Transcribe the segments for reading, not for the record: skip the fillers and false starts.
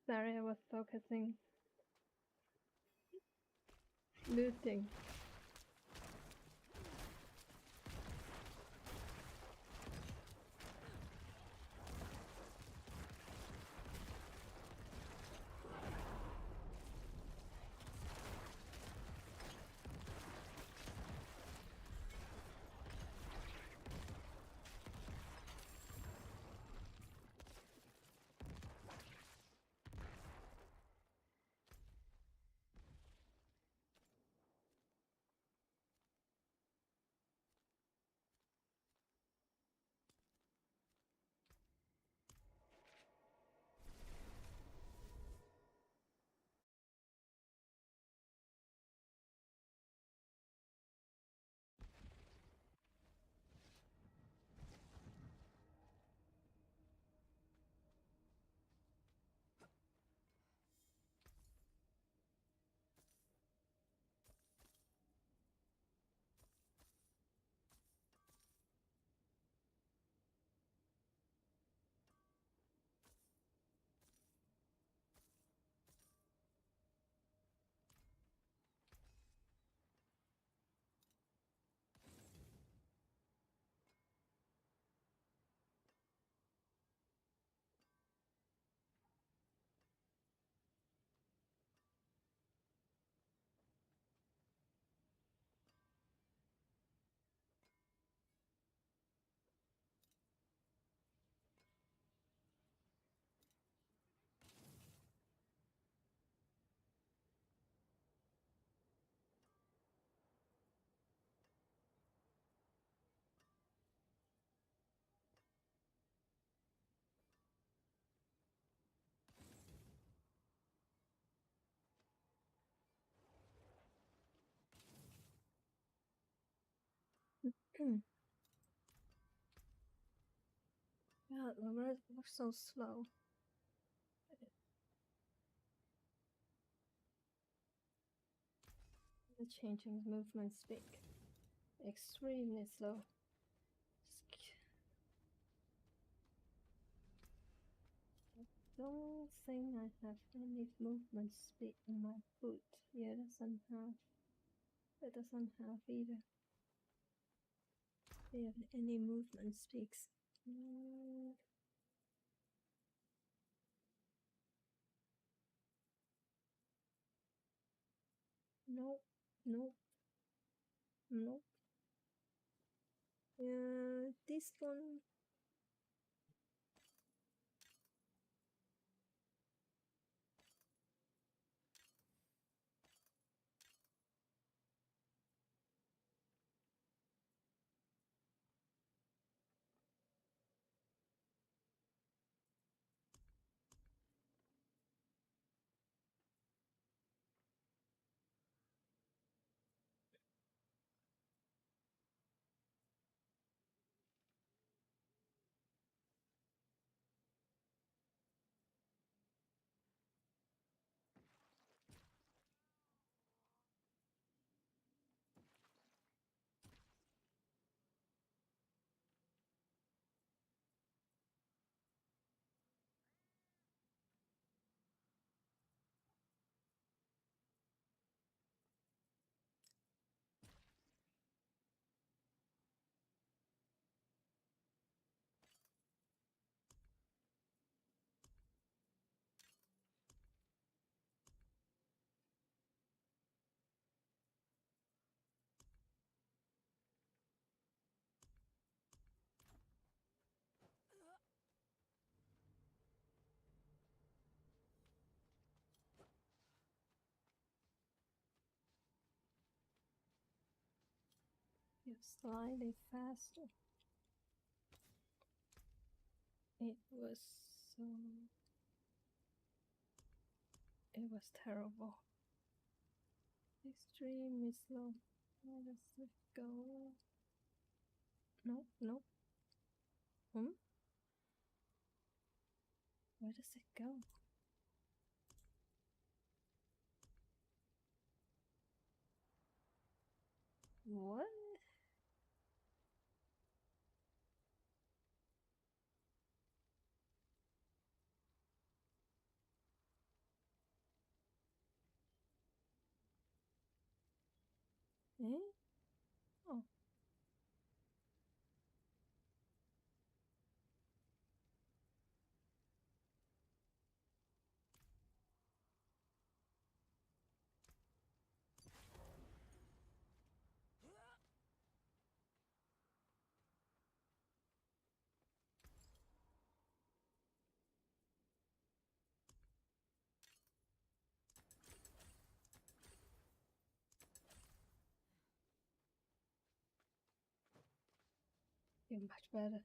Sorry, I was focusing. Looting. God, the words were so slow. The changing movement speed. Extremely slow. I don't think I have any movement speed in my boot. Yeah, it doesn't have. It doesn't have either. Do you have any movement speaks? Nope. Nope. Nope. Yeah, this one. You're slightly faster. It was so. It was terrible. Extremely slow. Where does it go? Nope, nope. Where does it go? What? Eh? Oh. You're much better.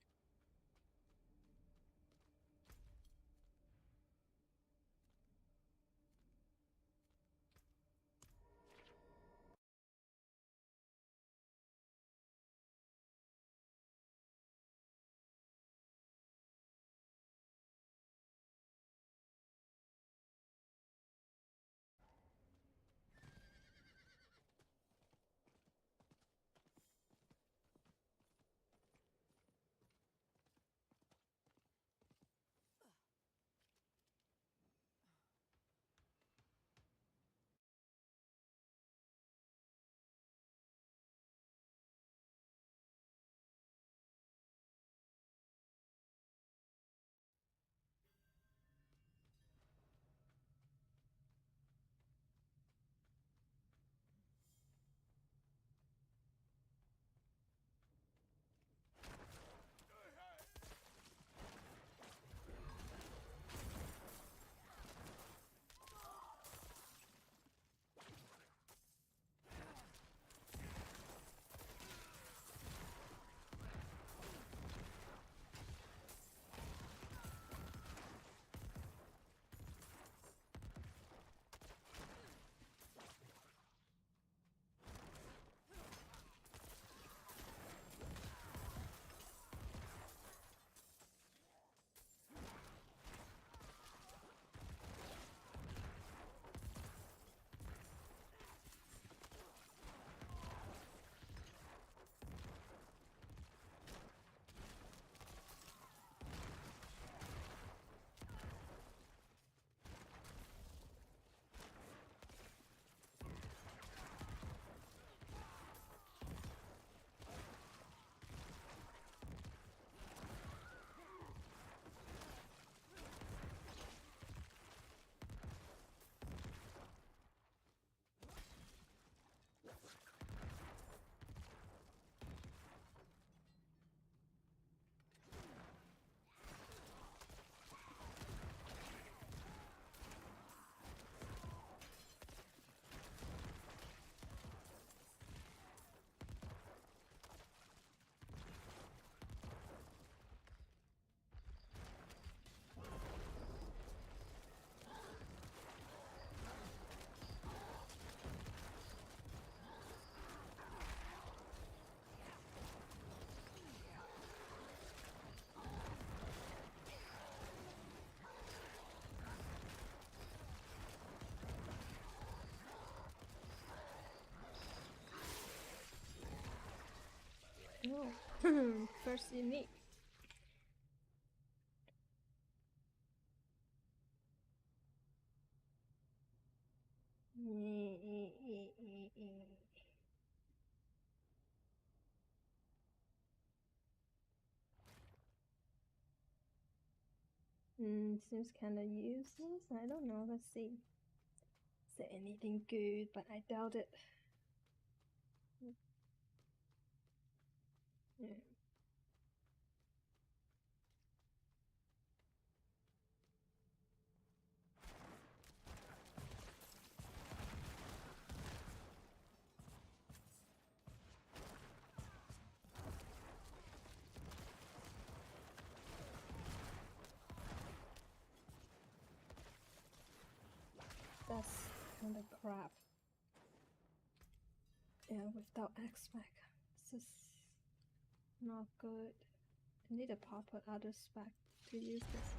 Oh. First unique. Seems kind of useless. I don't know. Let's see. Is there anything good? But I doubt it. Yeah. That's kind of crap. Yeah, without X-Spec. This is not good. I need a proper other spec to use this.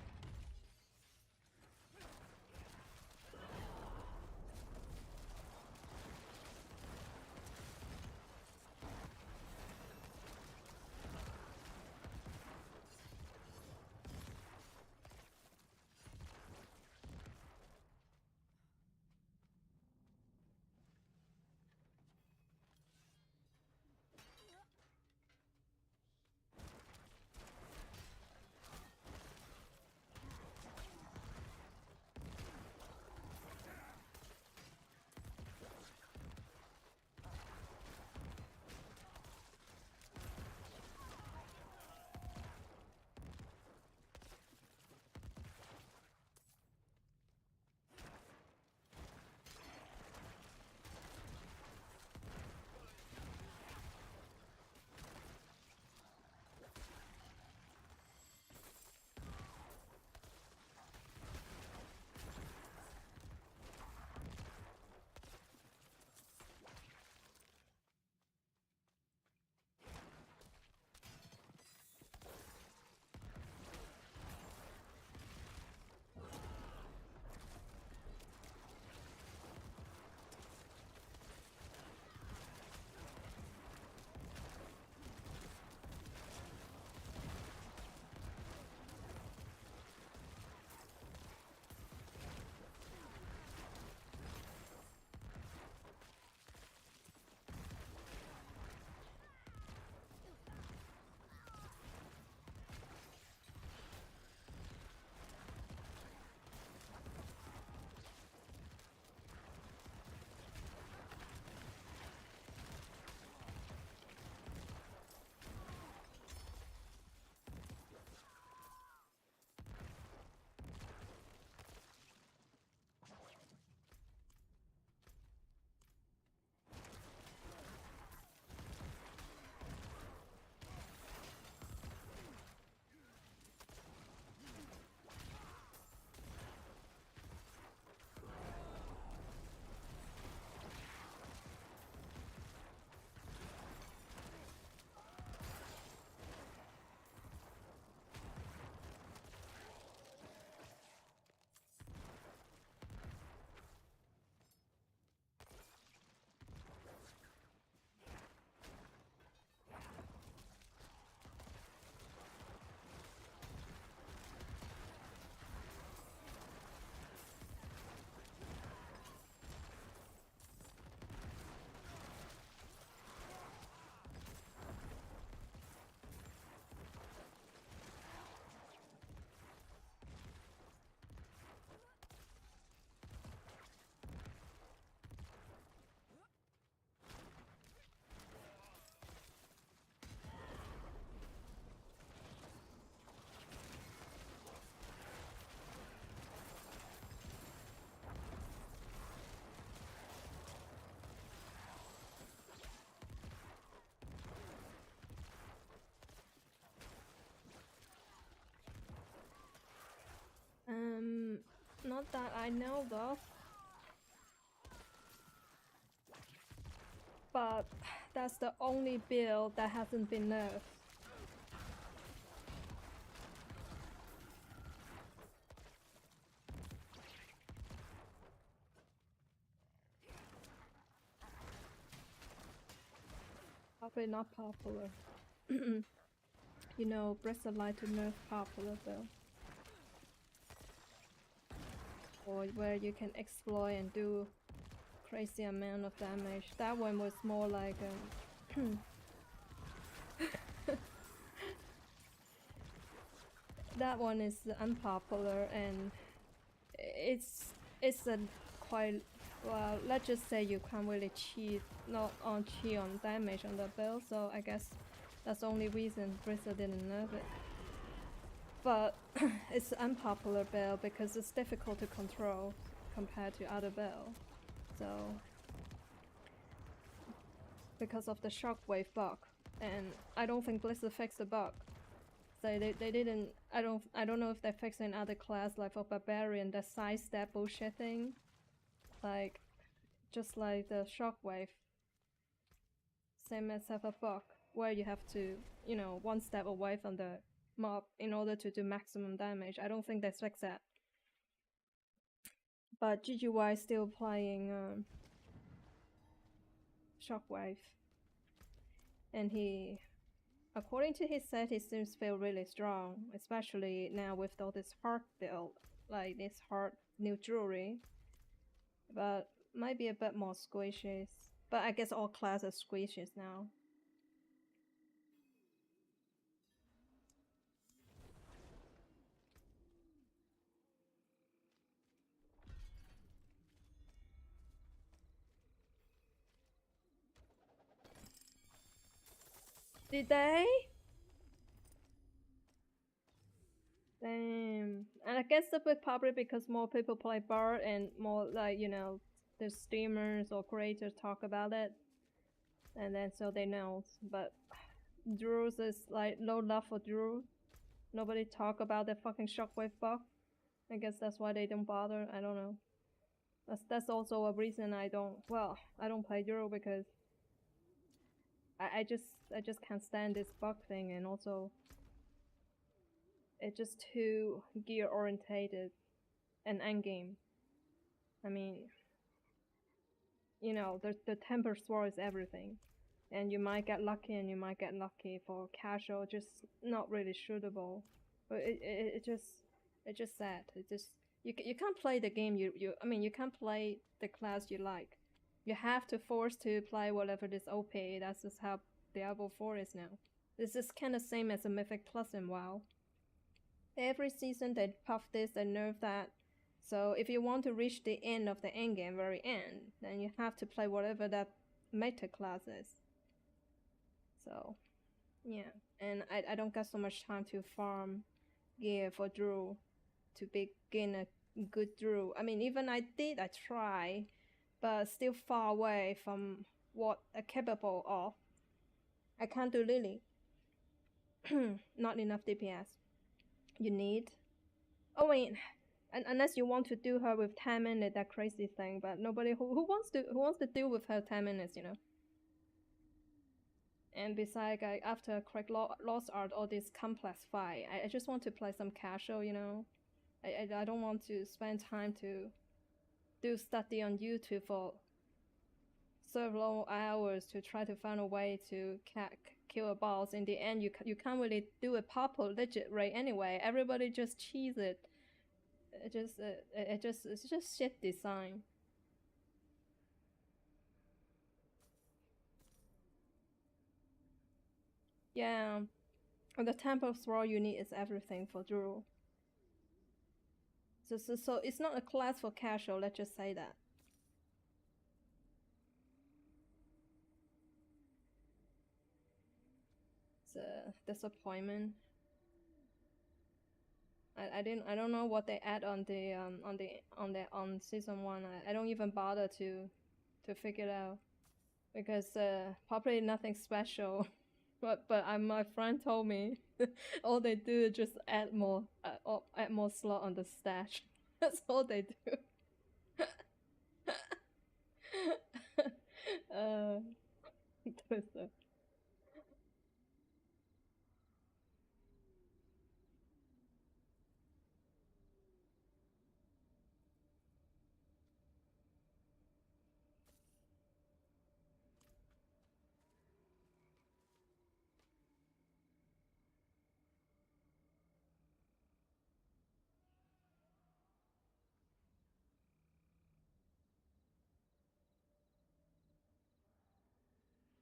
Not that I know of. But that's the only build that hasn't been nerfed. Probably not popular. You know, Breath of Light to nerf popular though. Or where you can exploit and do crazy amount of damage. That one was more like that one is unpopular, and it's a quite well. Let's just say you can't really cheat, not on cheat on damage on the build. So I guess that's the only reason Blizzard didn't nerf it. But it's an unpopular build because it's difficult to control compared to other builds. So because of the shockwave bug, and I don't think Blizzard fixed the bug. So they didn't. I don't know if they fixed in other class like for Barbarian that sidestep bullshit thing, like just like the shockwave. Same as have a bug where you have to, you know, one step away from the mob in order to do maximum damage. I don't think they fixed that. But GGY still playing shockwave, and he. According to his set, he seems to feel really strong, especially now with all this hard build, like this hard new jewelry. But might be a bit more squishy. But I guess all classes are squishy now. Did they? Damn. And I guess the big probably because more people play Bard and more like, you know, the streamers or creators talk about it. And then so they know. But Druze is like low love for Druze. Nobody talk about the fucking shockwave bug. I guess that's why they don't bother. I don't know. That's also a reason I don't play Druze because I just can't stand this bug thing, and also it's just too gear orientated and endgame. I mean, you know, the temper sword is everything, and you might get lucky and you might get lucky for casual, just not really shootable. But it's just sad. It just you can't play the game I mean you can't play the class you like. You have to force to play whatever this OP. That's just how Diablo 4 is now. This is kind of same as a Mythic Plus in WoW. Every season they puff this and nerf that. So if you want to reach the end of the endgame, very end, then you have to play whatever that meta class is. So, yeah. And I don't got so much time to farm gear for Druze to begin a good Druze. I mean, even I try, but still far away from what I'm capable of. I can't do Lily. Not enough DPS. You need. Oh wait, and unless you want to do her with 10 minutes, that crazy thing. But nobody who wants to deal with her 10 minutes, you know. And besides, after Craig Lost Art, all this complex fight, I just want to play some casual, you know. I don't want to spend time to do study on YouTube for several hours to try to find a way to kill a boss. In the end, you can't really do a proper legit raid anyway. Everybody just cheese it. It's just shit design. Yeah, and the temple throw you need is everything for Druze. So it's not a class for casual. Let's just say that. It's a disappointment. I don't know what they add on season 1. I don't even bother to figure it out because probably nothing special. But my friend told me all they do is just add more slot on the stash. That's all they do. uh, Twister.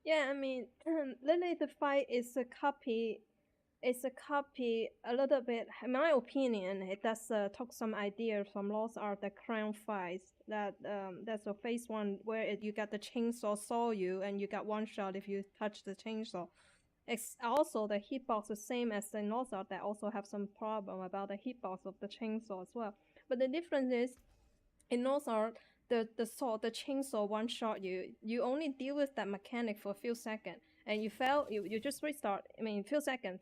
Yeah, I mean, Lily the fight is a copy. It's a copy a little bit. In my opinion, it does took some ideas from Lost Ark, the Crown fights. That's a phase one where you got the chainsaw saw you, and you got one shot if you touch the chainsaw. It's also the hitbox the same as in Lost Ark that also have some problem about the hitbox of the chainsaw as well. But the difference is in Lost Ark, the chainsaw one shot you. You only deal with that mechanic for a few seconds, and you fail, you just restart. I mean, few second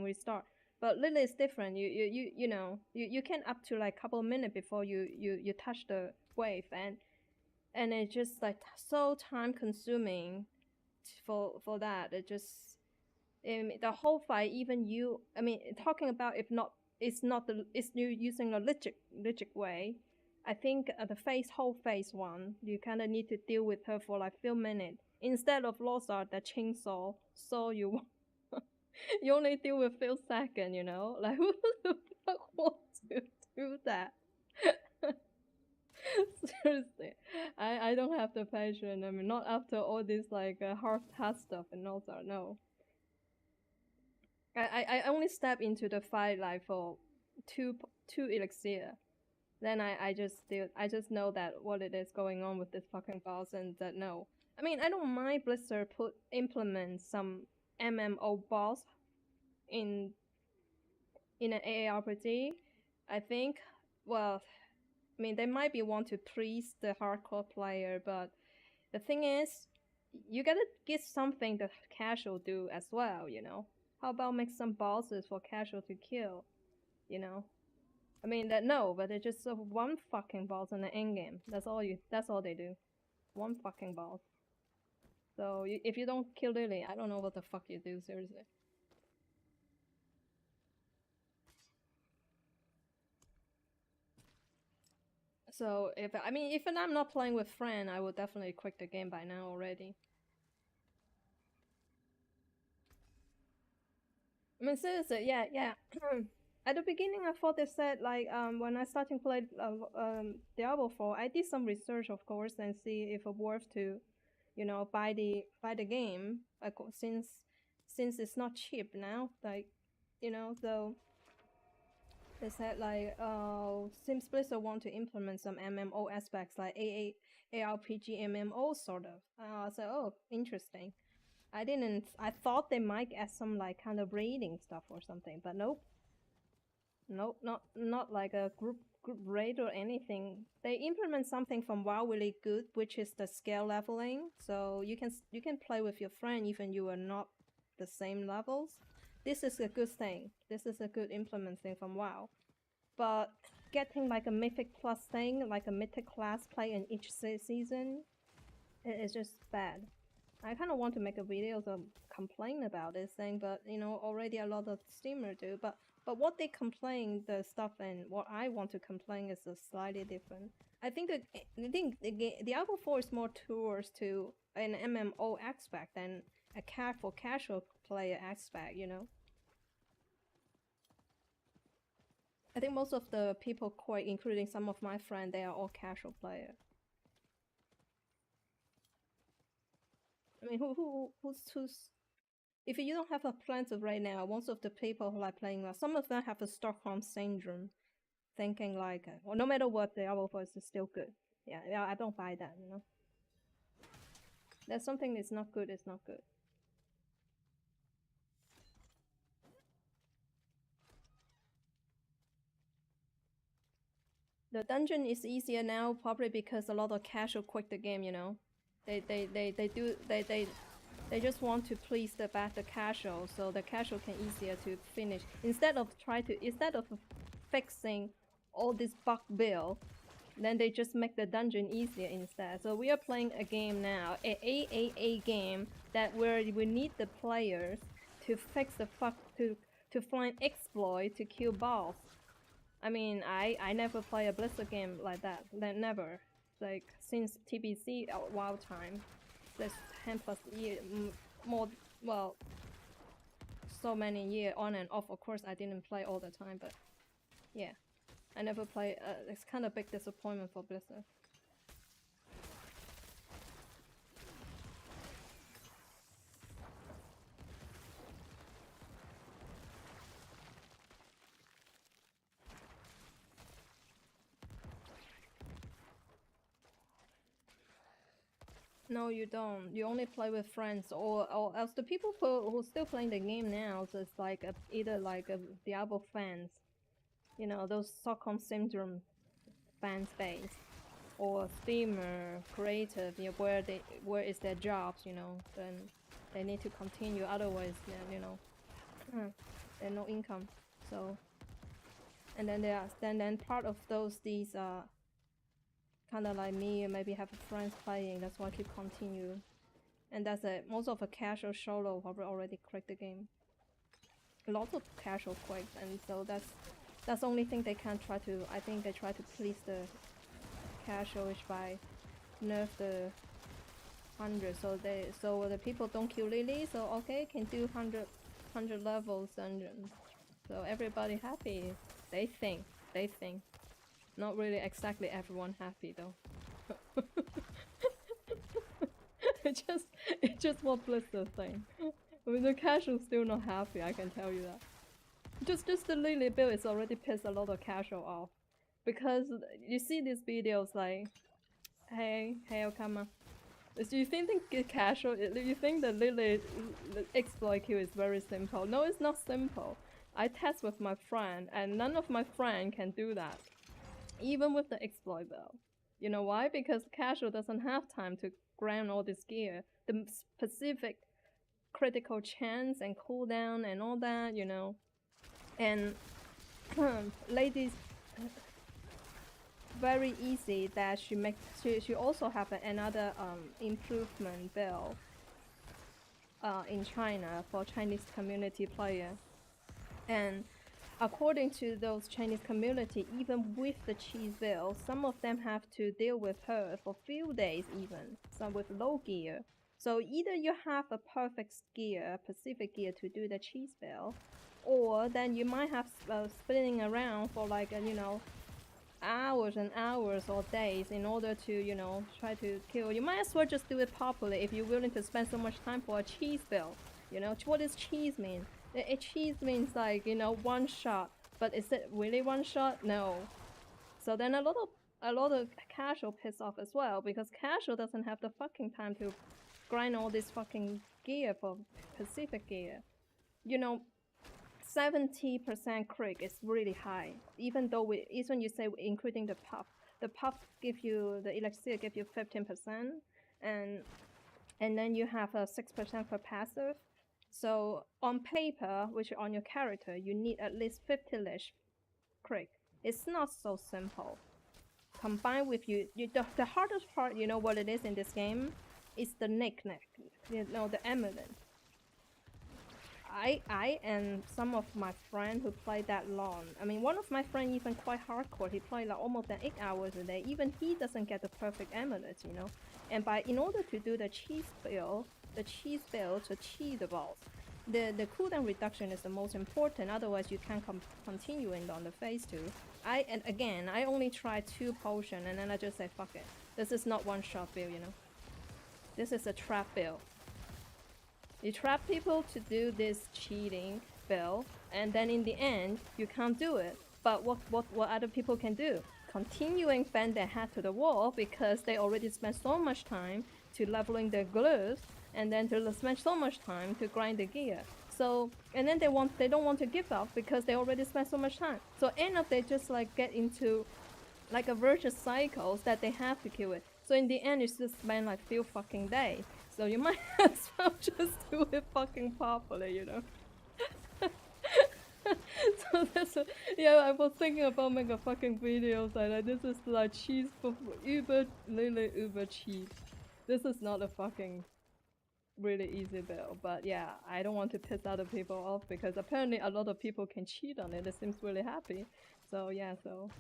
restart. But Lily is different. You can up to like couple minutes before you touch the wave, and it's just like so time consuming for that. It just the whole fight, even you. I mean, talking about if not, it's not the it's you using a logic way. I think the whole phase one, you kind of need to deal with her for like few minutes instead of Lost Ark the chainsaw. So you you only deal with few seconds, you know, like who the fuck wants to do that? Seriously, I don't have the patience. I mean, not after all this like hard stuff and Lost Ark. No, I only step into the fight like for two elixir. Then I just know that what it is going on with this fucking boss, and that no. I mean, I don't mind Blizzard implement some MMO boss in an AARPG. I think, well, I mean, they might be want to please the hardcore player, but the thing is, you gotta get something that casual do as well, you know? How about make some bosses for casual to kill, you know? I mean that no, but it's just one fucking boss in the end game. That's all they do. One fucking boss. So if you don't kill Lily, I don't know what the fuck you do, seriously. So if I'm not playing with friend, I would definitely quit the game by now already. I mean seriously, yeah. At the beginning, I thought they said like when I started play Diablo 4, I did some research, of course, and see if it's worth to, buy the game. Like since it's not cheap now, like, so they said like since Blizzard want to implement some MMO aspects like ARPG MMO sort of. So interesting. I thought they might add some like kind of raiding stuff or something, but nope. Nope, not like a group raid or anything. They implement something from WoW really good, which is the scale leveling. So you can play with your friend even you are not the same levels. This is a good thing. This is a good implement thing from WoW. But getting like a mythic plus thing, like a mythic class play in each season, it is just bad. I kind of want to make a video to complain about this thing, but already a lot of streamers do. But what they complain the stuff and what I want to complain is slightly different. I think the Diablo 4 is more towards to an MMO aspect than a casual player aspect. I think most of the people quite, including some of my friends, they are all casual players. I mean, who's if you don't have a plan of right now, most of the people who are playing well, some of them have a Stockholm syndrome, thinking like, well, no matter what, the Diablo 4 is still good. Yeah, I don't buy that. There's something that's not good. It's not good. The dungeon is easier now, probably because a lot of casual quit the game. They just want to please the casual, so the casual can easier to finish instead of fixing all this bug build, then they just make the dungeon easier instead. So we are playing a game now, a AAA game that where we need the players to fix the to find exploit to kill boss. I mean, I never play a Blizzard game like that. Never. Like since TBC Wild Time, that's 10 plus year more. Well, so many years on and off. Of course, I didn't play all the time, but yeah, I never play. It's kind of big disappointment for Blizzard. No, you don't. You only play with friends, or else the people who still playing the game now, so it's like either like a Diablo fans, you know, those Stockholm syndrome fan base, or streamer, creative, you know, where is their jobs, you know, then they need to continue. Otherwise, then you know, there's no income. So, and then there are then part of these kind of like me and maybe have friends playing. That's why I keep continue. And that's it. Most of a casual solo probably already cracked the game. Lots of casual quakes, and so that's the only thing they can try to. I think they try to please the casualish by nerf the 100, so the people don't kill Lily. So okay, can do 100 levels dungeons. So everybody happy. They think. Not really exactly everyone happy though. It's just what Blizzard thing. I mean, the casual still not happy, I can tell you that. Just the Lily build is already pissed a lot of casual off. Because you see these videos like, hey Okama, do you think the casual, do you think the Lily exploit kill is very simple? No, it's not simple. I test with my friend and none of my friend can do that. Even with the exploit build. You know why? Because casual doesn't have time to grind all this gear. The specific critical chance and cooldown and all that, you know. And ladies, very easy that she also have another improvement build in China for Chinese community player. And according to those Chinese community, even with the cheese build, some of them have to deal with her for few days even, some with low gear. So either you have a perfect gear, Pacific gear to do the cheese build, or then you might have spinning around for like, you know, hours and hours or days in order to, you know, try to kill. You might as well just do it properly if you're willing to spend so much time for a cheese build. You know, what does cheese mean? A cheese means like, you know, one shot, but is it really one shot? No. So then a lot of casual piss off as well, because casual doesn't have the fucking time to grind all this fucking gear for Pacific gear. You know, 70% crit is really high, even though even you say including the puff give you, the elixir give you 15%, and then you have a 6% for passive. So on paper, which on your character, you need at least 50-ish crit. It's not so simple. Combined with the hardest part, you know what it is in this game? Is the knick-knack, you know, the amulet. I and some of my friends who play that long. I mean, one of my friends even quite hardcore. He played like almost 8 hours a day. Even he doesn't get the perfect amulet, you know. And in order to do the cheese build to cheese the boss, the cooldown reduction is the most important. Otherwise, you can't continue on the phase 2. And again, I only try 2 potions, and then I just say fuck it. This is not one shot build, you know. This is a trap build. You trap people to do this cheating build, and then in the end, you can't do it. But what other people can do? Continuing bend their head to the wall because they already spent so much time to leveling their gloves, and then to spend so much time to grind the gear. So, and then they don't want to give up because they already spent so much time. So end up they just like get into like a vicious cycles that they have to kill it. So in the end, it's just spend like few fucking days. So you might as well just do it fucking properly, you know. So that's yeah. I was thinking about making a fucking video like this is like cheese for uber, really uber cheap. This is not a fucking really easy build, but yeah, I don't want to piss other people off because apparently a lot of people can cheat on it. It seems really happy. So yeah, so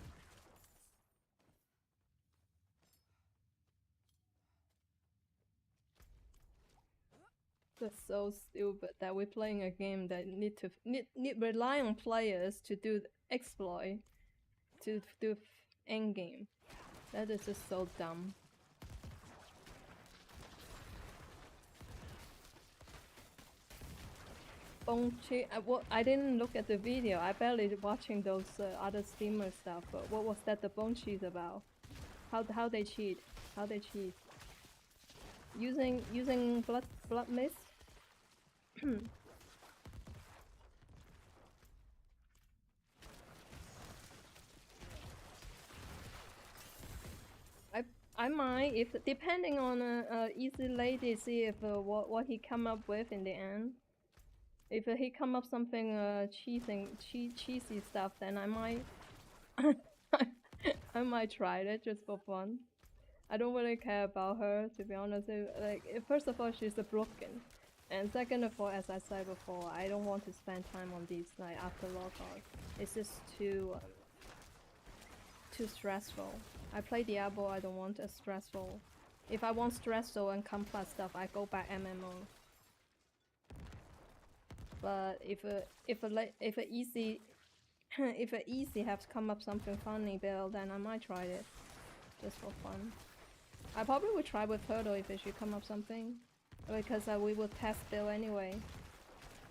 that's so stupid that we're playing a game that need rely on players to do exploit to do end game. That is just so dumb. Bongchi, I didn't look at the video. I barely watching those other streamer stuff. But what was that the Bongchi's about? How they cheat? How they cheat? Using blood mist? I I might if depending on easy lady see if what he come up with in the end. If he come up something cheesy stuff, then I might I might try it just for fun. I don't really care about her to be honest. First of all, she's a broken, and second of all, as I said before, I don't want to spend time on these like after lockout. It's just too stressful. I play Diablo. I don't want a stressful. If I want stressful and complex stuff, I go back MMO. But if a easy if a easy have to come up something funny build, then I might try it just for fun. I probably would try with Turtle if it should come up something, because we will test build anyway.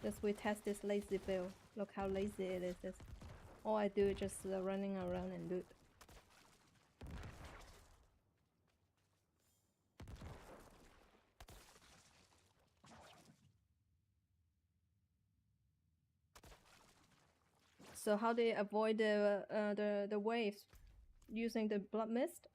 Just we test this lazy build. Look how lazy it is. This all I do is just running around and loot. So how they avoid the waves using the blood mist?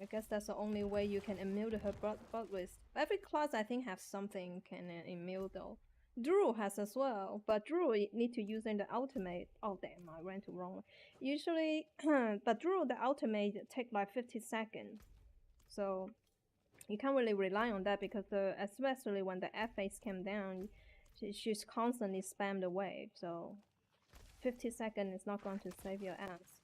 I guess that's the only way you can immune her blood with. Every class I think has something can immune though. Drew has as well, but Drew need to using the ultimate. Oh damn, I ran to wrong one. Usually, but Drew the ultimate take like 50 seconds, so you can't really rely on that because especially when the F phase came down, she's constantly spam the wave, so 50 seconds is not going to save your ass.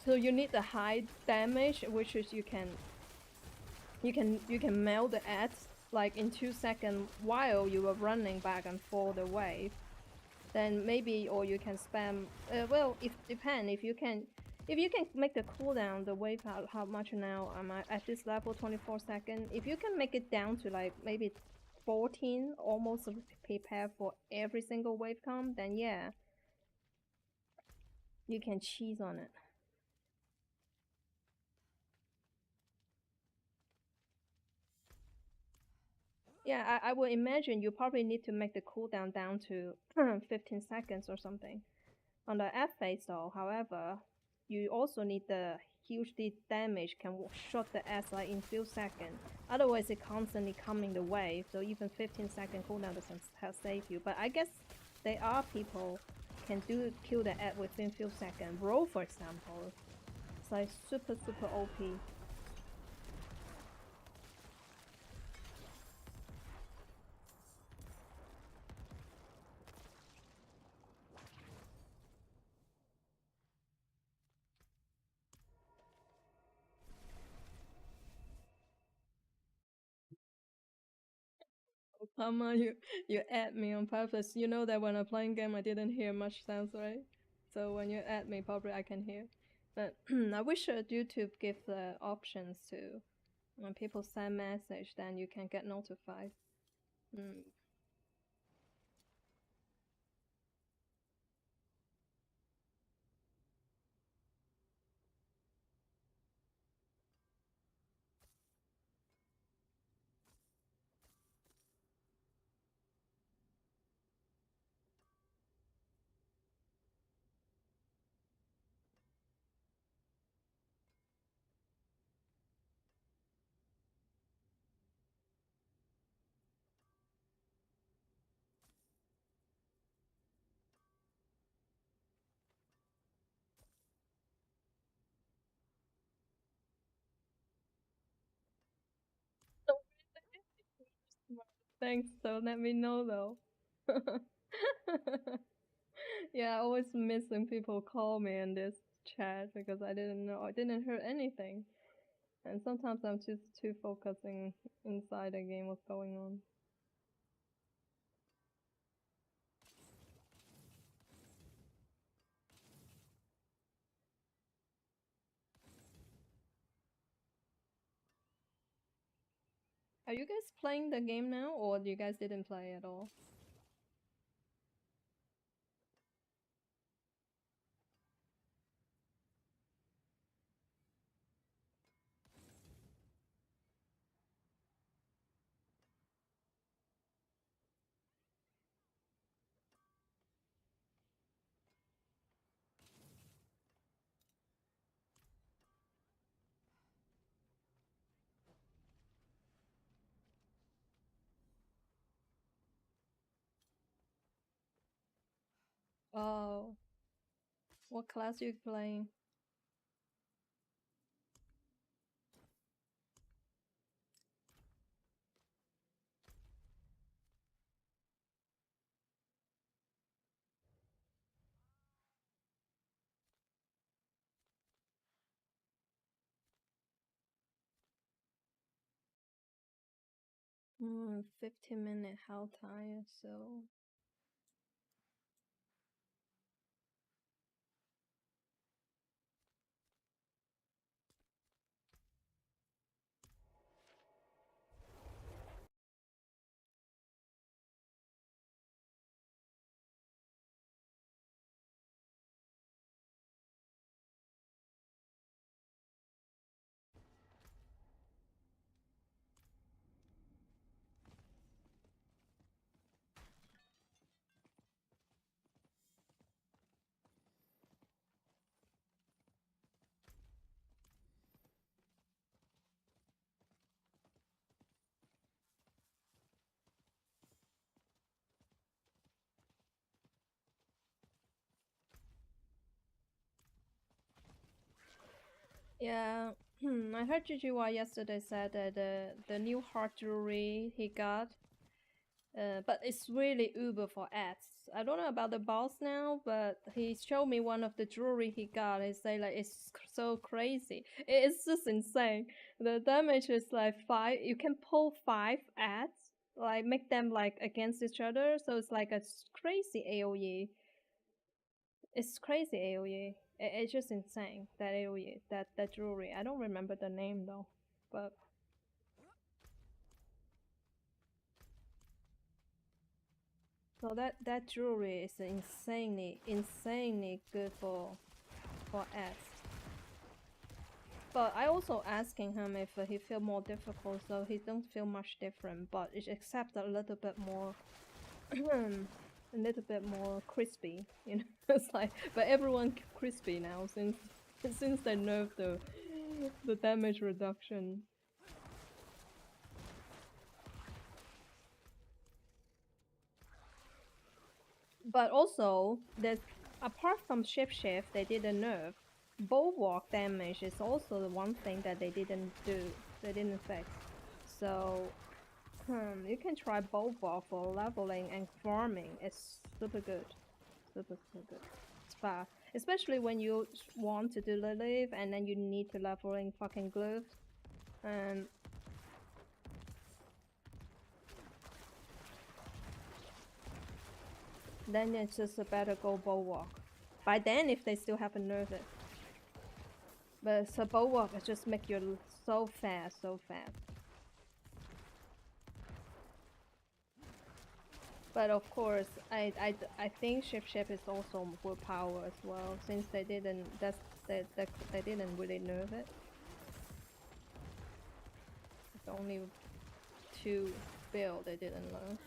So you need the high damage, which is you can melt the ads like in 2 seconds while you are running back and forth the wave. Then maybe or you can spam. Well, it depends if you can make the cooldown the wave how much now am I at this level 24 seconds. If you can make it down to like maybe 14, almost prepare for every single wave come, then yeah, you can cheese on it. Yeah, I would imagine you probably need to make the cooldown down to 15 seconds or something. On the F phase though, however, you also need the huge damage can shot the S like in few seconds. Otherwise it constantly coming the wave, so even 15-second cooldown doesn't save you. But I guess there are people can kill the ad within few seconds. Roll for example. It's like super OP. Mama, you add me on purpose. You know that when I playing game, I didn't hear much sounds, right? So when you add me, probably I can hear. But I wish YouTube give the options to when people send message, then you can get notified. Mm. Thanks, so let me know though. Yeah, I always miss when people call me in this chat because I didn't know, I didn't hear anything. And sometimes I'm just too focusing inside the game what's going on. Are you guys playing the game now, or you guys didn't play at all? 哦，what class you playing? Hmm, 15-minute how time, so... Yeah, I heard GGY yesterday said that the new heart jewelry he got, but it's really uber for ads. I don't know about the boss now, but he showed me one of the jewelry he got. He say like it's so crazy. It's just insane. The damage is like 5. You can pull 5 ads, like make them like against each other. So it's like a crazy AOE. It's crazy AOE. It's just insane that AOE, that jewelry. I don't remember the name though, but so that jewelry is insanely good for ads. But I also asking him if he feel more difficult, so he don't feel much different, but it except a little bit more a little bit more crispy, you know. It's like, but everyone crispy now since they nerfed the damage reduction. But also, there's apart from shift, they didn't nerf. Bulwark damage is also the one thing that they didn't do. They didn't fix. So, you can try Bulwark for leveling and farming. It's super good. Super good. It's fast. Especially when you want to do Lilith and then you need to leveling fucking glyphs. Then it's just a better go Bulwark. By then, if they still haven't nerfed it. But so Bulwark just make you so fast. But of course, I think shift is also good power as well, since they didn't they didn't really nerf it. It's only 2 build they didn't nerf.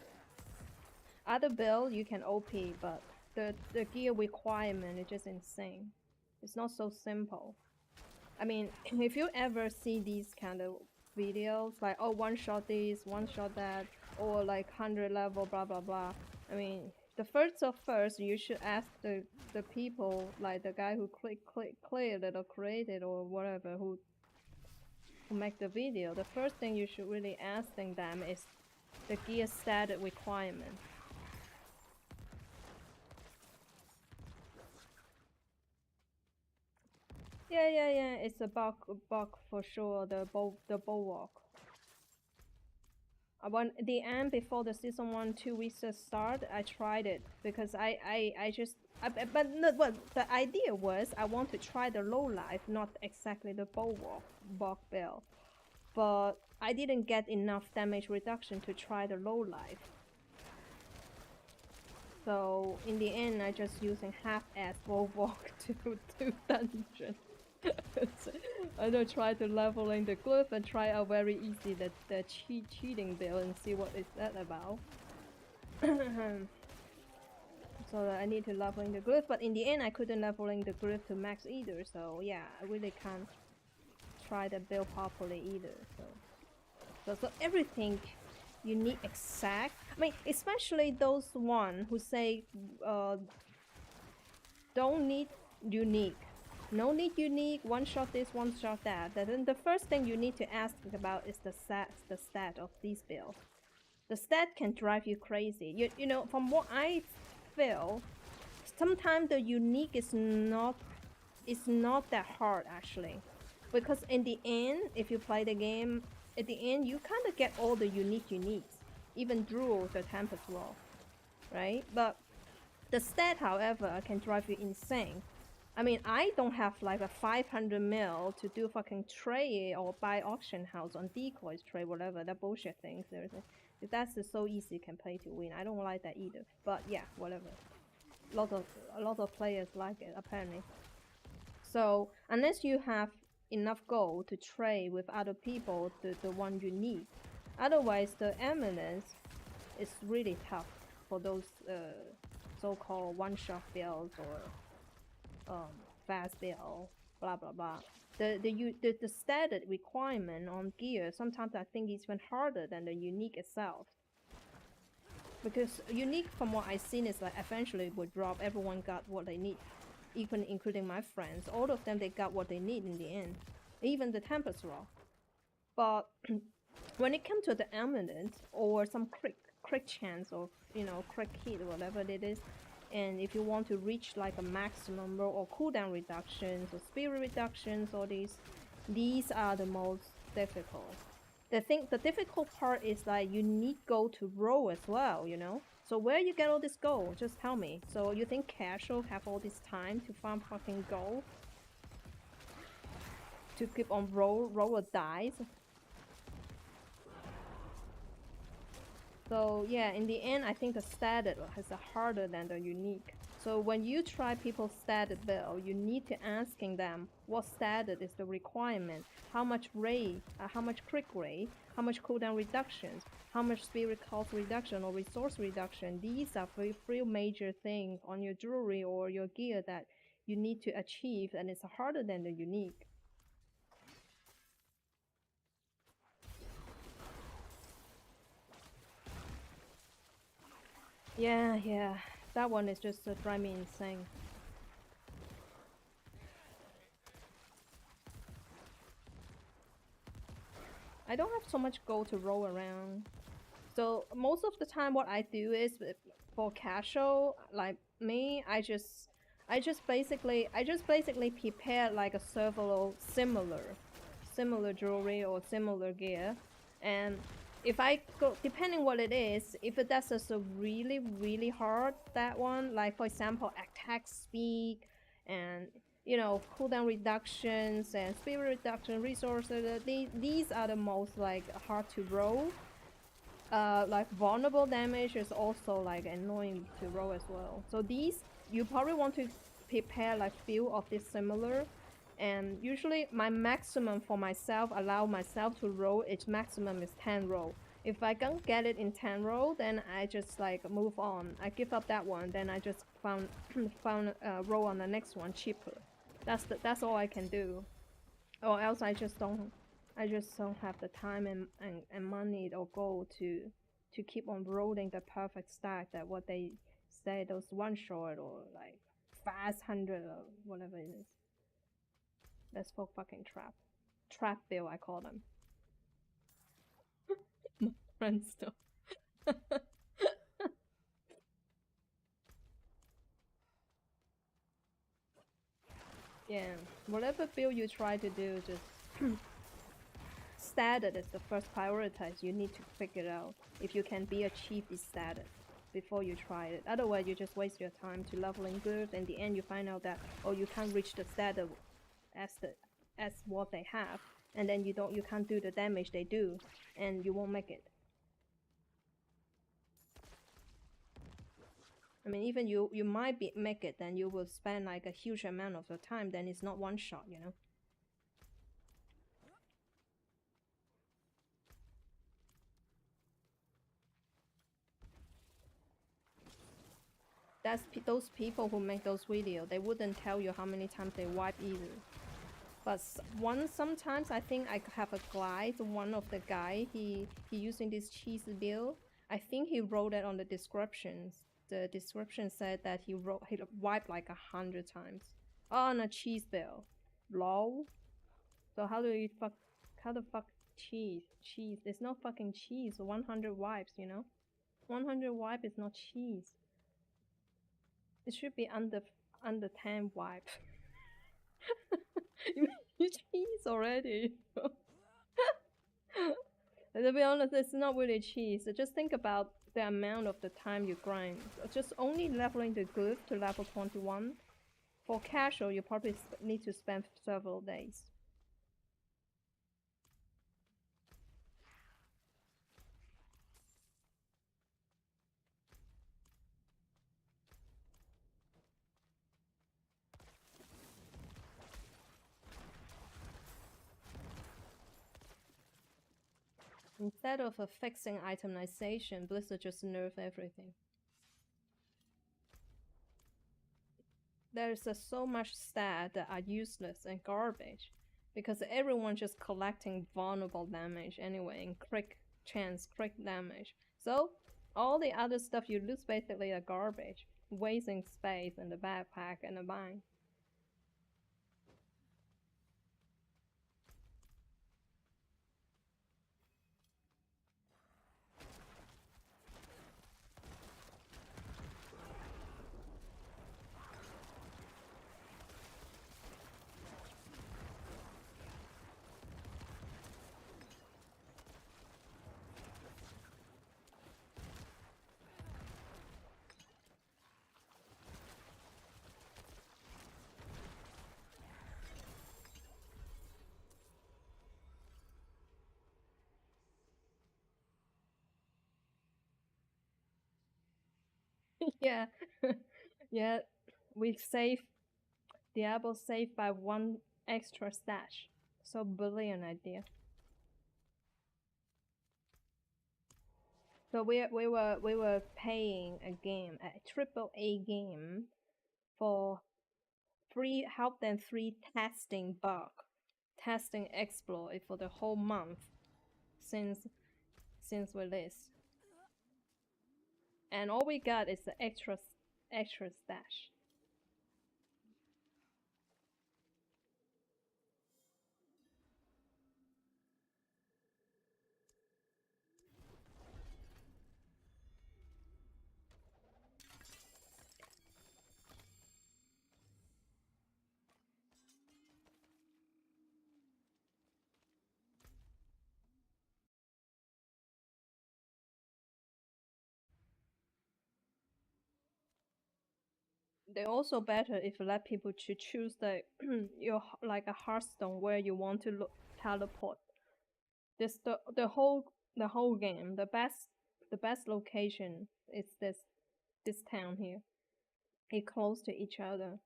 Other build you can OP, but the gear requirement is just insane. It's not so simple. I mean, if you ever see these kind of videos, like, oh, one shot this, one shot that, or like 100 level, blah blah blah. I mean, the first, you should ask the people, like the guy who cleared it or created or whatever, who make the video. The first thing you should really ask them is the gear status requirement. Yeah. It's a bug for sure. The bulwark. When the end before the season 1 2 weeks start, I tried it because but no, well, the idea was I want to try the low life, not exactly the bulwark build. But I didn't get enough damage reduction to try the low life. So in the end, I just using half-ass bulwark to do dungeon. I don't try to leveling the glyph and try a very easy the cheating build and see what is that about. So I need to leveling the glyph, but in the end I couldn't leveling the glyph to max either. So yeah, I really can't try the build properly either. So everything you need exact. I mean, especially those one who say don't need unique. No need unique, one shot this, one shot that. Then the first thing you need to ask about is the stat of these builds. The stat can drive you crazy. You know, from what I feel, sometimes the unique is not that hard actually. Because in the end, if you play the game, at the end you kind of get all the uniques. Even Druid the Tempest Roll, right? But the stat, however, can drive you insane. I mean, I don't have like a 500 mil to do fucking trade or buy auction house on decoys trade, whatever, that bullshit things. If that's so easy can play to win. I don't like that either. But yeah, whatever. A lot of players like it apparently. So unless you have enough gold to trade with other people, the one you need. Otherwise, the eminence is really tough for those so-called one-shot builds or fast build, blah blah blah. The stated requirement on gear sometimes I think is even harder than the unique itself. Because unique, from what I've seen, is like eventually would drop. Everyone got what they need, even including my friends. All of them, they got what they need in the end. Even the Tempest Roll. But when it comes to the eminence or some crit chance of crit hit or whatever it is, and if you want to reach like a maximum roll or cooldown reductions or spirit reductions, or these are the most difficult. The difficult part is like you need gold to roll as well, you know? So where you get all this gold? Just tell me. So you think casual have all this time to farm fucking gold? To keep on roll a dice? So yeah, in the end, I think the stated is harder than the unique. So when you try people's stated build, you need to asking them what stated is the requirement, how much rate, how much crit rate, how much cooldown reductions, how much spirit cost reduction or resource reduction. These are three major things on your jewelry or your gear that you need to achieve, and it's harder than the unique. Yeah, that one is just drive me insane. I don't have so much gold to roll around. So most of the time what I do is for casual, like me, I just basically prepare like a several similar jewelry or similar gear. And if I go, depending what it is, if that's just a really hard, that one, like for example attack speed and cooldown reductions and spirit reduction resources, these are the most like hard to roll. Like vulnerable damage is also like annoying to roll as well. So these you probably want to prepare like few of this similar, and usually my maximum for myself allow myself to roll, its maximum is 10 roll. If I can't get it in 10 roll, then I just like move on. I give up that one, then I just found roll on the next one cheaper. That's all I can do, or else I just don't have the time and money or goal to keep on rolling the perfect stack that what they say those one shot or like fast 100 or whatever it is. That's for fucking trap build, I call them. My friends though. Yeah, whatever build you try to do, just status is the first prioritize. You need to figure out if you can be achieve this status before you try it. Otherwise, you just waste your time to leveling good. In the end, you find out that oh, you can't reach the status as what they have, and then you can't do the damage they do, and you won't make it. I mean, even you might make it, then you will spend like a huge amount of your time. Then it's not one shot, you know. That's those people who make those videos. They wouldn't tell you how many times they wipe either. But sometimes I think I have a guide. One of the guy he using this cheese build. I think he wrote it on the descriptions. The description said that he wiped like 100 times on a cheese build. Lol. So how the fuck cheese? Cheese. There's no fucking cheese. 100 wipes, you know? 100 wipe is not cheese. It should be under 10 wipe. You cheese already. To be honest, it's not really cheese. Just think about the amount of the time you grind. Just only leveling the good to level 21. For casual, you probably need to spend several days. Instead of fixing itemization, Blizzard just nerf everything. There's so much stat that are useless and garbage because everyone just collecting vulnerable damage anyway and crit chance, crit damage. So all the other stuff you lose basically are garbage, wasting space in the backpack and the bind. Yeah, yeah, we save Diablo saved by one extra stash. So brilliant idea. So we were paying a game, a AAA game, for free help them free testing bug, testing exploit for the whole month since release. And all we got is the extra stash. They also better if you let people to choose the your like a Hearthstone where you want to teleport. This the whole game. The best location is this town here. It close to each other.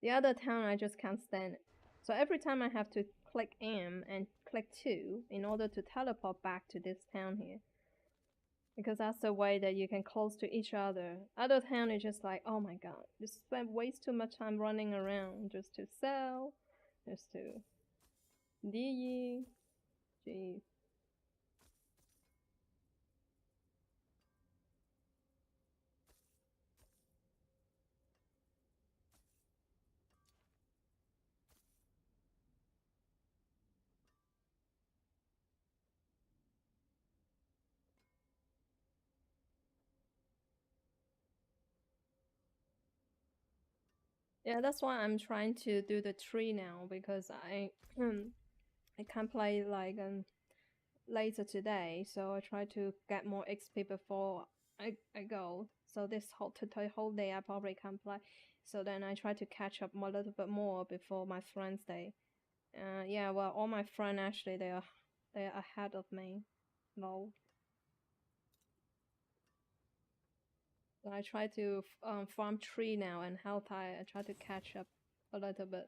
The other town I just can't stand it. So every time I have to click M and click 2 in order to teleport back to this town here. Because that's the way that you can close to each other. Other town is just like, oh my god, you spend waste too much time running around just to sell, just to DE. Jeez. Yeah, that's why I'm trying to do the tree now because I can't play like later today, so I try to get more XP before I go. So this today whole day I probably can't play. So then I try to catch up a little bit more before my friends' day. Yeah, well, all my friends actually they are ahead of me. No, so I try to farm tree now and health I try to catch up a little bit.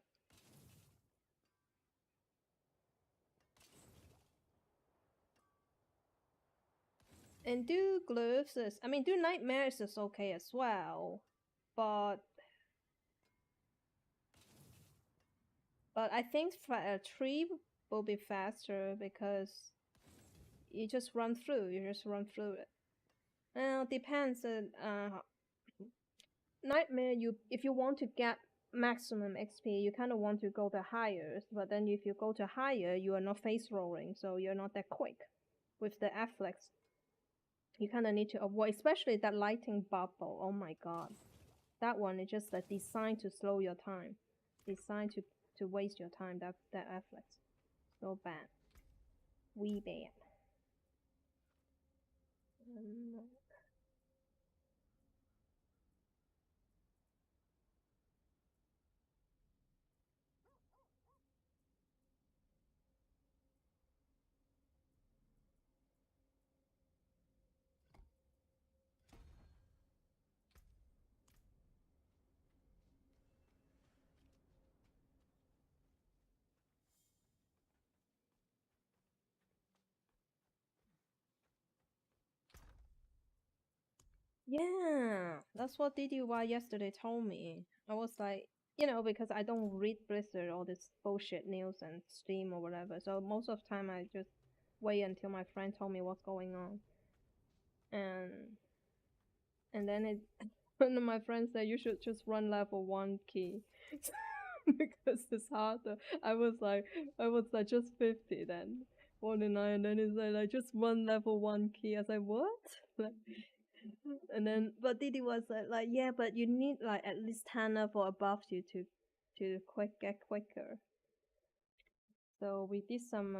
And do gloves is, I mean, do nightmares is okay as well, but I think a tree will be faster because you just run through. You just run through it. Well, depends. Nightmare. You if you want to get maximum XP, you kind of want to go the highest. But then if you go to higher, you are not face rolling, so you're not that quick. With the afflex, you kind of need to avoid, especially that lighting bubble. Oh my god, that one is just designed to slow your time, designed to waste your time. That afflex, so bad, we bad. Um, Yeah, that's what DDY yesterday told me. I was like, because I don't read Blizzard all this bullshit news and Steam or whatever. So most of the time I just wait until my friend told me what's going on. And then one of my friends said you should just run level 1 key because it's harder. I was like just 50 then. 49 and then he said like just run level 1 key. I was like, what? Like, and then, but Didi was like, yeah, but you need like at least 10 level above you to get quicker. So we did some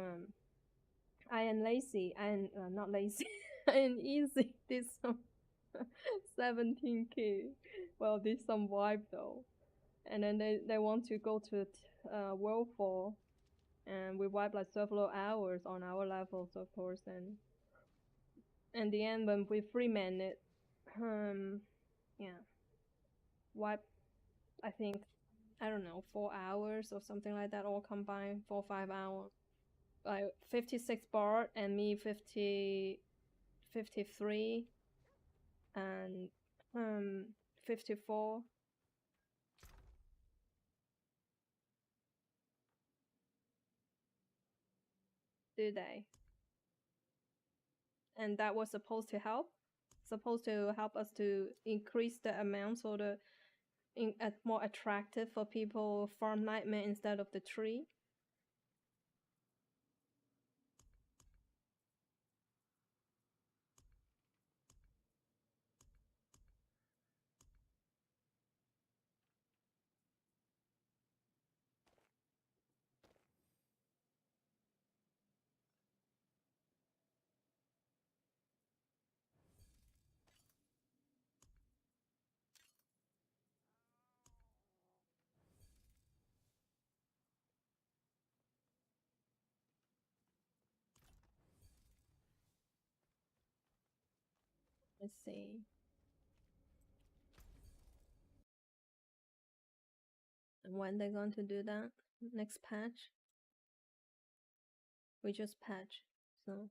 iron lazy, iron not lazy, iron easy. Did some 17k. Well, did some vibe though, and then they want to go to world 4, and we wipe like several hours on our levels, of course, and in the end when we free man it, yeah, wipe I think I don't know 4 hours or something like that, all combined 4 5 hours. Like 56 bar and me 50 53 and 54 do they? And that was supposed to help us to increase the amount so the more attractive for people farm nightmare instead of the tree. Let's see. And when they're going to do that? Next patch? We just patch. So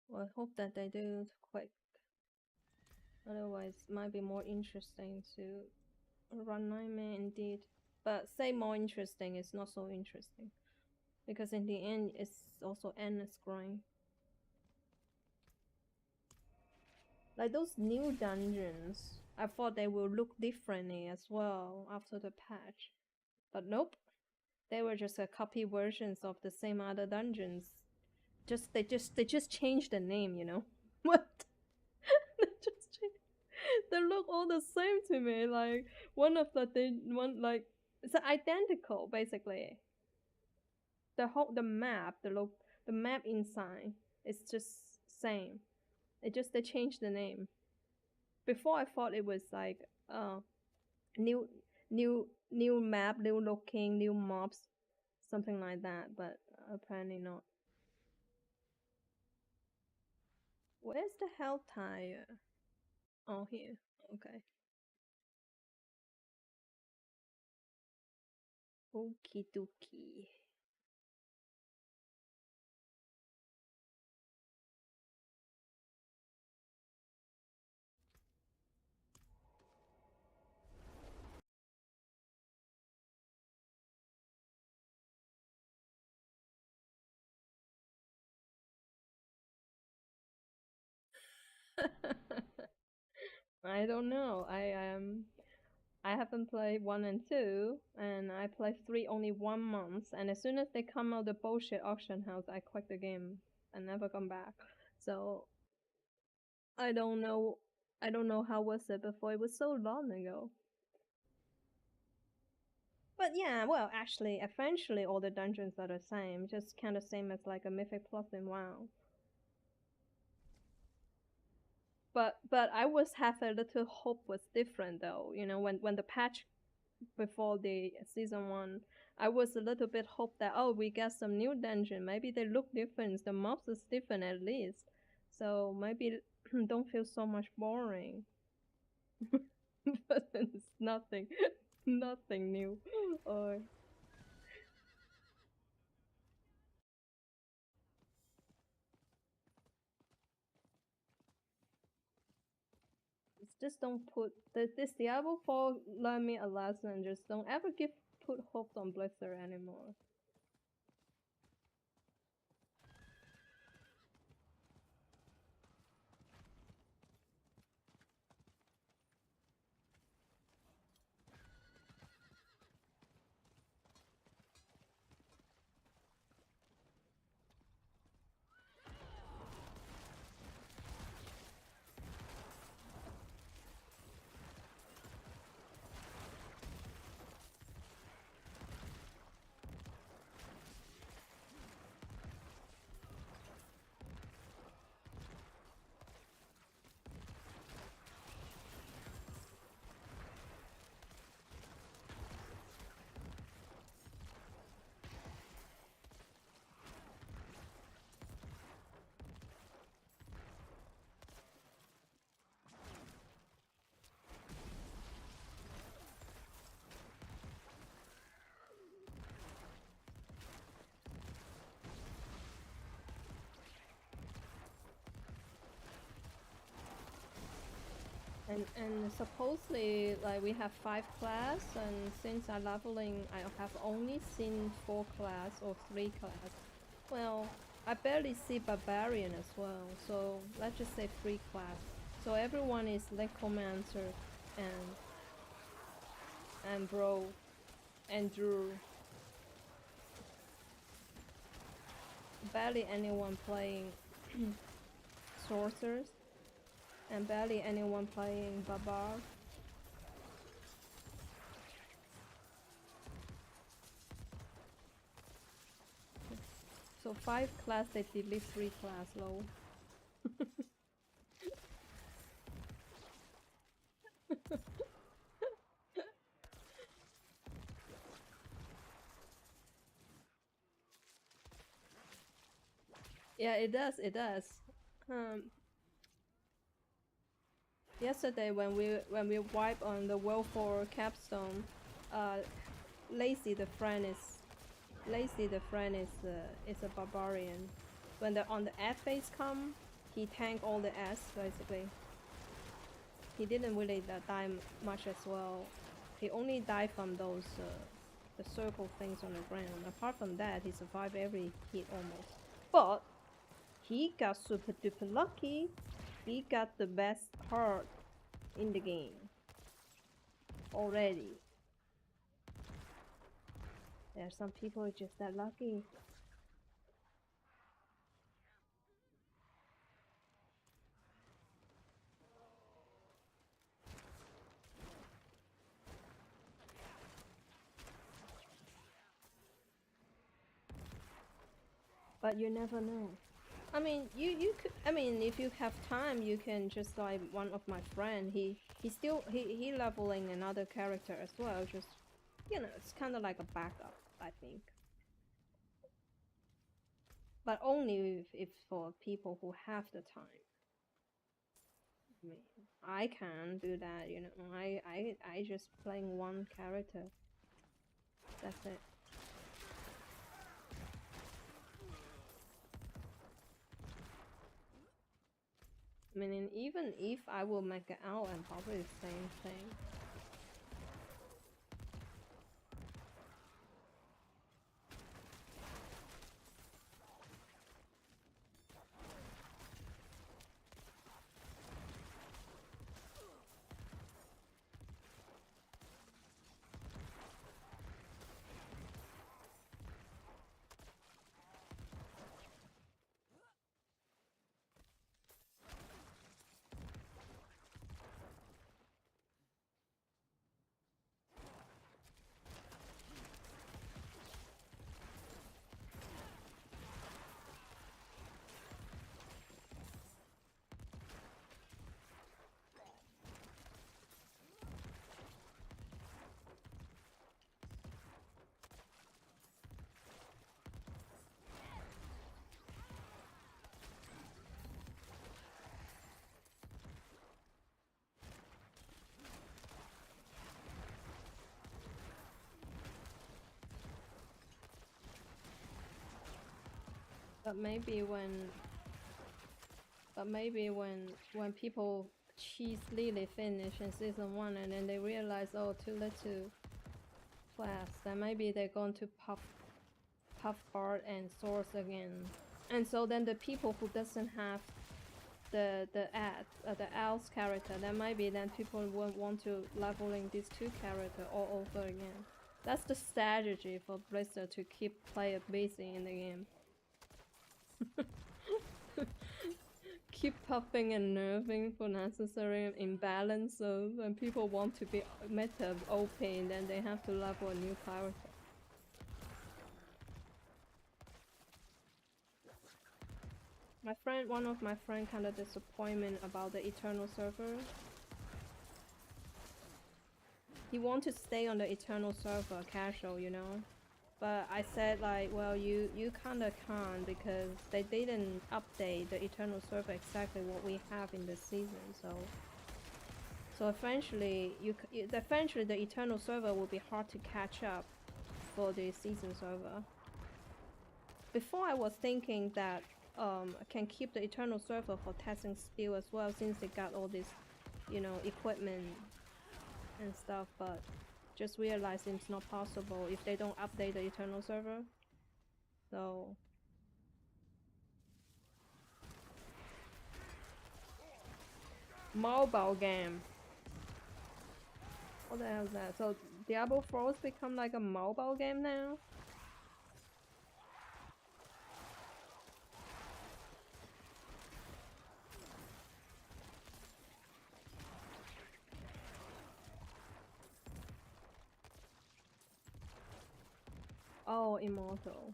well, I hope that they do it quick. Otherwise, it might be more interesting to run nightmare indeed. But say more interesting is not so interesting. Because in the end, it's also endless grind. Like those new dungeons, I thought they will look differently as well after the patch. But nope. They were just a copy versions of the same other dungeons. They just changed the name, you know? What? They just changed. They look all the same to me. Like one of one like it's identical basically. The map, the map inside is just same. It just they changed the name. Before I thought it was like new new map, new looking, new mobs, something like that, but apparently not. Where's the health tire? Oh, here. Okay. Okie dokie. I don't know. I haven't played 1 and 2, and I played 3 only 1 month. And as soon as they come out the bullshit auction house, I quit the game and never come back. So I don't know. I don't know how was it before. It was so long ago. But yeah, well, actually, eventually all the dungeons are the same, just kind of same as like a Mythic Plus in WoW. But I was have a little hope was different though. You know, when the patch before the season 1, I was a little bit hope that oh we get some new dungeon. Maybe they look different. The mobs is different at least. So maybe don't feel so much boring. But it's nothing, nothing new. Or just don't put this Diablo 4 learn me a lesson. Just don't ever put hopes on Blizzard anymore. And supposedly like we have 5 class, and since I'm leveling, I have only seen 4 class or 3 class. Well, I barely see barbarian as well, so let's just say 3 class. So everyone is Necromancer and bro and Drew. Barely anyone playing sorcerers, and barely anyone playing barbar. So 5 class they delete 3 class low. Yeah, it does. It does. Um, Yesterday when we wipe on the World 4 capstone, uh, Lacy the friend is a barbarian. When the on the F phase come, he tank all the S basically. He didn't really die much as well. He only died from those the circle things on the ground. Apart from that, he survived every hit almost. But he got super duper lucky. He got the best card in the game already. There are some people just that lucky. But you never know. I mean, you could. I mean, if you have time, you can just like one of my friend. He leveling another character as well. Just it's kind of like a backup, I think. But only if for people who have the time. I mean, I can do that. I just playing one character. That's it. I mean, even if I will make it out, and probably the same thing. But maybe when people cheesily finish in season 1 and then they realize, oh, too little class, then maybe they're going to puff Bard and Source again. And so then the people who doesn't have the else character, then maybe then people won't want to leveling these two characters all over again. That's the strategy for Blizzard to keep player busy in the game. Keep puffing and nerfing for necessary imbalances, and people want to be meta OP, then they have to level a new character. One of my friend kind of disappointment about the Eternal server. He want to stay on the Eternal server casual, But I said like, well, you kinda can't because they didn't update the Eternal server exactly what we have in this season. So eventually, eventually the Eternal server will be hard to catch up for the season server. Before I was thinking that I can keep the Eternal server for testing still as well, since they got all this, equipment and stuff, but just realized it's not possible if they don't update the Eternal server. So mobile game. What the hell is that? So Diablo 4's become like a mobile game now? Oh, Immortal.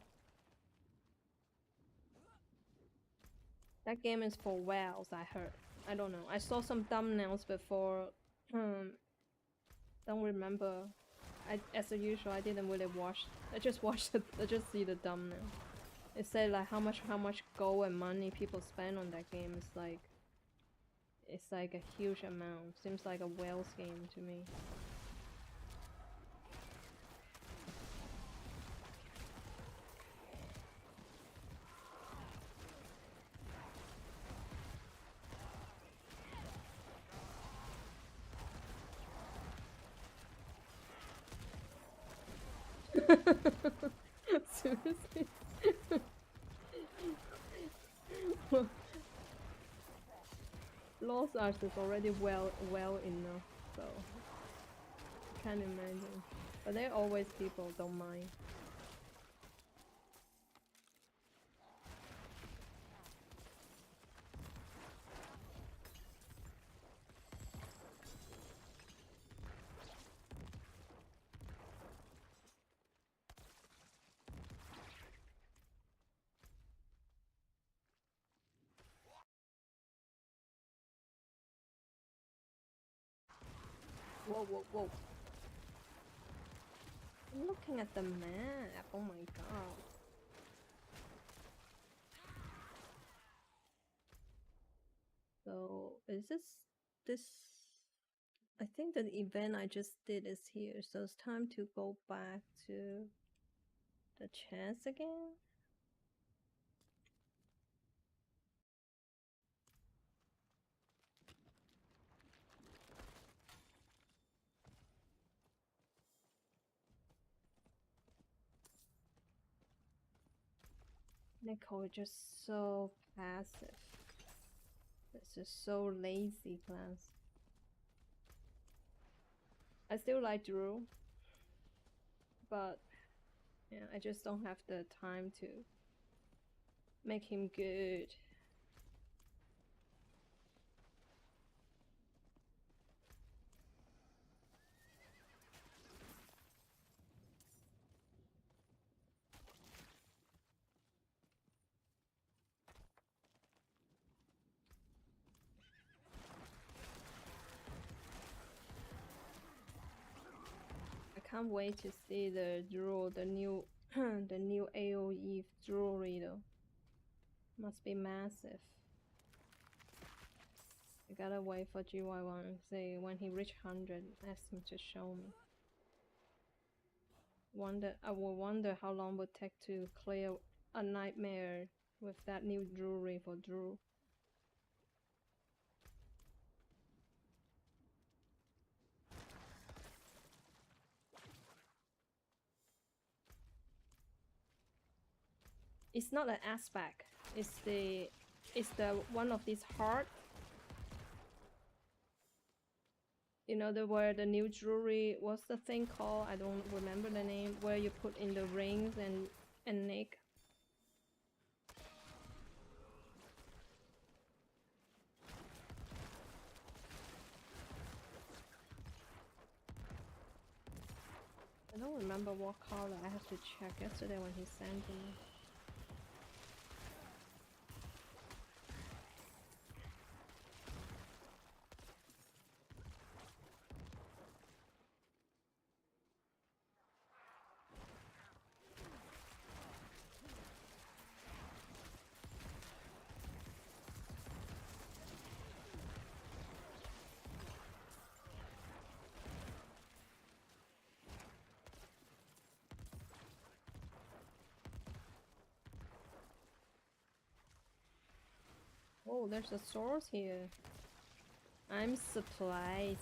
That game is for whales, I heard. I don't know. I saw some thumbnails before. Don't remember. As usual, I didn't really watch. I just watched it. I just see the thumbnail. It said like how much gold and money people spend on that game. It's like a huge amount. Seems like a whales game to me. Seriously? Lost Arts is already well enough, so can't imagine. But there are always people don't mind. Whoa, whoa, whoa. I'm looking at the map. Oh my god. So, is this... I think the event I just did is here, so it's time to go back to the chest again. Nico is just so passive. This is so lazy class. I still like Drew, but yeah, I just don't have the time to make him good. I can't wait to see the Drew, the new the new AoE jewelry though. Must be massive. I gotta wait for GY1. Say when he reach 100, ask him to show me. I will wonder how long it would take to clear a nightmare with that new jewelry for Drew. It's not an aspect. It's the one of these heart. You know where the new jewelry, what's the thing called? I don't remember the name. Where you put in the rings and neck. I don't remember what color. I have to check yesterday when he sent me. Oh, there's a source here. I'm surprised.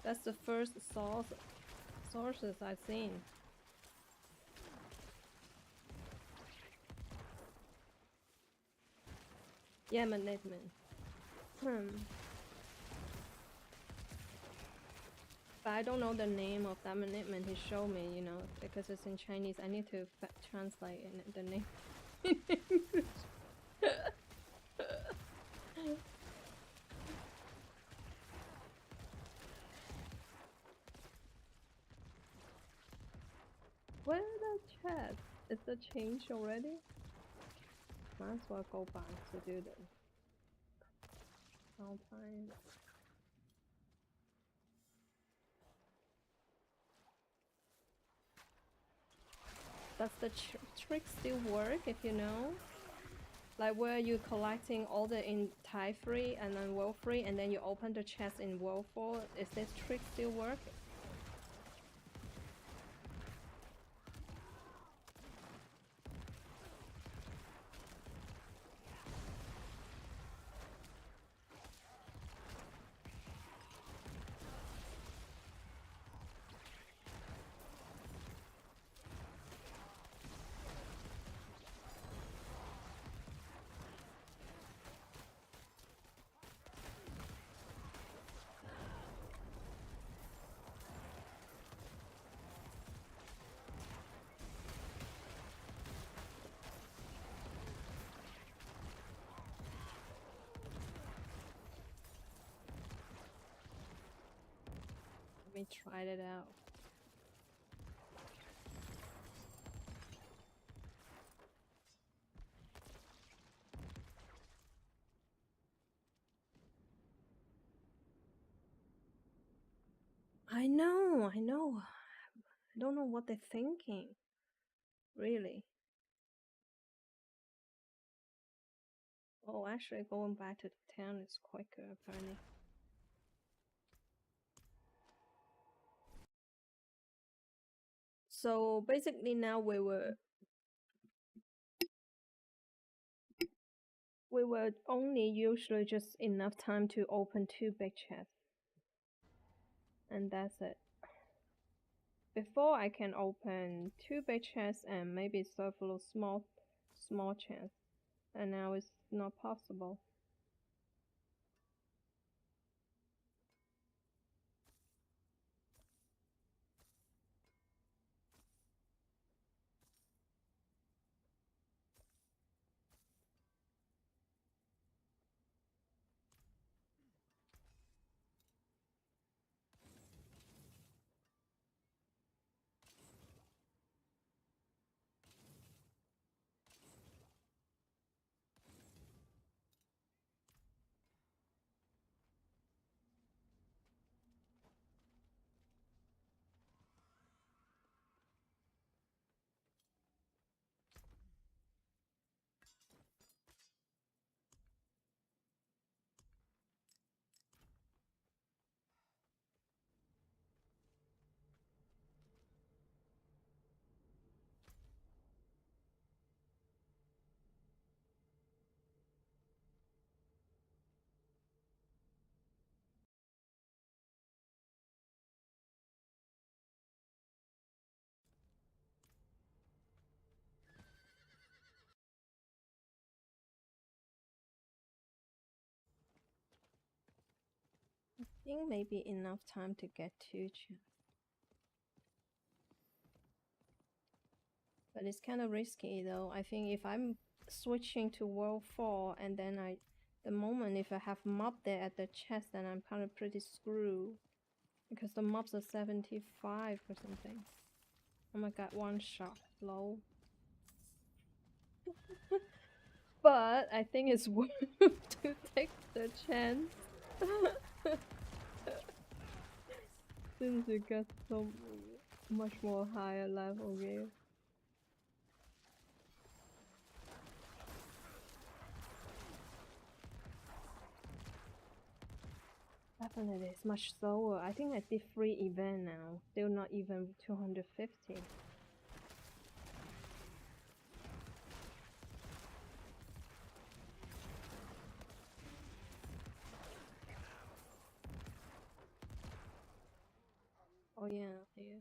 That's the first sources I've seen. Yeah, management. But I don't know the name of that management he showed me, you know, because it's in Chinese. I need to translate the name in English. Where the chat? Is the change already? Might as well go back to do the count time. Does the trick still work if you know? Like where you're collecting all the in Thai free and then world free and then you open the chest in world 4, is this trick still work? Let me try it out. I know, I know. I don't know what they're thinking. Really. Oh, actually, going back to the town is quicker, apparently. So basically, now we were only usually just enough time to open 2 big chests, and that's it. Before I can open 2 big chests and maybe several small chests, and now it's not possible. I think maybe enough time to get 2 chests. But it's kind of risky though. I think if I'm switching to World 4 and then the moment if I have mob there at the chest, then I'm kind of pretty screwed. Because the mobs are 75 or something. Oh my god, one shot. Low. But I think it's worth to take the chance. Since you get so much more higher level gear. Definitely, it's much slower. I think I did 3 event now. Still not even 250. Oh yeah, yeah.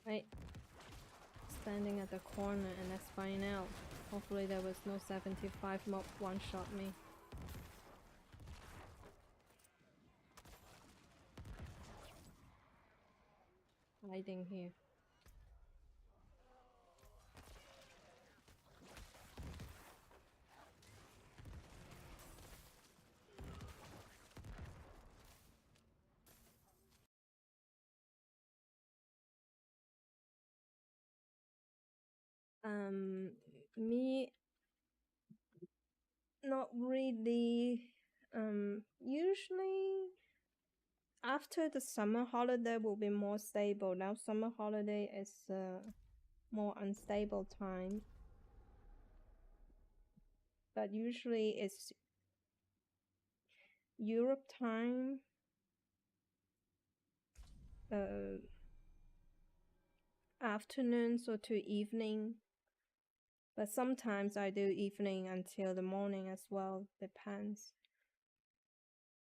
Right. Standing at the corner and let's find out. Hopefully there was no 75 mob one-shot me. Hiding here. Me, not really. Usually after the summer holiday will be more stable. Now summer holiday is more unstable time. But usually it's Europe time, afternoon so to evening. But sometimes I do evening until the morning as well, depends.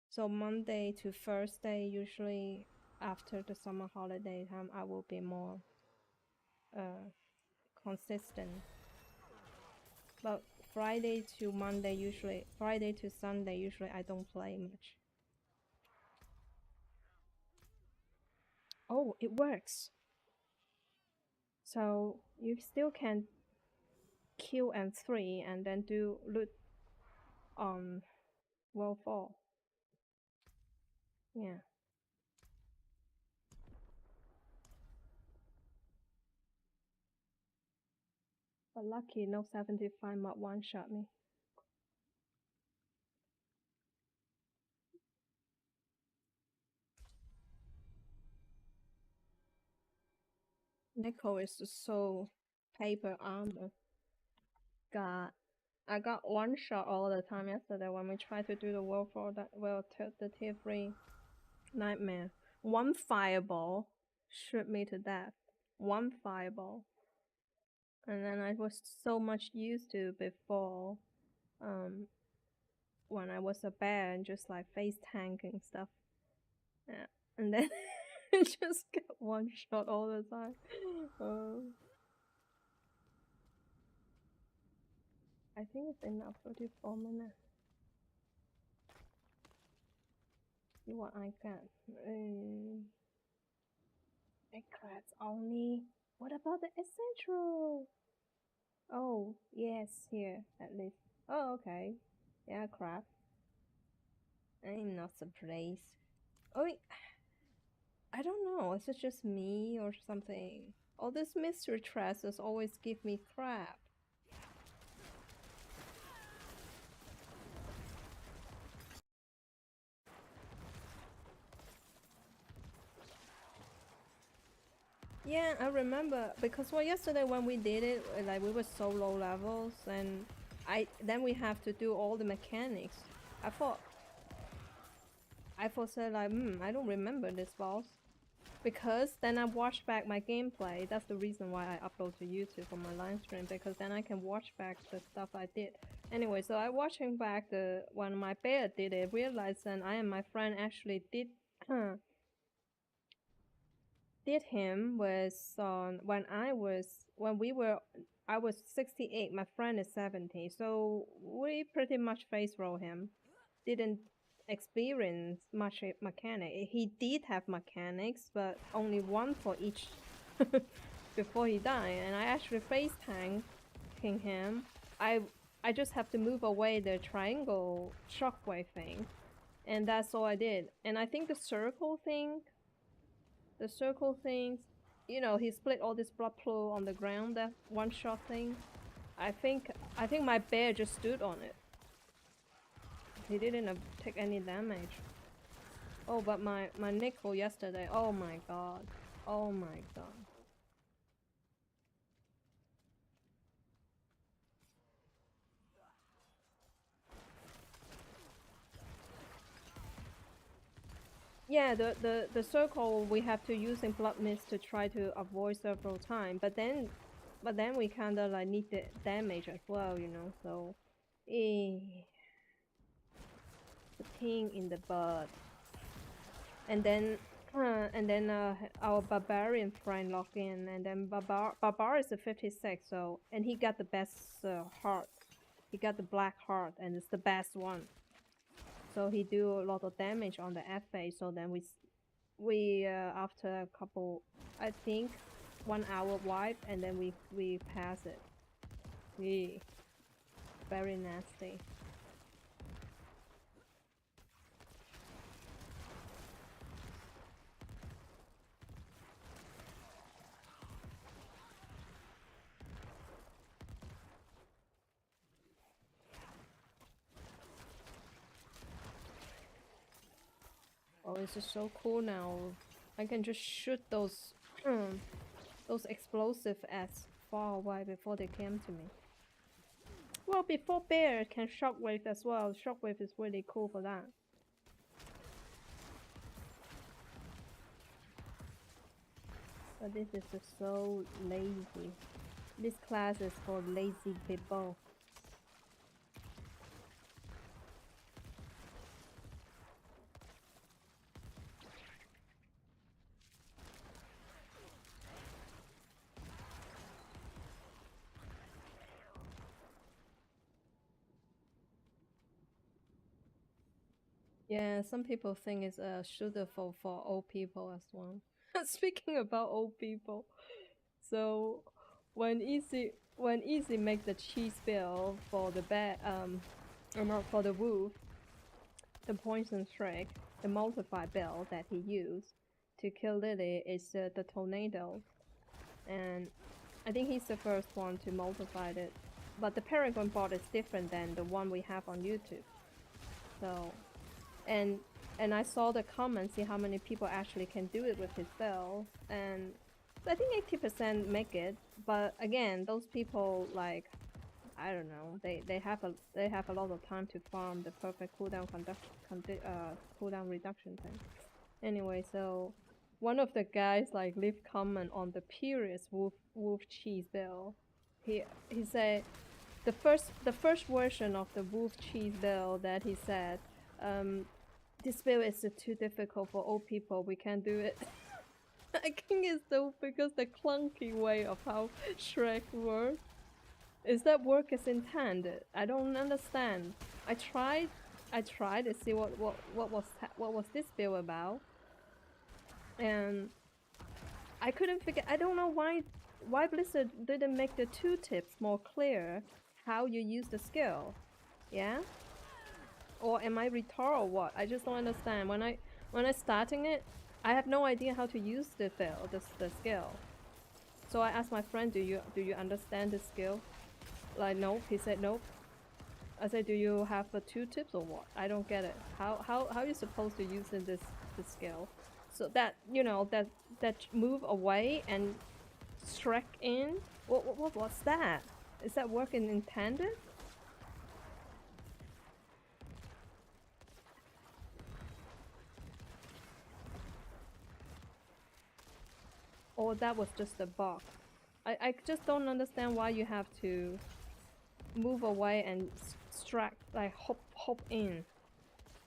So Monday to Thursday, usually after the summer holiday time, I will be more consistent. But Friday to Monday, usually, Friday to Sunday, usually I don't play much. Oh, it works. So you still can kill M3 and then do loot on World 4. Yeah. But lucky no 75 mod one-shot me. Nico is so paper armor. God, I got one shot all the time yesterday when we tried to do the World 4, the tier 3 nightmare. One fireball shoot me to death. One fireball. And then I was so much used to before, when I was a bear and just like face tanking stuff. Yeah. And then I just get one shot all the time. I think it's enough 34 minutes. See what I get. Eclats only. What about the essential? Oh, yes, here at least. Oh, okay. Yeah, crap. I'm not surprised. Oh, I don't know. Is it just me or something? All these mystery treasures always give me crap. Yeah, I remember because yesterday when we did it, like we were so low levels, and then we have to do all the mechanics. I thought said like, I don't remember this boss, because then I watched back my gameplay. That's the reason why I upload to YouTube for my live stream, because then I can watch back the stuff I did. Anyway, so I watching back when my bear did it, realized then I and my friend actually did him was on when I was 68, my friend is 70, so we pretty much face roll him. Didn't experience much mechanic. He did have mechanics, but only one for each before he died, and I actually face tanking him. I just have to move away the triangle shockwave thing, and that's all I did. And I think the circle things, you know, he split all this blood pool on the ground, that one shot thing. I think my bear just stood on it. He didn't take any damage. Oh, but my nickel yesterday, oh my god. Oh my god. Yeah, the circle we have to use in blood mist to try to avoid several times, but then we kinda like need the damage as well, you know, so the pain in the butt. And then our barbarian friend logged in, and then Barbar is a 56, so, and he got the best heart. He got the black heart, and it's the best one. So he do a lot of damage on the FA. So then we after a couple, I think 1 hour wipe, and then we pass it. Yeah, very nasty. Oh, this is so cool now. I can just shoot those explosive far away before they came to me. Well, before bear can shockwave as well. Shockwave is really cool for that. But this is just so lazy. This class is for lazy people. Yeah, some people think it's suitable for old people as well. Speaking about old people, so when Easy make the cheese bill for the or not for the wolf, the poison trick, the multiply bill that he used to kill Lily is the tornado, and I think he's the first one to multiply it. But the Paragon bot is different than the one we have on YouTube. So, and I saw the comments, see how many people actually can do it with his spell, and I think 80% make it. But again, those people, like, I don't know, they have a lot of time to farm the perfect cooldown cooldown reduction thing. Anyway, so one of the guys like leave comment on the previous wolf cheese bill. He said the first version of the wolf cheese bill that he said, this bill is too difficult for old people, we can't do it. I think it's though because the clunky way of how Shrek works. Is that work as intended? I don't understand. I tried to see what was this bill about, and I couldn't figure. I don't know why Blizzard didn't make the tooltips more clear how you use the skill. Yeah? Or am I retarded or what? I just don't understand. When I starting it, I have no idea how to use the skill. So I asked my friend, do you understand the skill? Like, nope. He said nope. I said, do you have the tooltips or what? I don't get it. How are you supposed to use this skill? So that, you know, that move away and strike in. What was that? Is that working intended? Or that was just a bug? I just don't understand why you have to move away and strike, like hop in.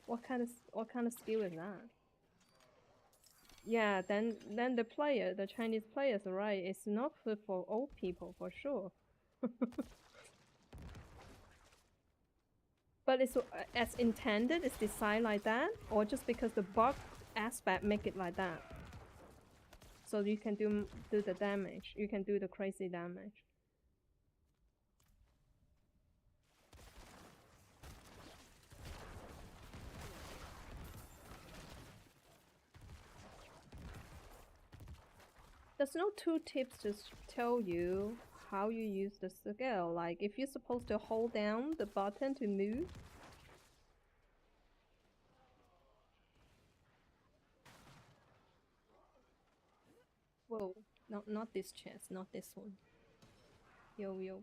What kind of skill is that? Yeah, then the Chinese players, right? It's not good for old people for sure. But it's as intended. It's designed like that, or just because the bug aspect make it like that. So you can do the damage. You can do the crazy damage. There's no tooltips to tell you how you use the skill. Like if you're supposed to hold down the button to move. Whoa, not this chest, not this one. Yo. Yeah.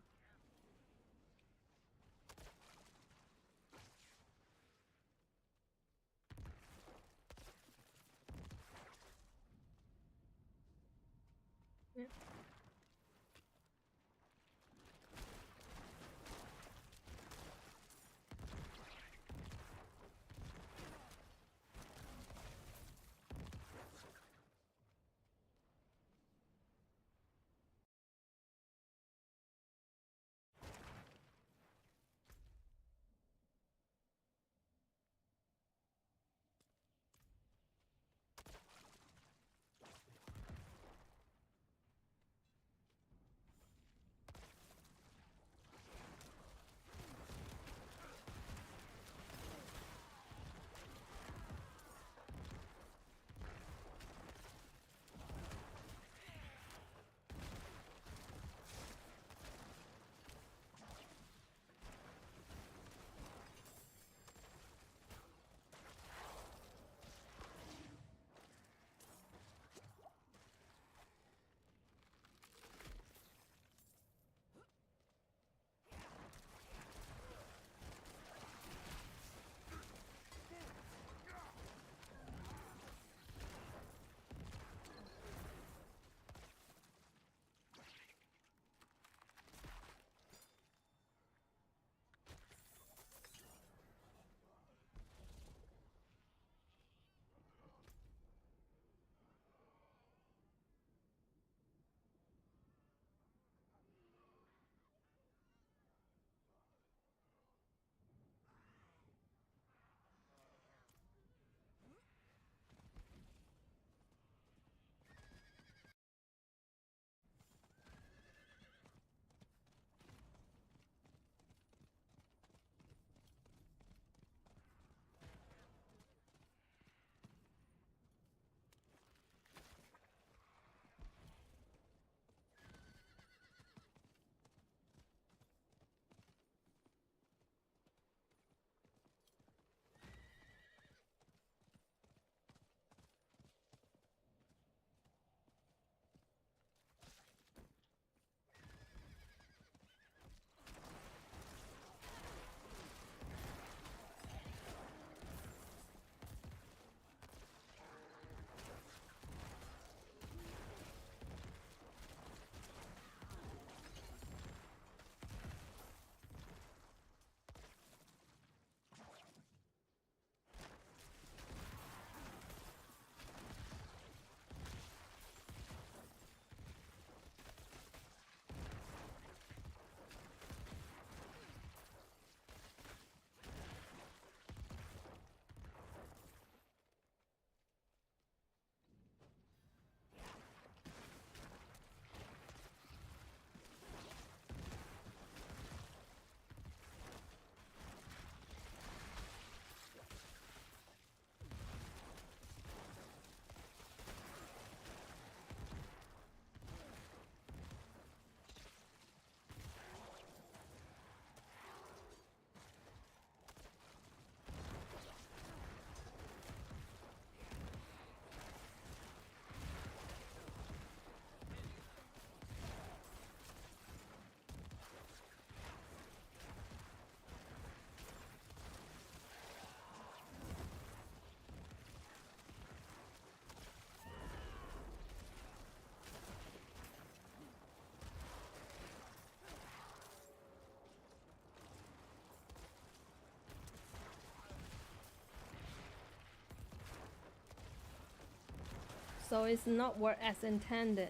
So it's not work as intended.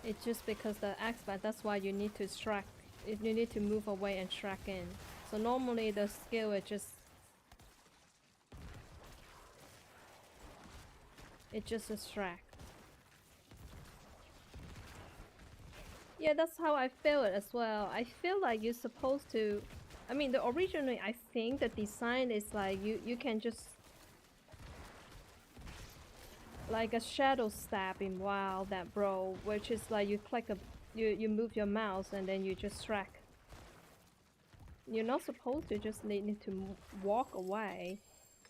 It's just because the aspect, that's why you need to strike. You need to move away and strike in. So normally the skill is just... It's just a strike. Yeah, that's how I feel it as well. I feel like you're supposed to... I mean, originally I think the design is like you can just... Like a shadow stab in WoW that bro, which is like you click a... You move your mouse and then you just strike. You're not supposed to just need to walk away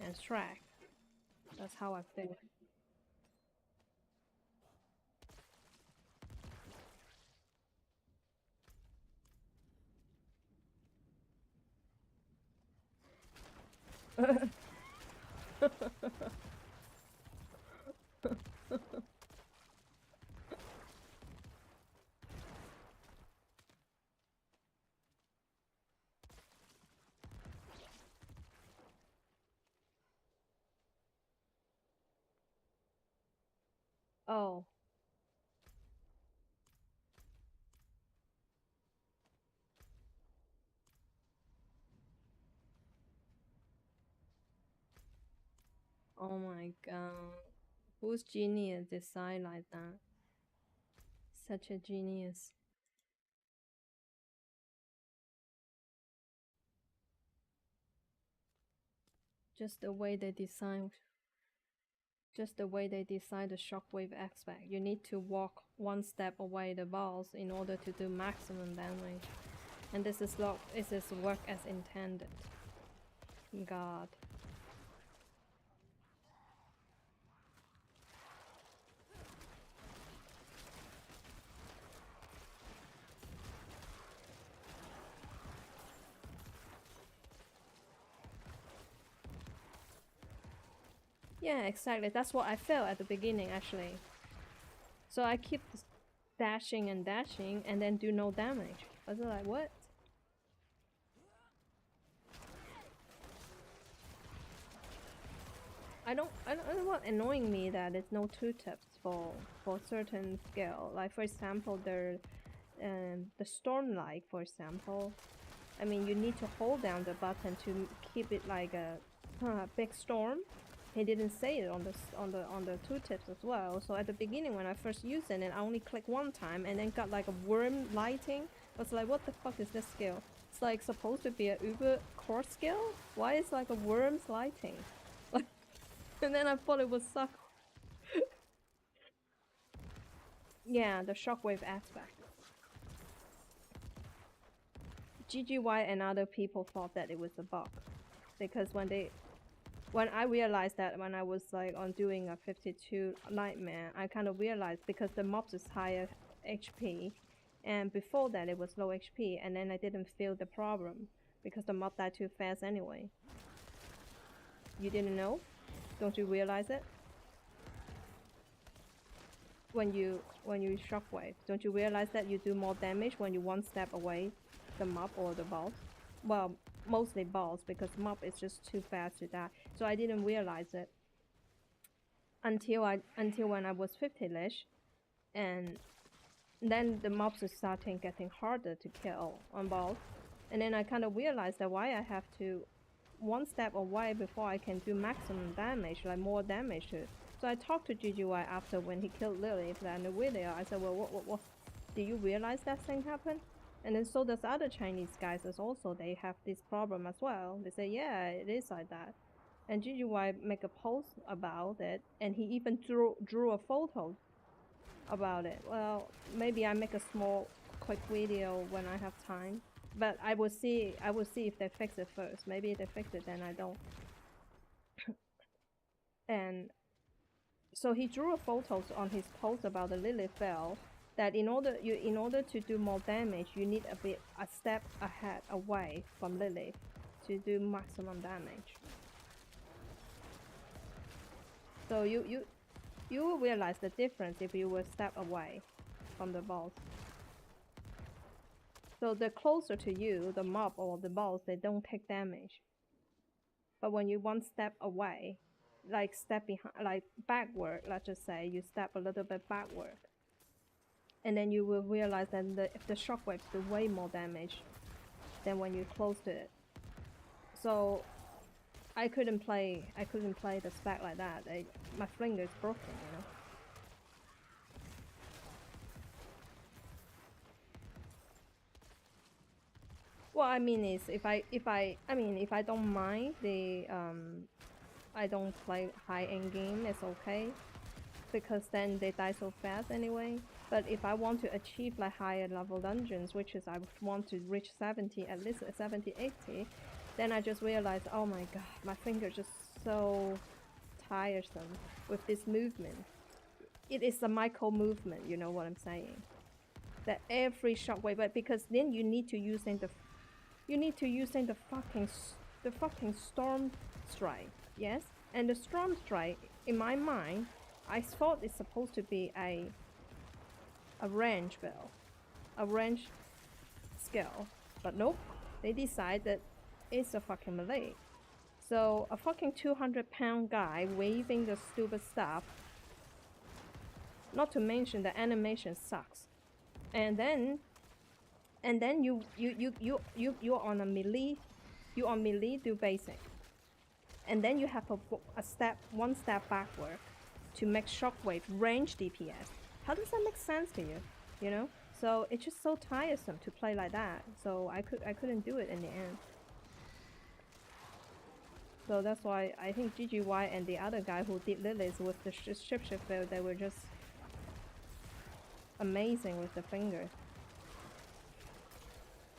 and strike. That's how I feel. Oh. Oh my god. Whose genius decide like that? Such a genius. Just the way they design... Just the way they design the shockwave aspect. You need to walk one step away the boss in order to do maximum damage. And this is work as intended. God. Yeah, exactly. That's what I felt at the beginning, actually. So I keep dashing and dashing and then do no damage. I was like, what? I don't know what annoying me that there's no tooltips for certain skill. Like for example, the Stormlight, for example. I mean, you need to hold down the button to keep it like a big storm. He didn't say it on the tooltips as well. So at the beginning when I first used it, and I only clicked one time and then got like a worm lighting. I was like, what the fuck is this skill? It's like supposed to be a uber core skill. Why is like a worm's lighting? And then I thought it was suck. Yeah, the shockwave aspect. GGY and other people thought that it was a bug because when I realized that when I was like on doing a 52 nightmare, I kind of realized because the mobs is higher HP, and before that it was low HP, and then I didn't feel the problem because the mob died too fast anyway. You didn't know? Don't you realize it? When you shockwave, don't you realize that you do more damage when you one step away the mob or the boss? Well, mostly boss because mob is just too fast to die. So I didn't realize it until when I was 50-ish, and then the mobs are starting getting harder to kill on boss, and then I kind of realized that why I have to one step away before I can do maximum damage, like more damage to it. So I talked to GGY after when he killed Lily in the video. I said, well, what do you realize that thing happened? And then so does other Chinese guys as also, they have this problem as well. They say, yeah, it is like that. And GGY make a post about it, and he even drew a photo about it. Well, maybe I make a small quick video when I have time. But I will see if they fix it first. Maybe they fix it, then I don't. And so he drew a photo on his post about the Lily Fell, that in order to do more damage, you need a step ahead away from Lily to do maximum damage. So you will realize the difference if you will step away from the boss. So the closer to you, the mob or the boss, they don't take damage. But when you one step away, like step behind, like backward. Let's just say you step a little bit backward, and then you will realize that the shockwaves do way more damage than when you close to it. So I couldn't play the spec like that. My finger is broken, you know. What I mean is, if I don't mind the I don't play high end game, it's okay, because then they die so fast anyway. But if I want to achieve like higher level dungeons, which is I want to reach 70, at least 70, 80, then I just realized, oh my god, my finger's just so tiresome with this movement. It is a micro movement, you know what I'm saying? That every shockwave, but because then you need to use the fucking storm strike, yes? And the storm strike, in my mind, I thought it's supposed to be a range spell, a range skill, but nope. They decide that it's a fucking melee. So a fucking 200-pound guy waving the stupid stuff. Not to mention the animation sucks. And then you're on a melee, you on melee do basic, and then you have one step backward to make shockwave range DPS. How does that make sense to you? You know? So it's just so tiresome to play like that. So I couldn't do it in the end. So that's why I think GGY and the other guy who did Lilies with the shapeshift build, they were just amazing with the finger.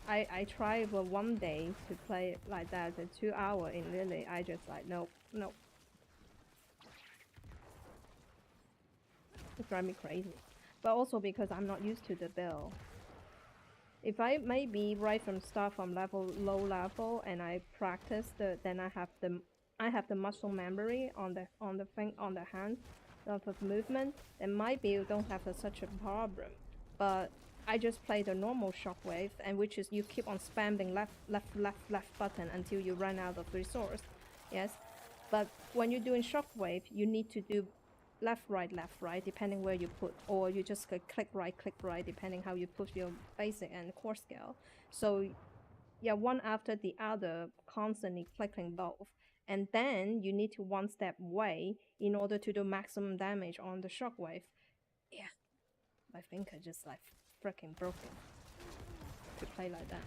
I tried for one day to play like that, the 2 hour in Lily. I just like nope. It drives me crazy. But also because I'm not used to the build. If I maybe right from start from low level and I practice then I have the muscle memory on the hand of the movement, then maybe you don't have such a problem. But I just play the normal shockwave, and which is you keep on spamming left button until you run out of resource. Yes, but when you're doing shockwave, you need to do left right depending where you put, or you just click right depending how you push your basic and core skill. So yeah, one after the other, constantly clicking both, and then you need to one step away in order to do maximum damage on the shockwave. Yeah, my finger just like freaking broken to play like that.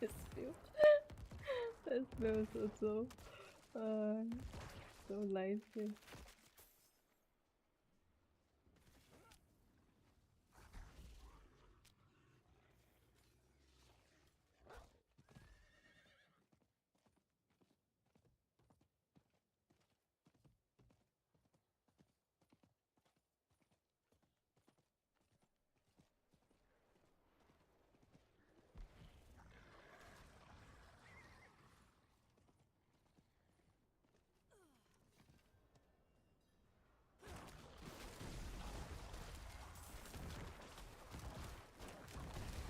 This feels so lazy.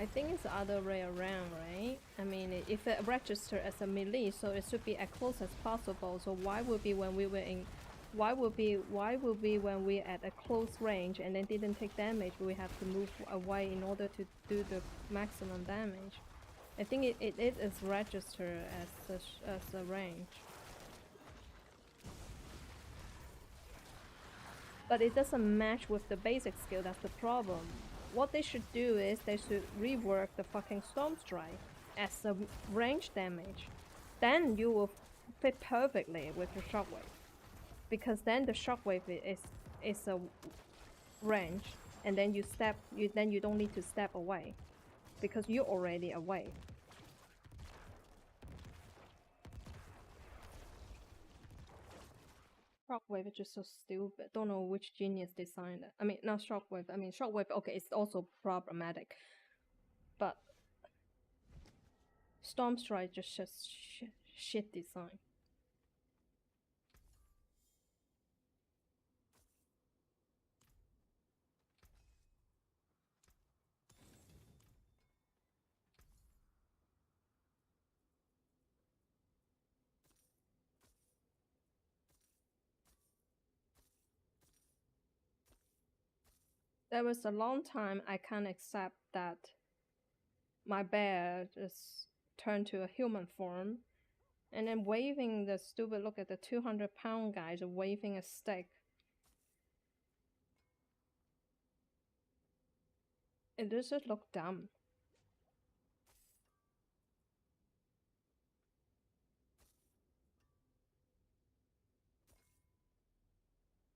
I think it's the other way around, right? I mean, if it registered as a melee, so it should be as close as possible. So why would be when we were in, why would be when we at a close range and then didn't take damage? We have to move away in order to do the maximum damage. I think it is registered as a range, but it doesn't match with the basic skill. That's the problem. What they should do is they should rework the fucking Storm Strike as a range damage. Then you will fit perfectly with your Shockwave. Because then the Shockwave is a range, and then you don't need to step away. Because you're already away. Shockwave is just so stupid. Don't know which genius designed it. I mean, not Shockwave. I mean, Shockwave, okay, it's also problematic. But Storm Strike just shit design. There was a long time I can't accept that my bear just turned to a human form and then waving the stupid, look at the 200-pound guys waving a stick. It just looked dumb.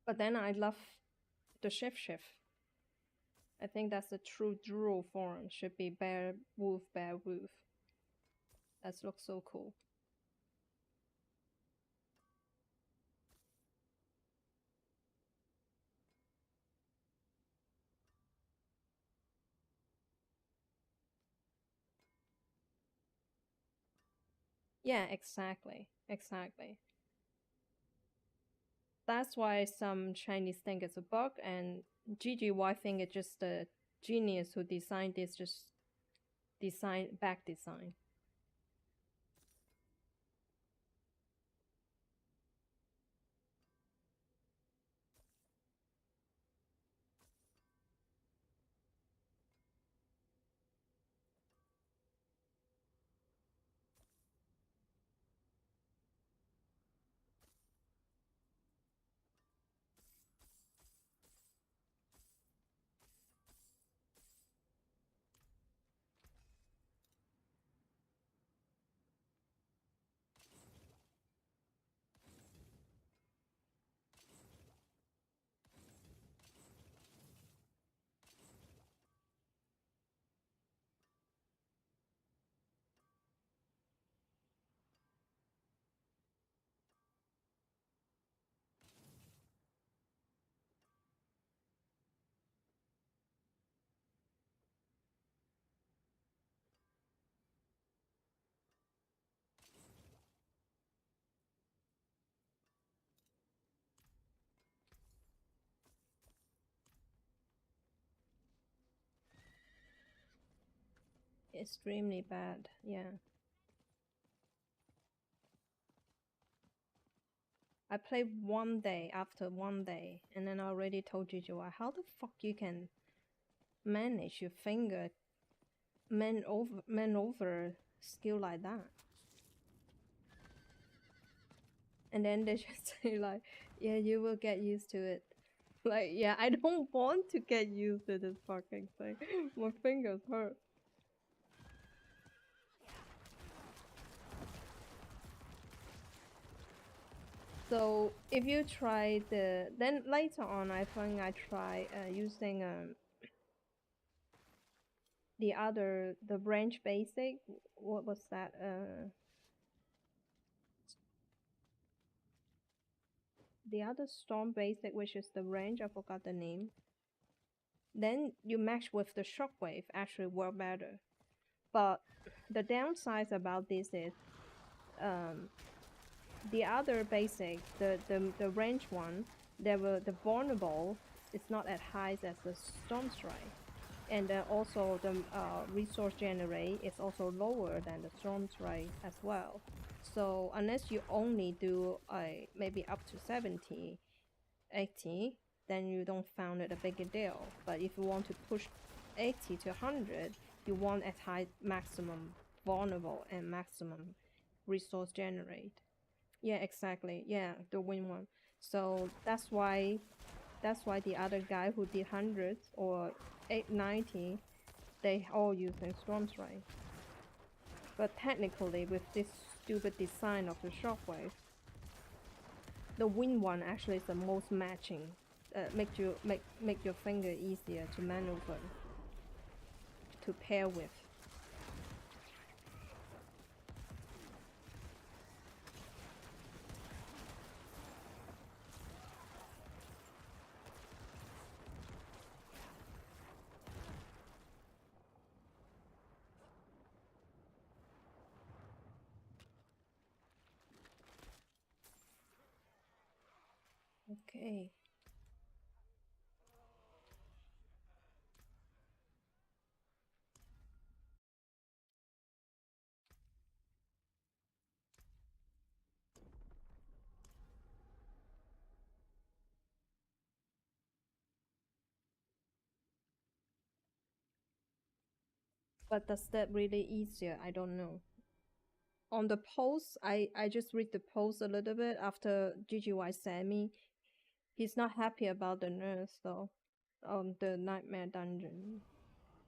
But then I love the shift. I think that's the true drool form. Should be bear, wolf, bear, wolf. That looks so cool. Yeah, exactly. That's why some Chinese think it's a bug, and GGY think it's just the genius who designed this, just back design. Extremely bad, yeah. I played one day after one day, and then I already told GGY, how the fuck you can manage your finger man over skill like that? And then they just say like, yeah, you will get used to it. Like, yeah, I don't want to get used to this fucking thing. My fingers hurt. So if you try then later on, I think I try using the branch basic. What was that? The other storm basic, which is the range. I forgot the name. Then you match with the shockwave, actually work better. But the downside about this is, the other basic, the range one, the vulnerable is not as high as the storm strike. And then also the resource generate is also lower than the storm's rate as well. So unless you only do maybe up to 70, 80, then you don't found it a big deal. But if you want to push 80 to 100, you want as high maximum vulnerable and maximum resource generate. Yeah, exactly. Yeah, the win one. So that's why the other guy who did hundreds or 890, they all using storms right. But technically, with this stupid design of the shockwave, the win one actually is the most matching. Make your finger easier to maneuver, to pair with. Okay. But does that really easier? I don't know. On the post, I just read the post a little bit after GGY sent me. He's not happy about the nurse though, on the nightmare dungeon.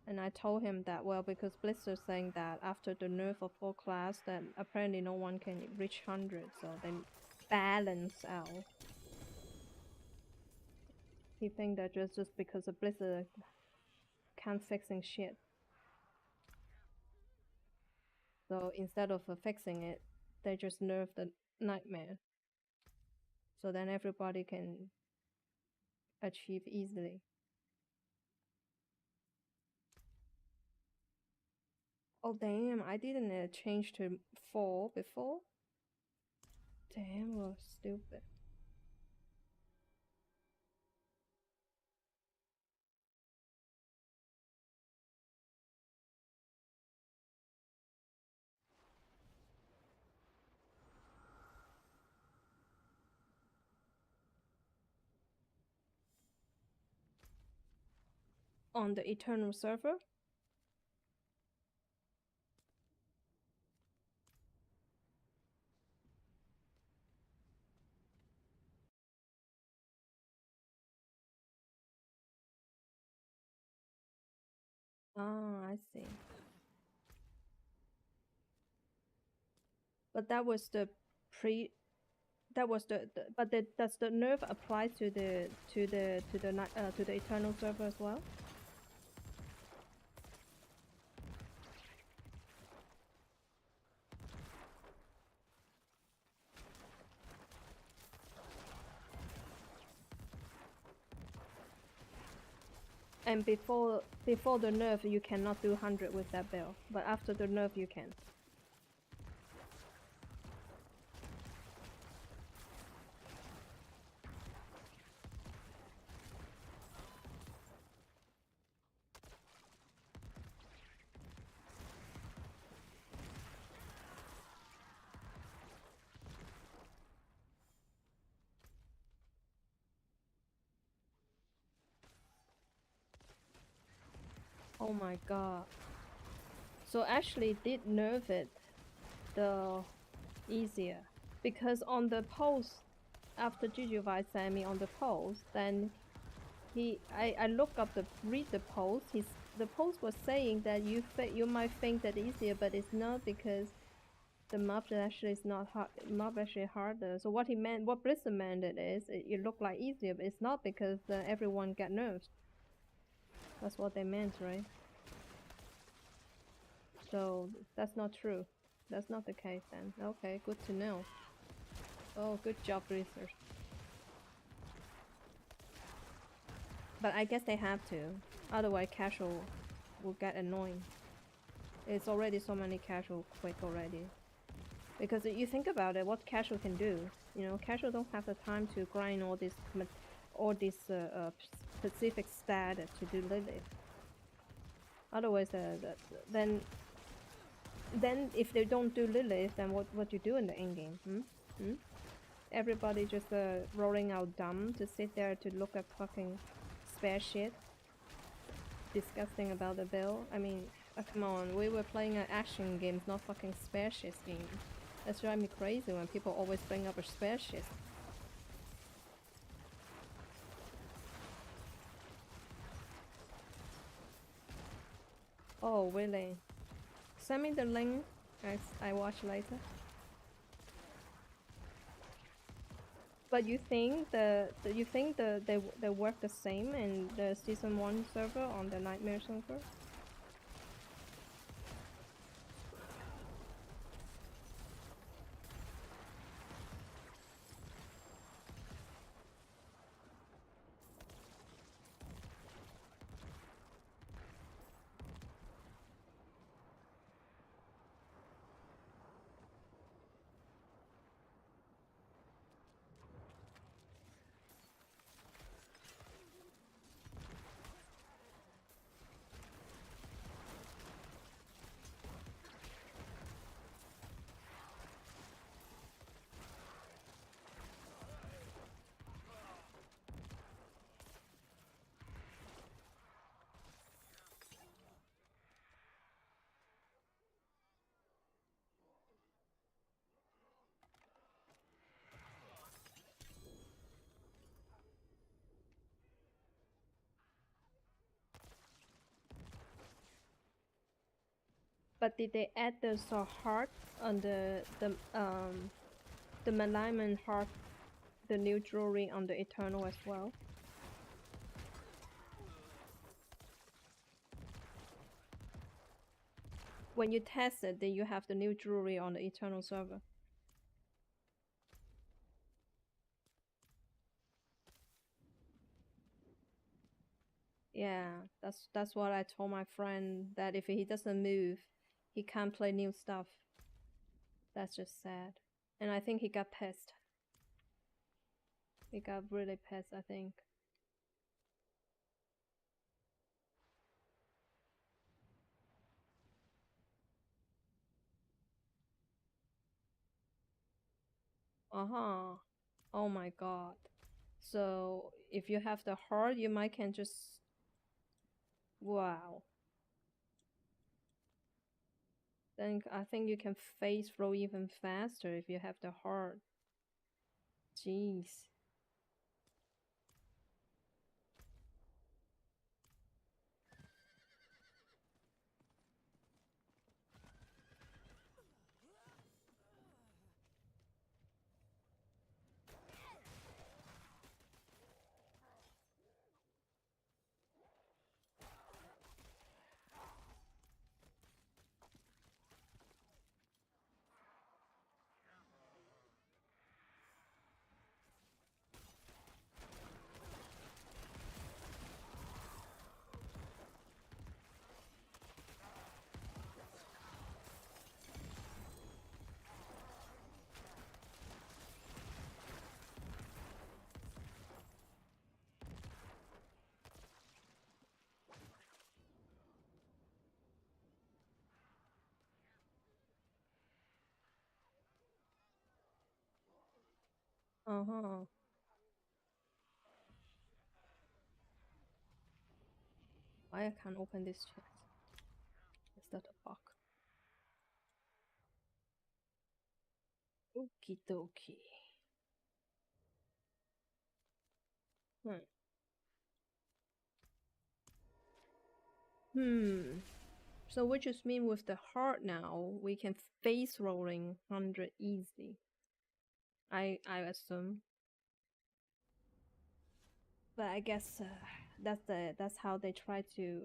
And I told him that, well, because Blizzard's saying that after the nerf of all class, then apparently no one can reach 100, so then balance out. He think that just because of Blizzard can't fixing shit. So instead of fixing it, they just nerf the nightmare. So then everybody can achieve easily. Oh damn, I didn't change to 4 before. Damn, we're stupid. On the Eternal server? Ah, I see. But that was the pre. That was but does the nerf apply to the Eternal server as well? And before the nerf, you cannot do 100 with that build, but after the nerf, you can. Oh my god. So actually did nerf it the easier. Because on the post, after Jujubai sent me on the post, then I look up read the post. The post was saying that you might think that easier, but it's not, because the mob actually is not hard. Mob actually harder. So what Blizzard meant is it looked like easier, but it's not, because everyone got nerfed. That's what they meant, right? So that's not true. That's not the case then. Okay, good to know. Oh, good job, Blizzard. But I guess they have to, otherwise casual will get annoying. It's already so many casual quick already. Because you think about it, what casual can do, casual don't have the time to grind all this specific stat to do Lilith. Otherwise, then if they don't do Lilith, then what you do in the end game? Hmm? Everybody just rolling out dumb to sit there to look at fucking spare shit, disgusting about the bill. I mean, come on, we were playing action games, not fucking spare shit games. That's drive me crazy when people always bring up a spare shit. Oh, really? Send me the link. I watch later. But you think they work the same in the season 1 server on the Nightmare server? But did they add the heart on the Malignant heart, the new jewelry on the Eternal as well? When you test it, then you have the new jewelry on the Eternal server. Yeah, that's what I told my friend, that if he doesn't move, he can't play new stuff. That's just sad. And I think he got pissed. He got really pissed, I think. Uh-huh. Oh my god. So if you have the heart, you might can just... Wow. Then I think you can phase roll even faster if you have the heart. Jeez. Uh-huh. Why I can't open this chest? Is that a bug? Okie dokie. So which just mean with the heart now, we can face rolling 100 easy. I assume. But I guess that's how they try to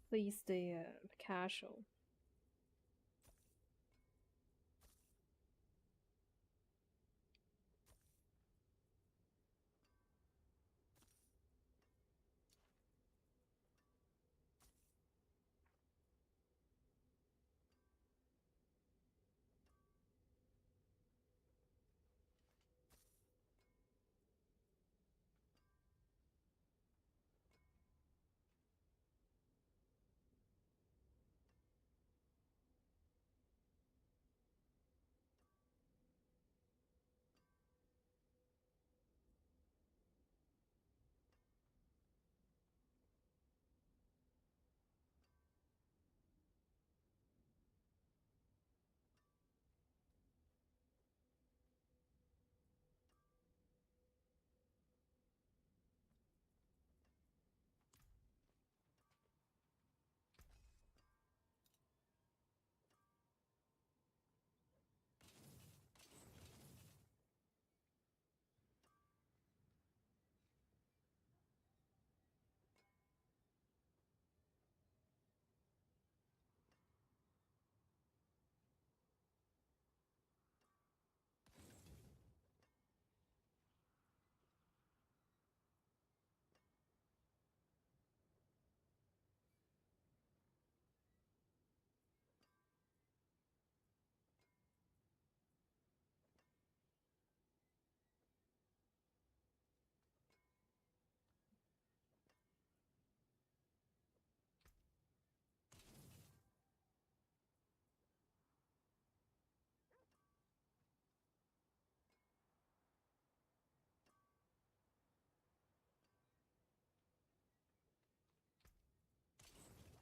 please the casual.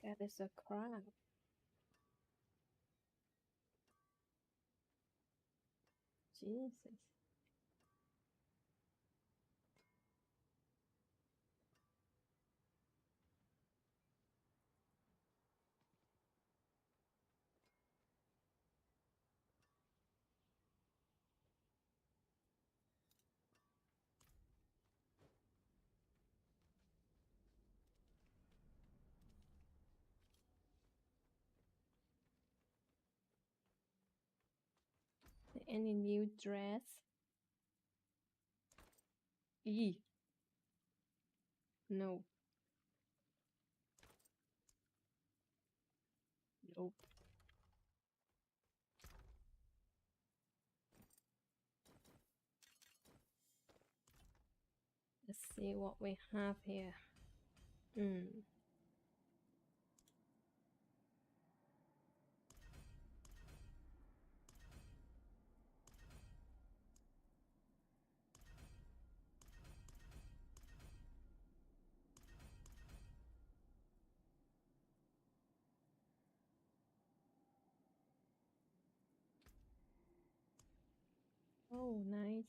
That is a crab. Jesus. Any new dress? E. No. Nope. Let's see what we have here. Oh, nice.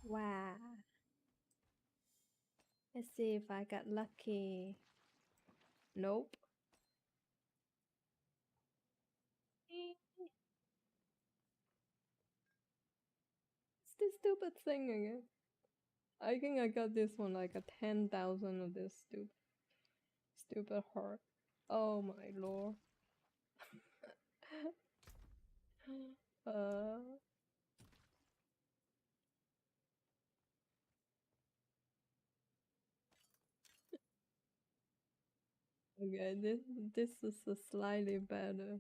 Wow. Let's see if I got lucky. Nope. It's this stupid thing again. I think I got this one like a 10,000 of this stupid heart. Oh my lord. Okay, this is a slightly better.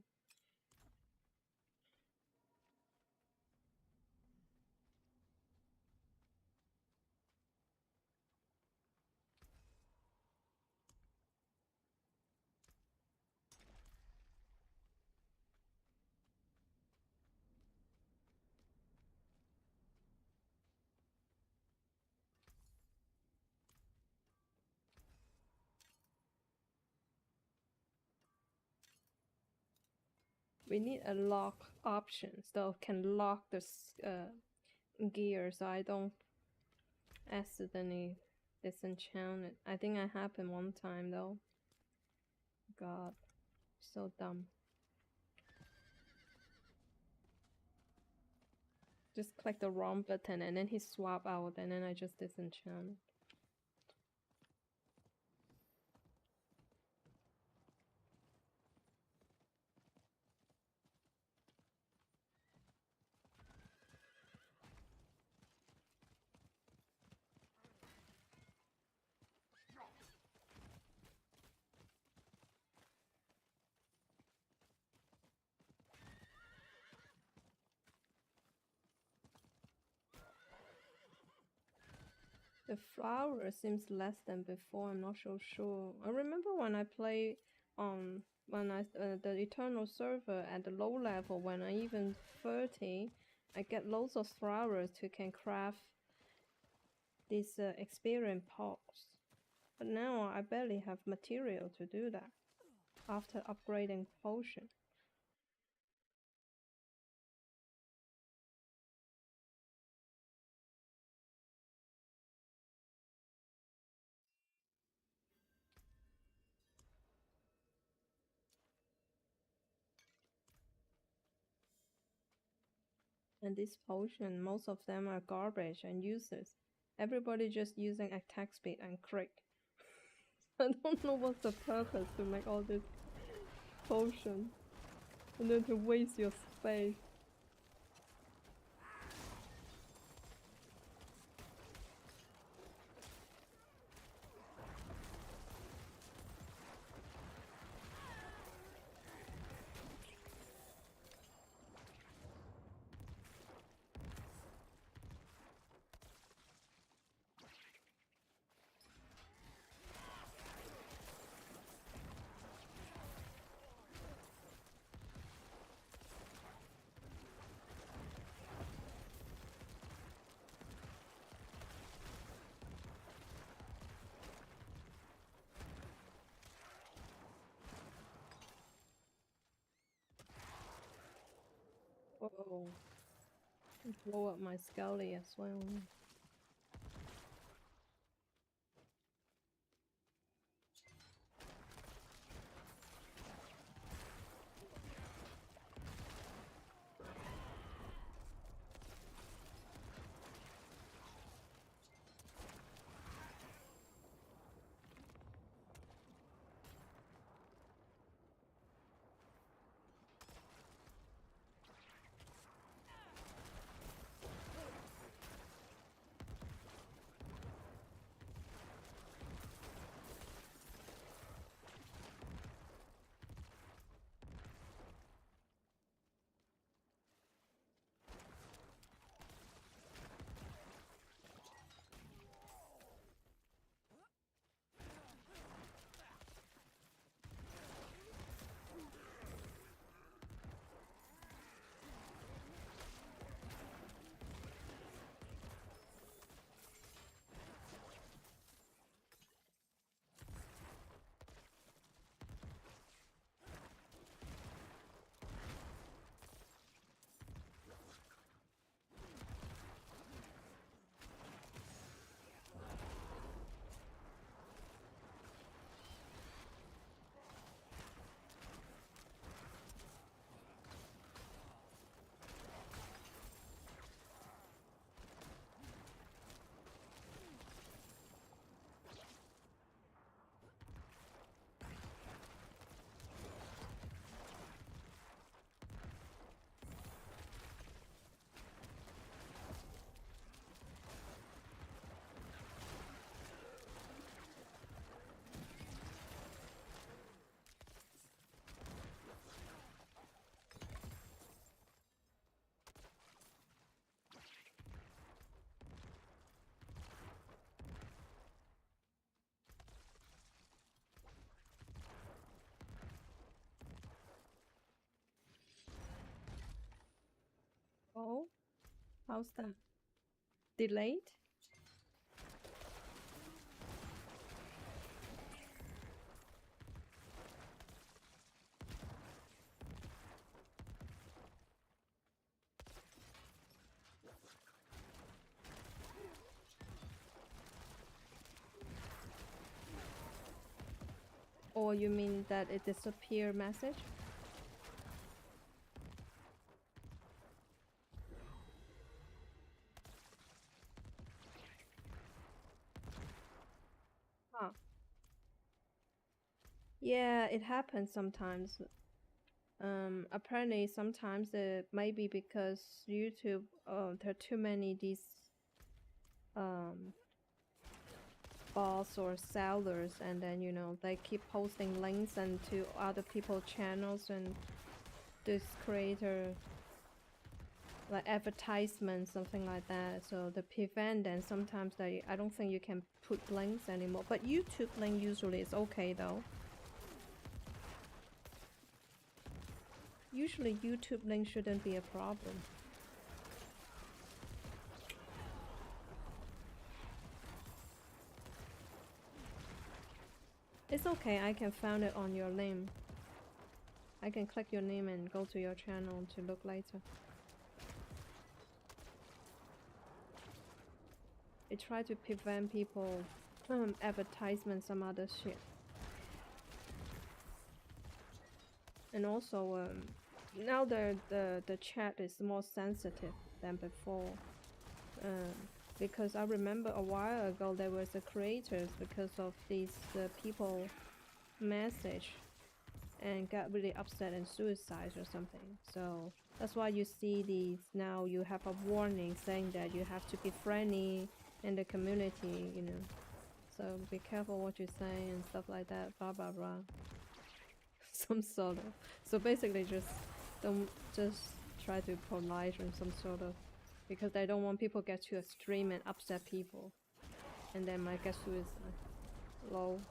We need a lock option so can lock the gear so I don't accidentally disenchant it. I think it happened one time though. God, so dumb. Just click the wrong button and then he swap out and then I just disenchant. The flower seems less than before. I'm not so sure. I remember when I play when I the Eternal server at the low level when I even 30, I get loads of flowers to can craft these experience pots. But now I barely have material to do that after upgrading potion. And this potion, most of them are garbage and useless. Everybody just using attack speed and crit. I don't know what's the purpose to make all this potion and then to waste your space. Oh, blow up my skelly as well. Oh, how's that? Delayed? Or you mean that it disappear message? Huh. Yeah, it happens sometimes. Apparently sometimes it may be because YouTube, there are too many these um bots or sellers, and then they keep posting links and to other people's channels, and this creator like advertisements, something like that. So the prevent, and sometimes I don't think you can put links anymore. But YouTube link usually is okay though. Usually YouTube link shouldn't be a problem. It's okay, I can find it on your name. I can click your name and go to your channel to look later. It try to prevent people advertisement, some other shit. And also now the chat is more sensitive than before. Because I remember a while ago there was a creators because of these people message and got really upset and suicide or something. So that's why you see these now. You have a warning saying that you have to be friendly in the community, So be careful what you say and stuff like that. Blah blah blah. Some sort of. So basically, don't just try to polite or some sort of, because they don't want people get too extreme and upset people, and they might get suicide. Lol.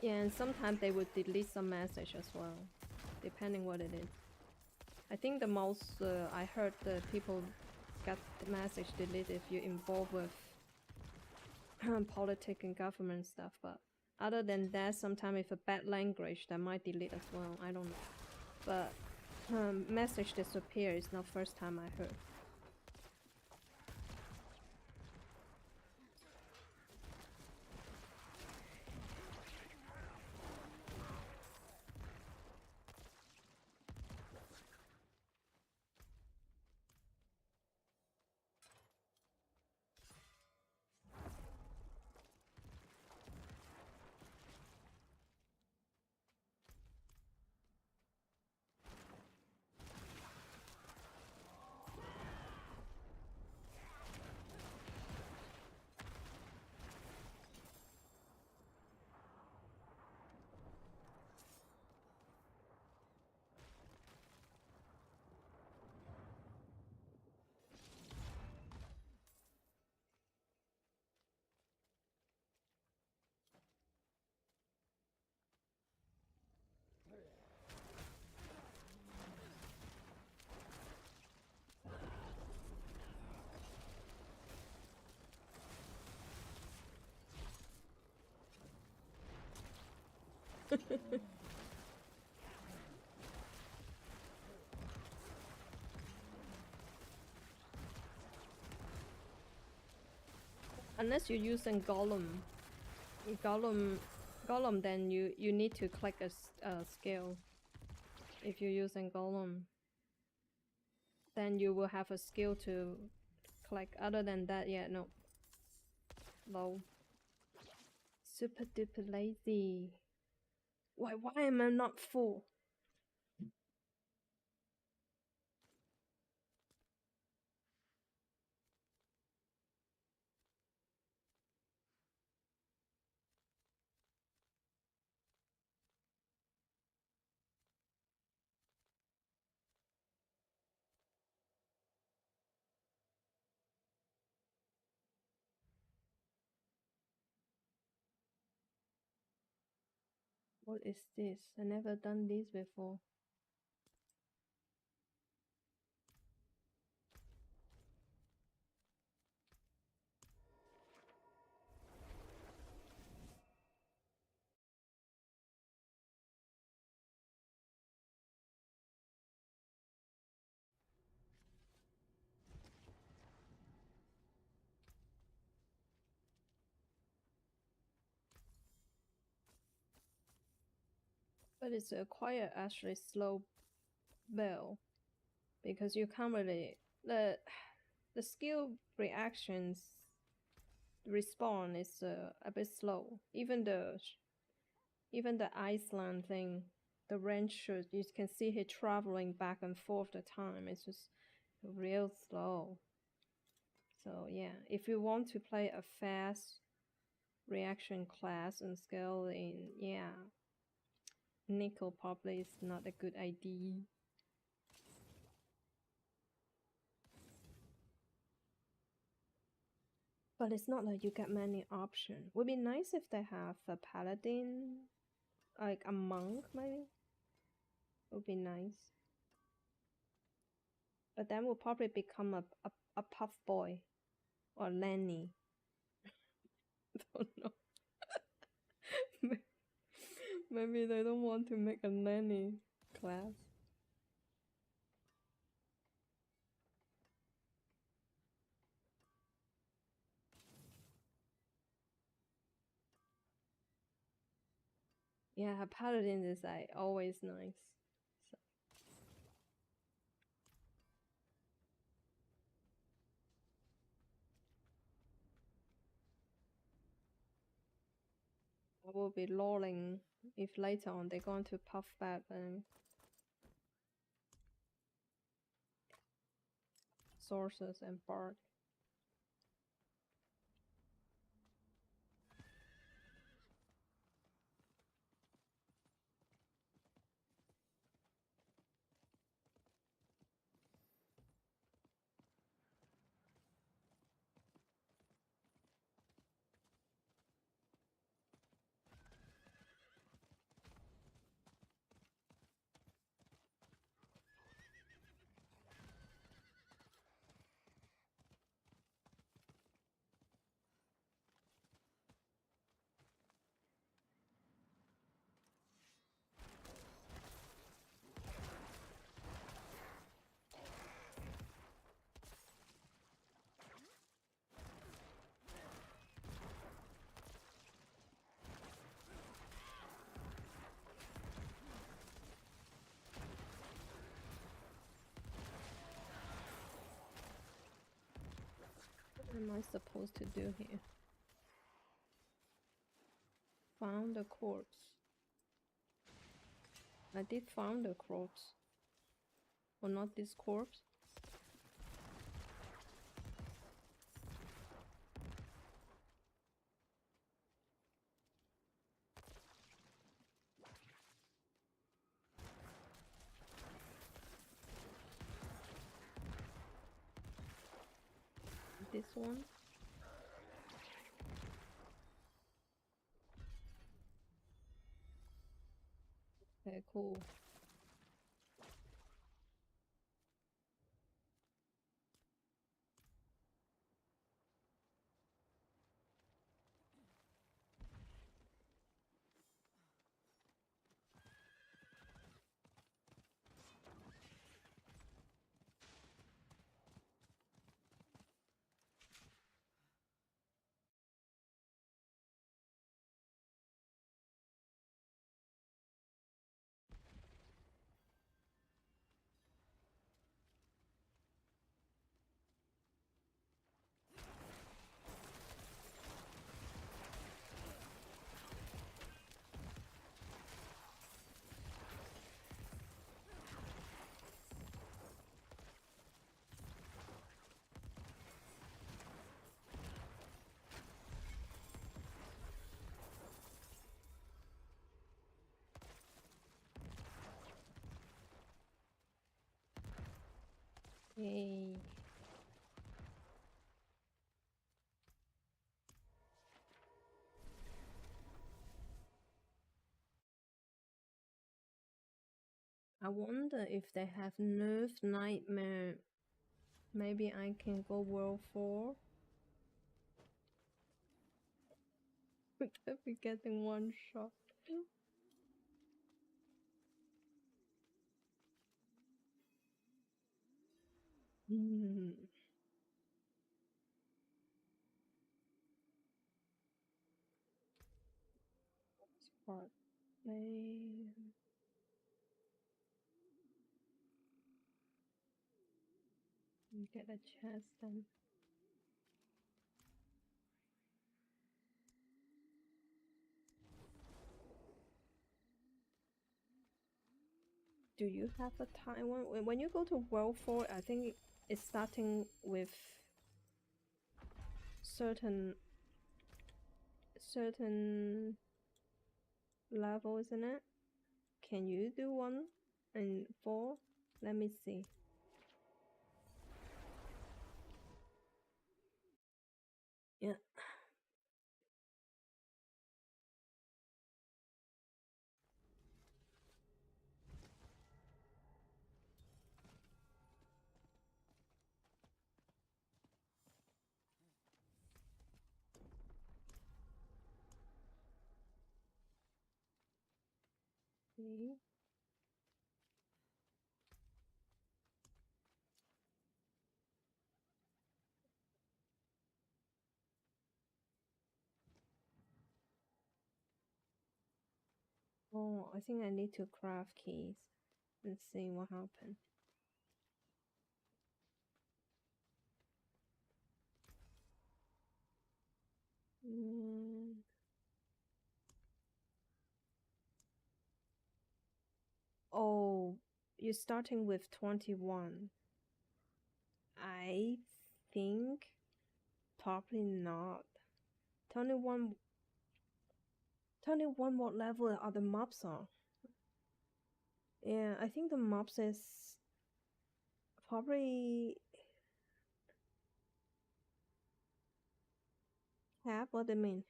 Yeah, and sometimes they would delete some message as well, depending what it is. I think the most I heard the people get the message deleted if you're involved with politics and government stuff, but other than that, sometimes if a bad language, that might delete as well. I don't know, but message disappear is not first time I heard. Unless you're using Golem, then you need to click a skill. If you're using Golem, then you will have a skill to click. Other than that, yeah, no. Low. Super duper lazy. Why am I not full? What is this? I never done this before. But it's a quite actually slow build because you can't really the skill reactions respawn is a bit slow. Even the Iceland thing, the range shoot, you can see he traveling back and forth the time. It's just real slow. So yeah, if you want to play a fast reaction class and scaling, yeah, Nickel probably is not a good idea. But it's not like you get many options. Would be nice if they have a paladin, like a monk maybe. Would be nice. But then we'll probably become a puff boy or Lenny. Don't know. Maybe they don't want to make a Lenny class. Yeah, a paladin is like always nice. So. I will be lolling if later on they're going to puff back and sources and bark. am I supposed to do here? Found a corpse. I did found a corpse. Or not this corpse? This one? Okay, cool. Yay. I wonder if they have nerve nightmare. Maybe I can go world 4. We could be getting one shot. Spot name. Get a chest then. Do you have a time when you go to world 4? I think it's starting with certain level, isn't it? Can you do 1 and 4? Let me see. Yeah. See. Oh, I think I need to craft keys. Let's see what happens. Oh, you're starting with 21. I think probably not. 21. 21 what level are the mobs on? Yeah, I think the mobs is probably cap. What do you mean?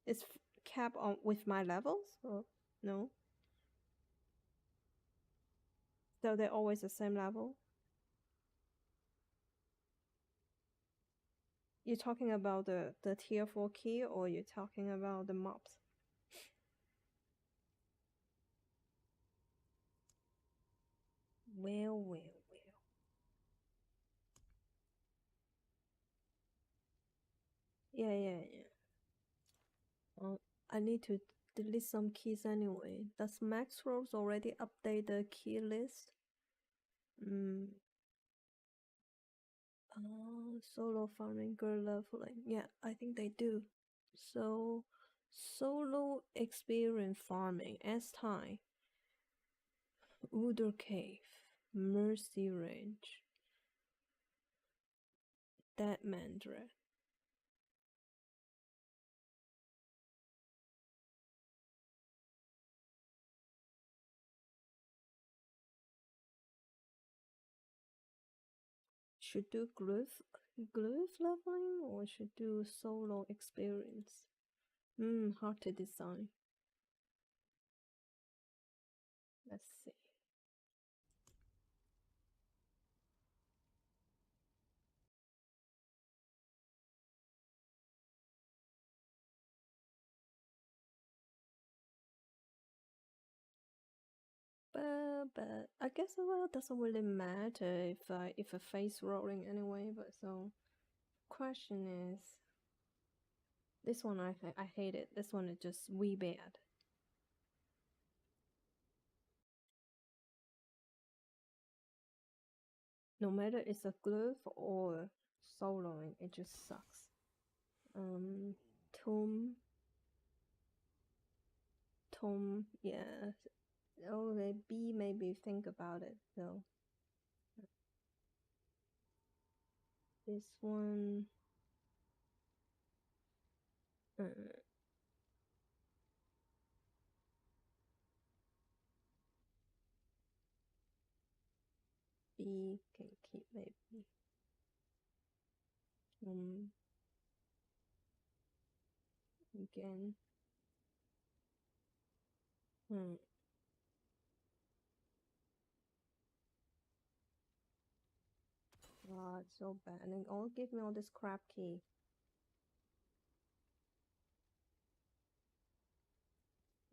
It's cap on with my levels or no? So they're always the same level? You're talking about the tier 4 key or you're talking about the mobs? Well. Yeah. I need to delete some keys anyway. Does Maxwell's already update the key list? Solo farming, girl leveling. Yeah, I think they do. So, solo experience farming, S-Time, Udor Cave, Mercy Range, Dead Mandra. Should do glyph leveling or should do solo experience? Hard to decide. Let's see. But I guess it doesn't really matter if I face rolling anyway. But so, question is, this one I hate it. This one is just wee bad. No matter it's a glove or soloing, it just sucks. Tomb, yeah. Oh, B maybe think about it though. This one, B can keep maybe. Again. God, so bad. And all give me all this crap key.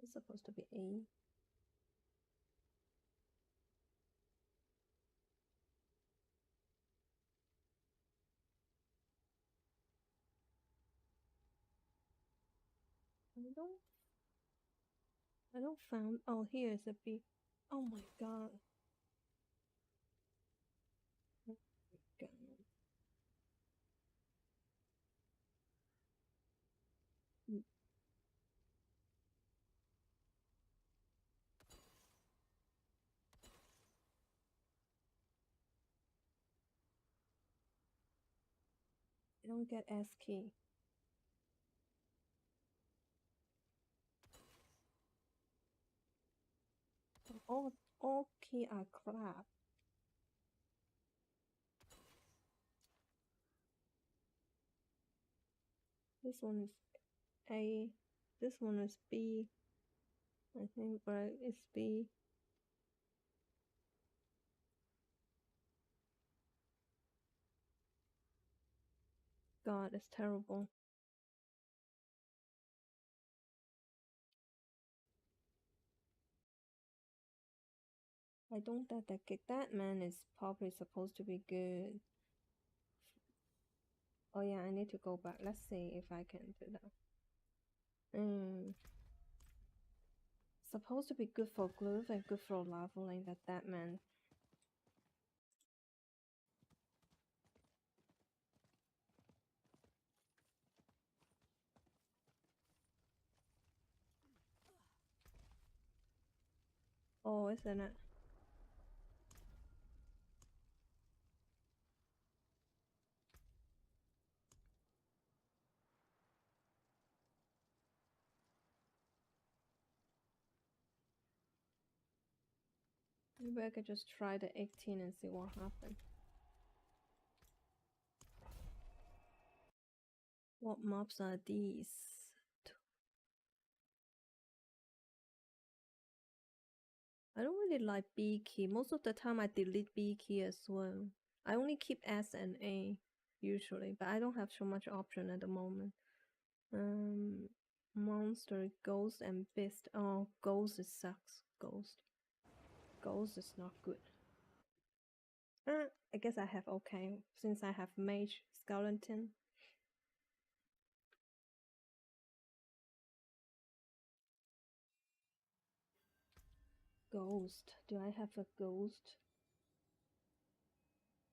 It's supposed to be A. I don't found. Oh, here's a B. Oh my god. Oh my god. I don't get S key. All key are crap. This one is A. This one is B. I think right it's B. God, it's terrible. I don't think that man is probably supposed to be good. Oh yeah, I need to go back. Let's see if I can do that. Supposed to be good for glue and good for leveling that man. Oh, isn't it? Maybe I could just try the 18 and see what happens. What mobs are these? I don't really like B key. Most of the time I delete B key as well. I only keep S and A usually, but I don't have so much option at the moment. Monster, Ghost, and Beast. Oh, Ghost sucks. Ghost is not good. I guess I have okay, since I have Mage, Skeleton. Ghost. Do I have a ghost?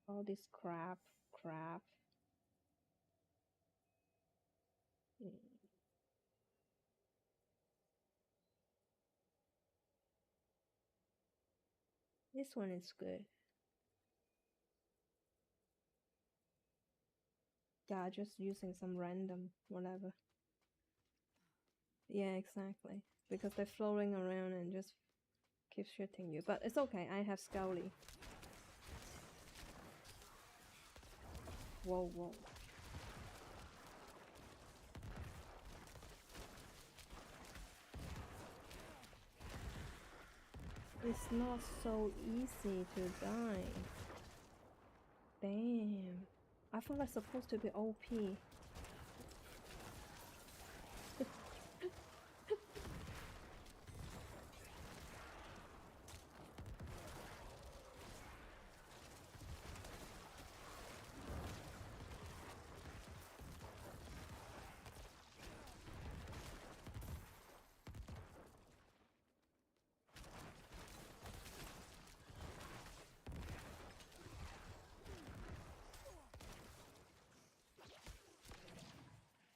All this crap. crap. This one is good. Yeah, just using some random whatever. Yeah, exactly. Because they're floating around and just keep shooting you. But it's okay, I have Scully. Whoa, whoa. It's not so easy to die. Damn. I thought it's supposed to be OP.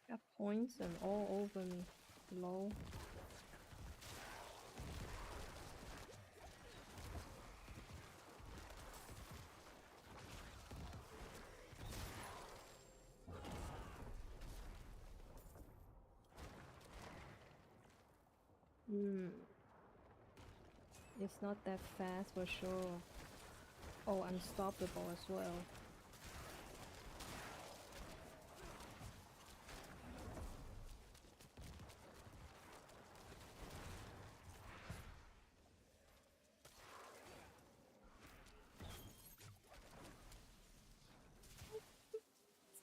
Got points and all over me. Lol. It's not that fast for sure. Oh, unstoppable as well.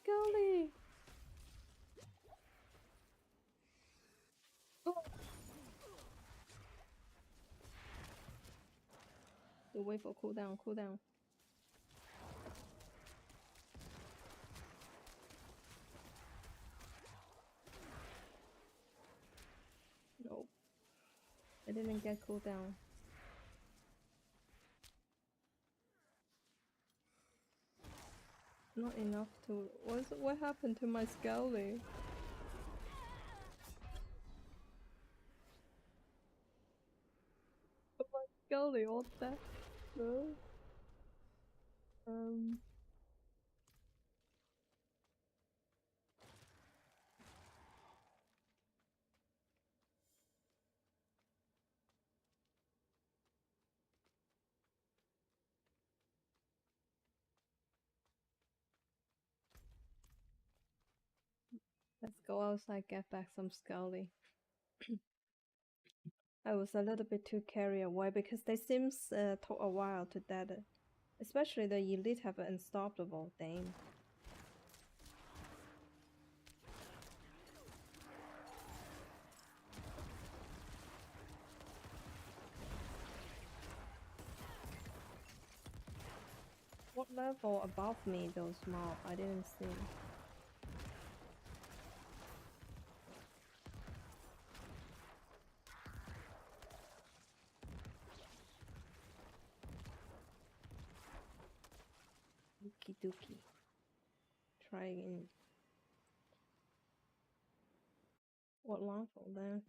Scully! Oh. You wait for cooldown, cooldown. Nope. I didn't get cooldown. Not enough to... What happened to my Scully? My Scully, what the... Let's go outside, get back some Scully. I was a little bit too carried away because they seems took a while to dead it. Especially the elite have an unstoppable, damn. What level above me those mobs? I didn't see. Okie dokie. Try again. What level then?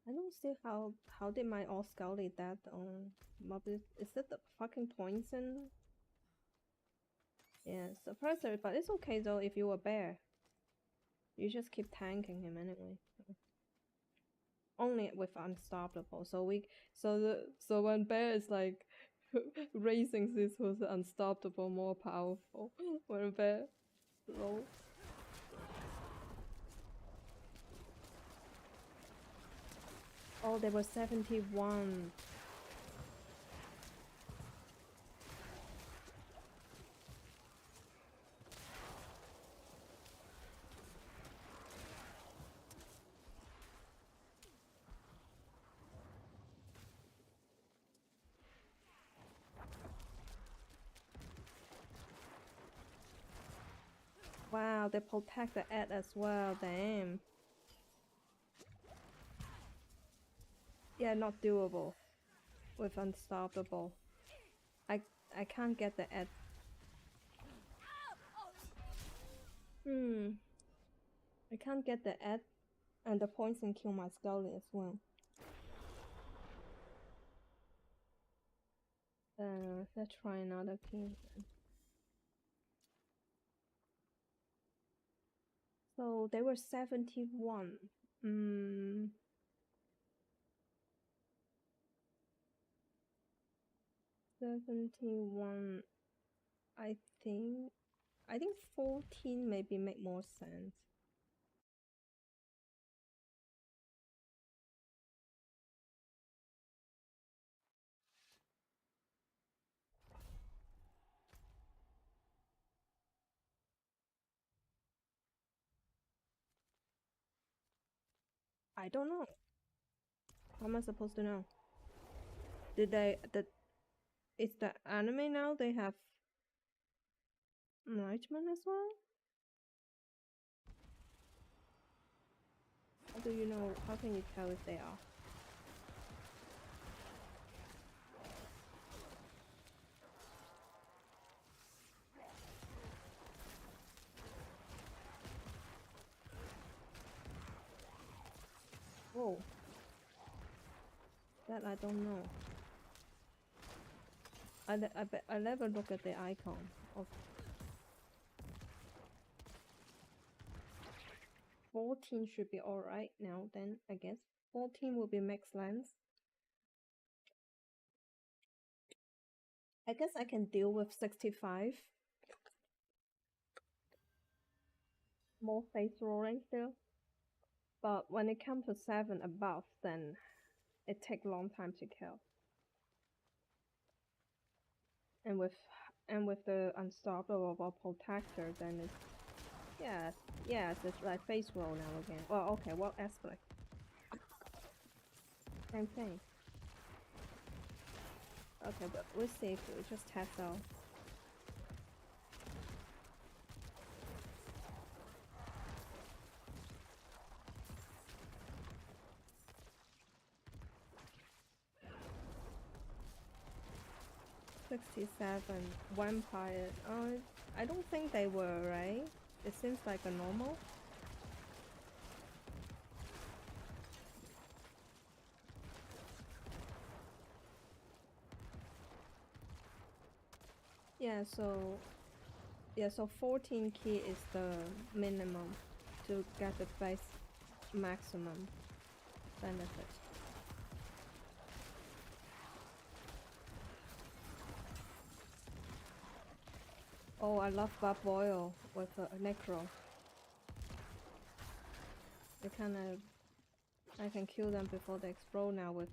I don't see how did my all Scully that on mob is that the fucking poison? Yeah, suppressor, but it's okay though if you were bear. You just keep tanking him anyway. Only with unstoppable. So when bear is like raising this was unstoppable more powerful. When bear low. Oh, there were 71. Wow, they protect the ad as well, damn. Yeah, not doable with unstoppable. I can't get the ed. I can't get the ed, and the poison kill my Scully as well. Let's try another key then. So they were 71. 71. I think 14 maybe make more sense. I don't know. How am I supposed to know? It's the anime now? They have Nightman as well? How do you know? How can you tell if they are? Whoa. That I don't know. I never look at the icon of 14 should be alright now then, I guess. 14 will be max length. I guess I can deal with 65. More face rolling still. But when it comes to 7 above, then it takes a long time to kill. And with the unstoppable protector, then it's yes, it's like face roll now again. Well, okay, what aspect? Same thing. Okay, but we'll see if we just test out. $67 vampire. I don't think they were, right? It seems like a normal. So 14 key is the minimum to get the base maximum benefit. Oh, I love Bob Boyle with a Necro. I can kill them before they explode now with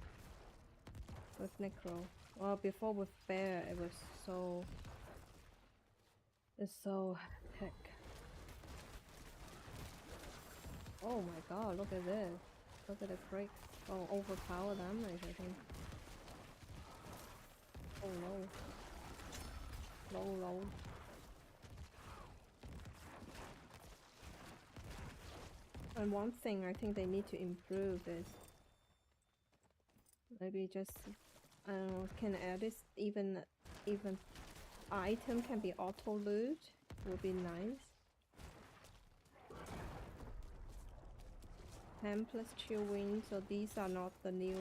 Necro. Well, before with Bear, it's so heck. Oh my god, look at this. Look at the break. Oh, overpower damage, I think. Oh, low. And one thing I think they need to improve is maybe just, I don't know, can add this even item can be auto loot would be nice. 10 plus chill wing, so these are not the new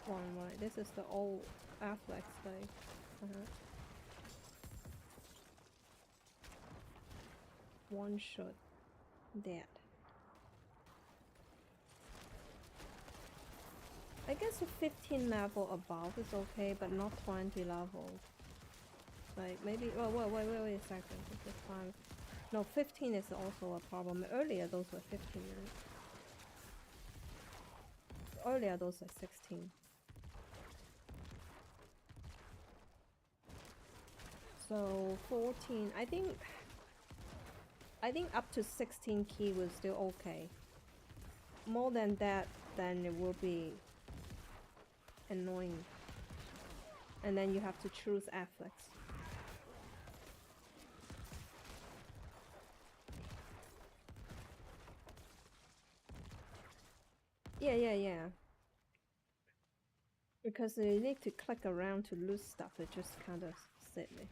one, right? This is the old Affleck slave. One shot. Dead. I guess a 15 level above is okay, but not 20 level. Like maybe, oh, wait a second. This is 5. No, 15 is also a problem. Earlier those were 15, right? Earlier those are 16. So 14, I think up to 16 key was still okay. More than that, then it will be annoying. And then you have to choose Afflex. Yeah. Because you need to click around to lose stuff, it's just kind of silly.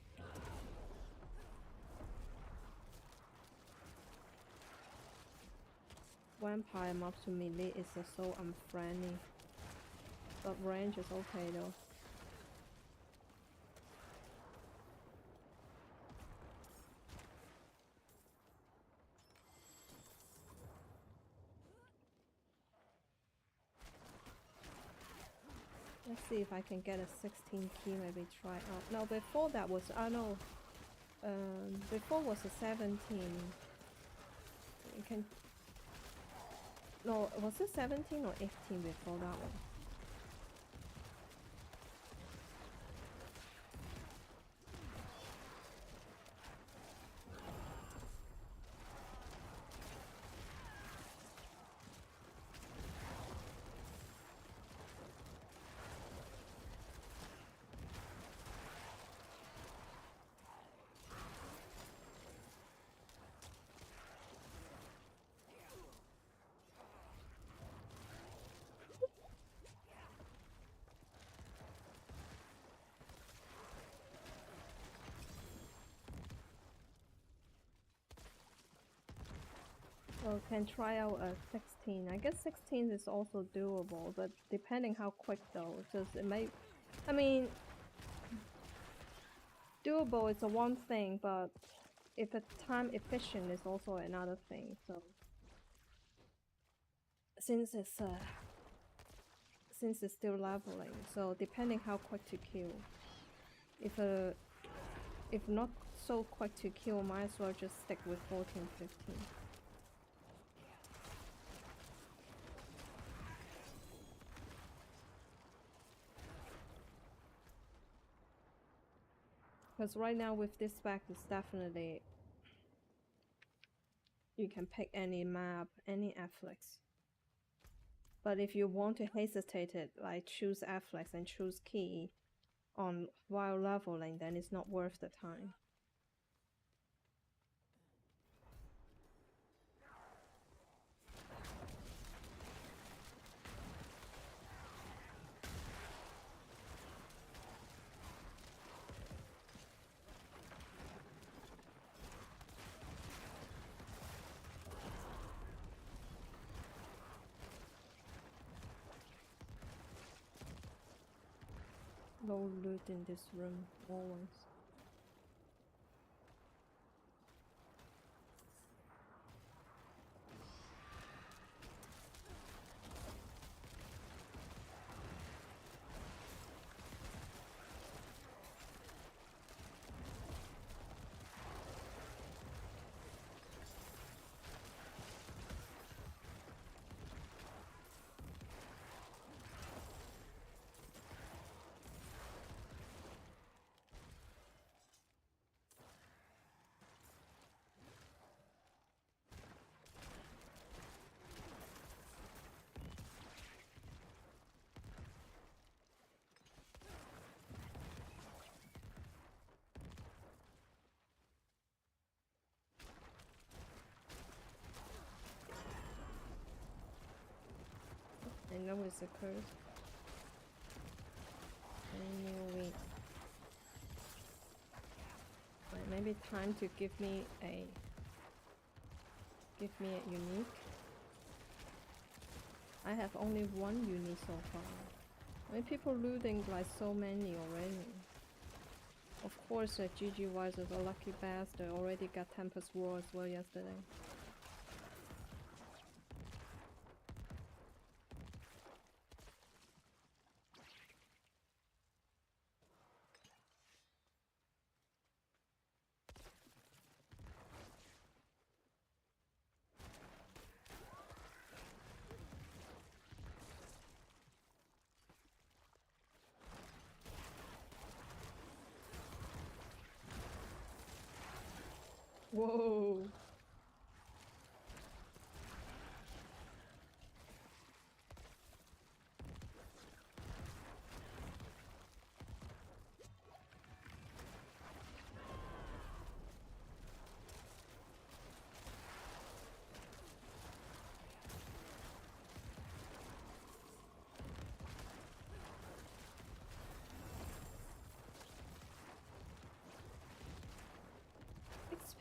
Vampire mobs to melee is so unfriendly. But range is okay though. Let's see if I can get a 16 key, maybe try out. No, before that was, no. Before was a 17. You can... No, was it 17 or 18 before that one? Well, can try out a 16. I guess 16 is also doable, but depending how quick though, because it may... I mean, doable is a one thing, but if it's time efficient is also another thing, so... Since it's still leveling, so depending how quick to kill. If not so quick to kill, might as well just stick with 14, 15. Because right now with this spec, it's definitely... You can pick any map, any afflex. But if you want to hesitate it, like choose afflex and choose key on while leveling, then it's not worth the time. Low loot in this room, always. I know it's a curse. I knew it. Right, maybe time to give me a unique. I have only one unique so far. I mean, people looting like so many already. Of course, GG Wise is a lucky bastard. Already got Tempest War as well yesterday. Whoa!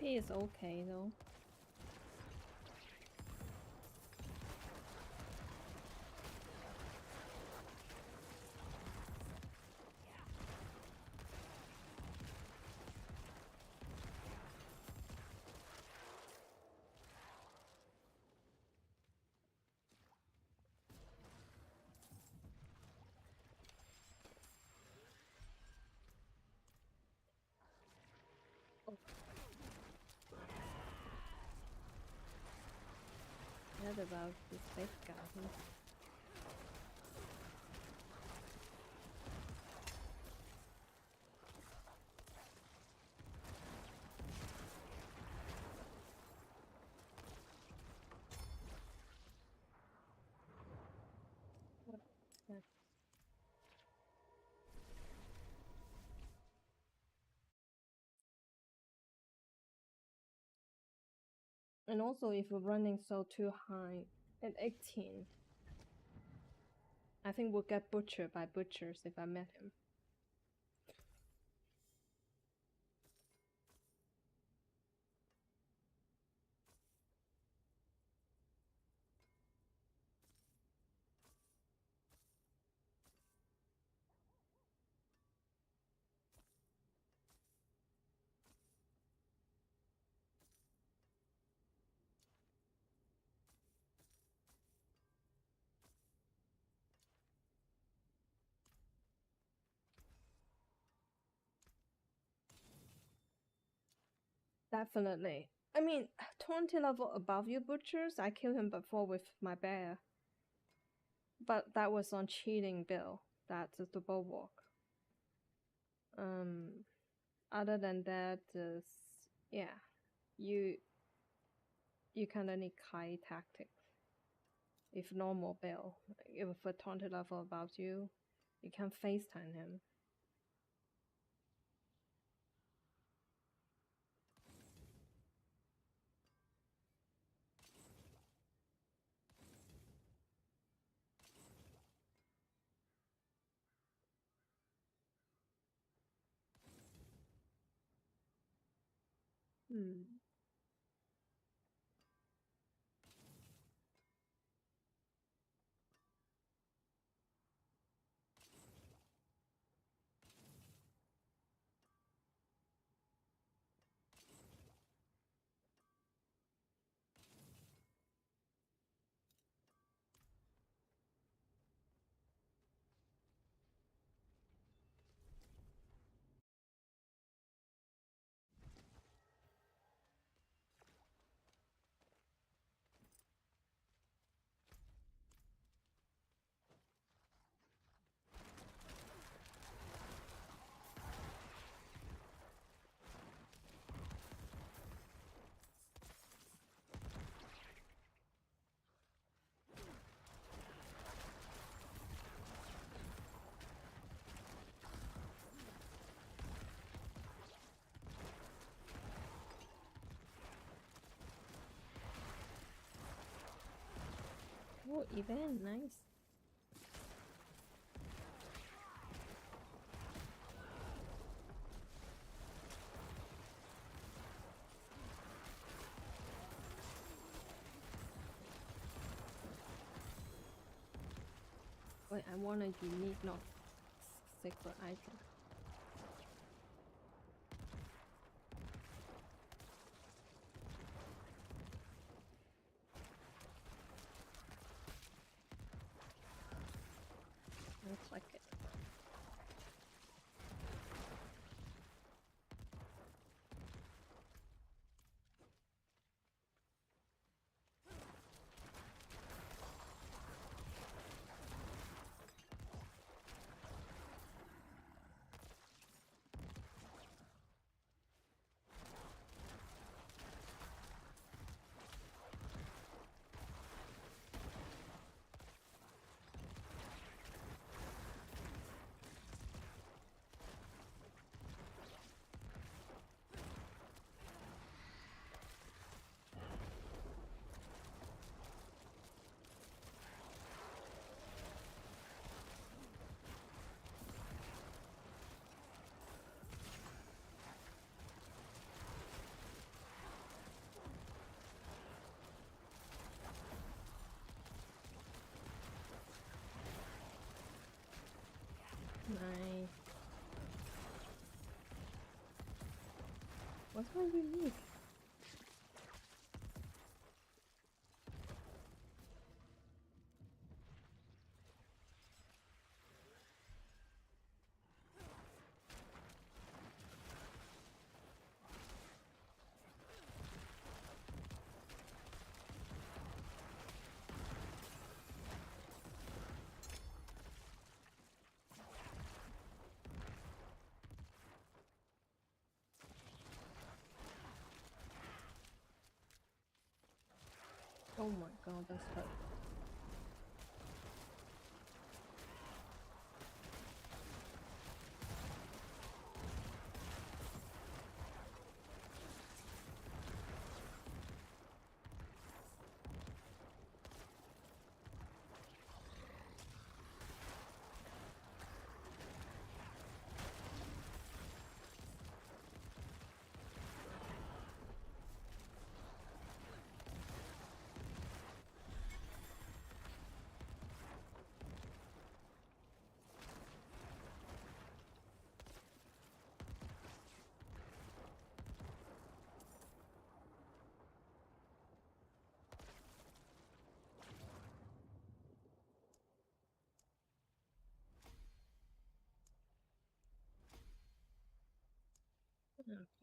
He is okay though. What about this big guy here? What is that? And also, if we're running so too high at 18, I think we'll get butchered by butchers if I met him. Definitely. I mean, 20 level above you butchers, I killed him before with my bear. But that was on cheating bill. That's the bulwark. Other than that, yeah, you kind of need high tactics. If normal bill, if a 20 level above you, you can FaceTime him. Hmm. Oh, event, nice. Wait, I want a unique, not secret item. Looks like it. What's my unique? Oh my god, that's hurt.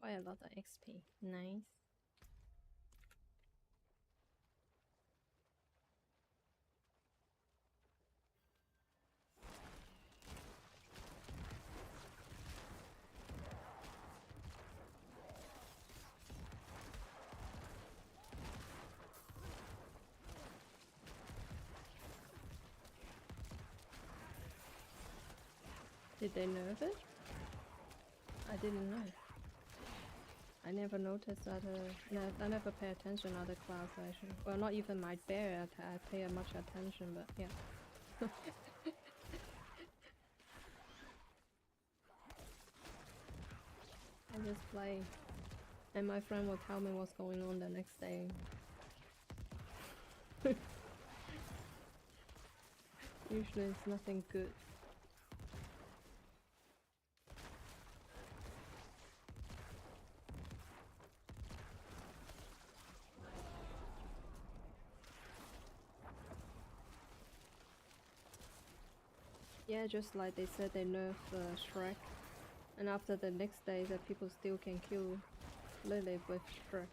Quite a lot of XP. Nice. Did they nerf it? I didn't know. I never noticed that. I never pay attention other class actually. Well, not even my bear. I pay much attention, but yeah. I just play, and my friend will tell me what's going on the next day. Usually, it's nothing good. Yeah, just like they said they nerf Shrek, and after the next day that people still can kill Lilith with Shrek.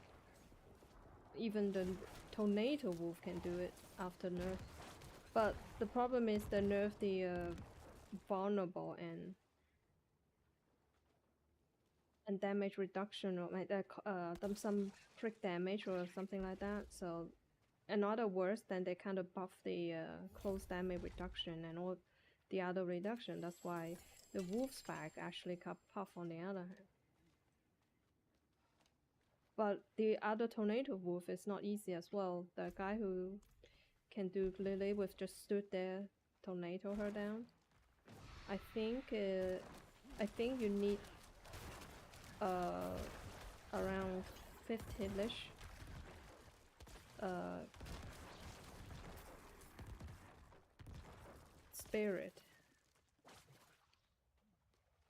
Even the Tornado Wolf can do it after nerf. But the problem is they nerf the vulnerable and damage reduction, or like some crit damage or something like that. So another worse, then they kind of buff the close damage reduction and all the other reduction. That's why the wolf's back actually got puff on the other hand. But the other tornado wolf is not easy as well. The guy who can do Lily with just stood there, tornado her down. I think you need around 50-ish spirit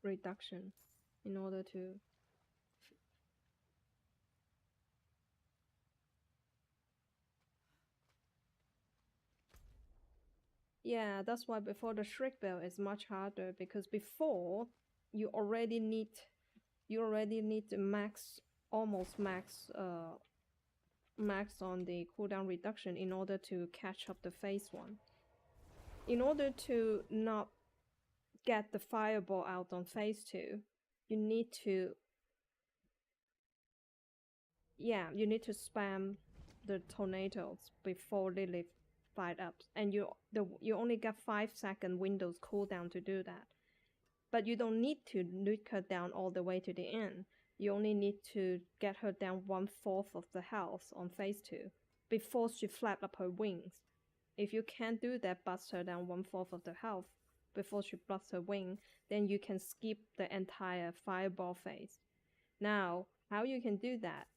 reduction in order to yeah, that's why before the Shriek Bell is much harder, because before you already need to almost max on the cooldown reduction in order to catch up the phase one. In order to not get the fireball out on phase 2, you need to spam the tornadoes before Lilith fight up, and you only get 5-second Windows cooldown to do that. But you don't need to nuke her down all the way to the end. You only need to get her down 1/4 of the health on phase 2 before she flap up her wings. If you can't do that, bust her down 1/4 of the health before she busts her wing, then you can skip the entire fireball phase. Now, how you can do that?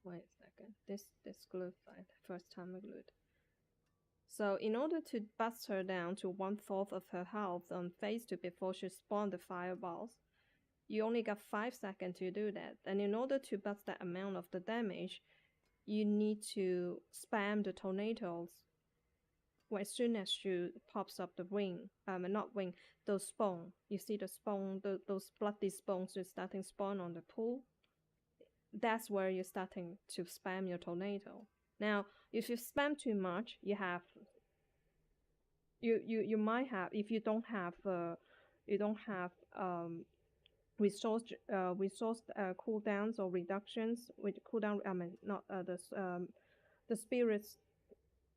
Wait a second. This glued side. First time I glued. So in order to bust her down to 1/4 of her health on phase 2 before she spawned the fireballs, you only got 5 seconds to do that. And in order to bust that amount of the damage, you need to spam the tornadoes as soon as she pops up the wing. Not wing, those spawn. You see the spawn, those bloody spawns are starting spawn on the pool. That's where you're starting to spam your tornado. Now, if you spam too much, you might have, if you don't have resource cooldowns or reductions with cooldown. I mean, not the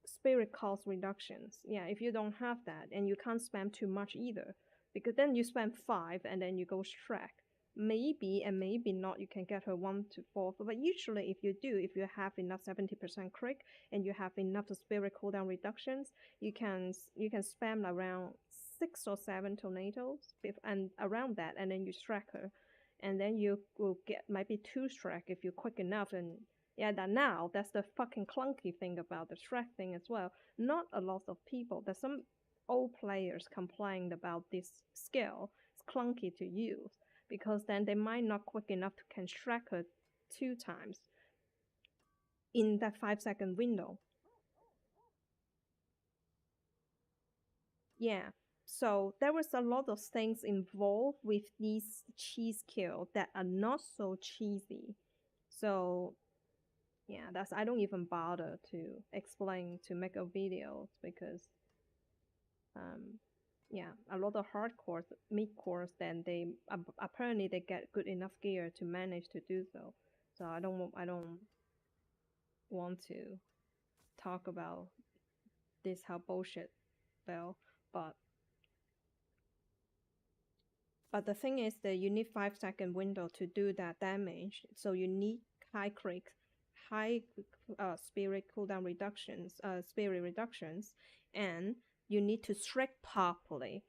spirit cost reductions. Yeah, if you don't have that, and you can't spam too much either, because then you spam 5 and then you go Shrek. Maybe and maybe not, you can get her 1/4. But usually, if you do, if you have enough 70% crit and you have enough spirit cooldown reductions, you can spam around 6 or 7 tornadoes and around that, and then you Shrek her, and then you will get maybe 2 Shrek if you're quick enough. And yeah, that's the fucking clunky thing about the Shrek thing as well. Not a lot of people. There's some old players complained about this skill. It's clunky to use because then they might not quick enough to can Shrek her 2 times in that 5-second window. Yeah. So there was a lot of things involved with these cheese kill that are not so cheesy. So yeah, I don't even bother to explain to make a video because yeah, a lot of hardcore mid-cores, then they apparently they get good enough gear to manage to do so. So I don't want to talk about this how bullshit spell, but the thing is that you need 5-second window to do that damage. So you need high crit, high spirit cooldown reductions, and you need to Shrek properly.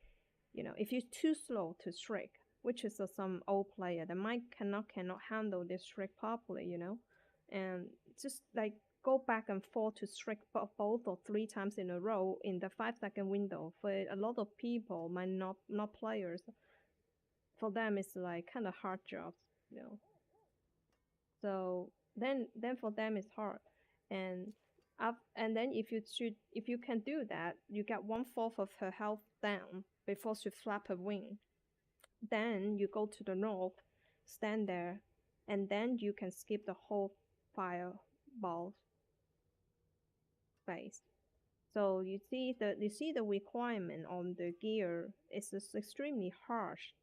You know, if you're too slow to Shrek, which is some old player that might cannot handle this Shrek properly, you know, and just like go back and forth to Shrek both or 3 times in a row in the 5-second window for a lot of people, might not players. For them, it's like kind of hard jobs, you know. So then for them it's hard, and then if you can do that, you get 1/4 of her health down before she flap her wing. Then you go to the north, stand there, and then you can skip the whole fireball phase. So you see the requirement on the gear is extremely harsh.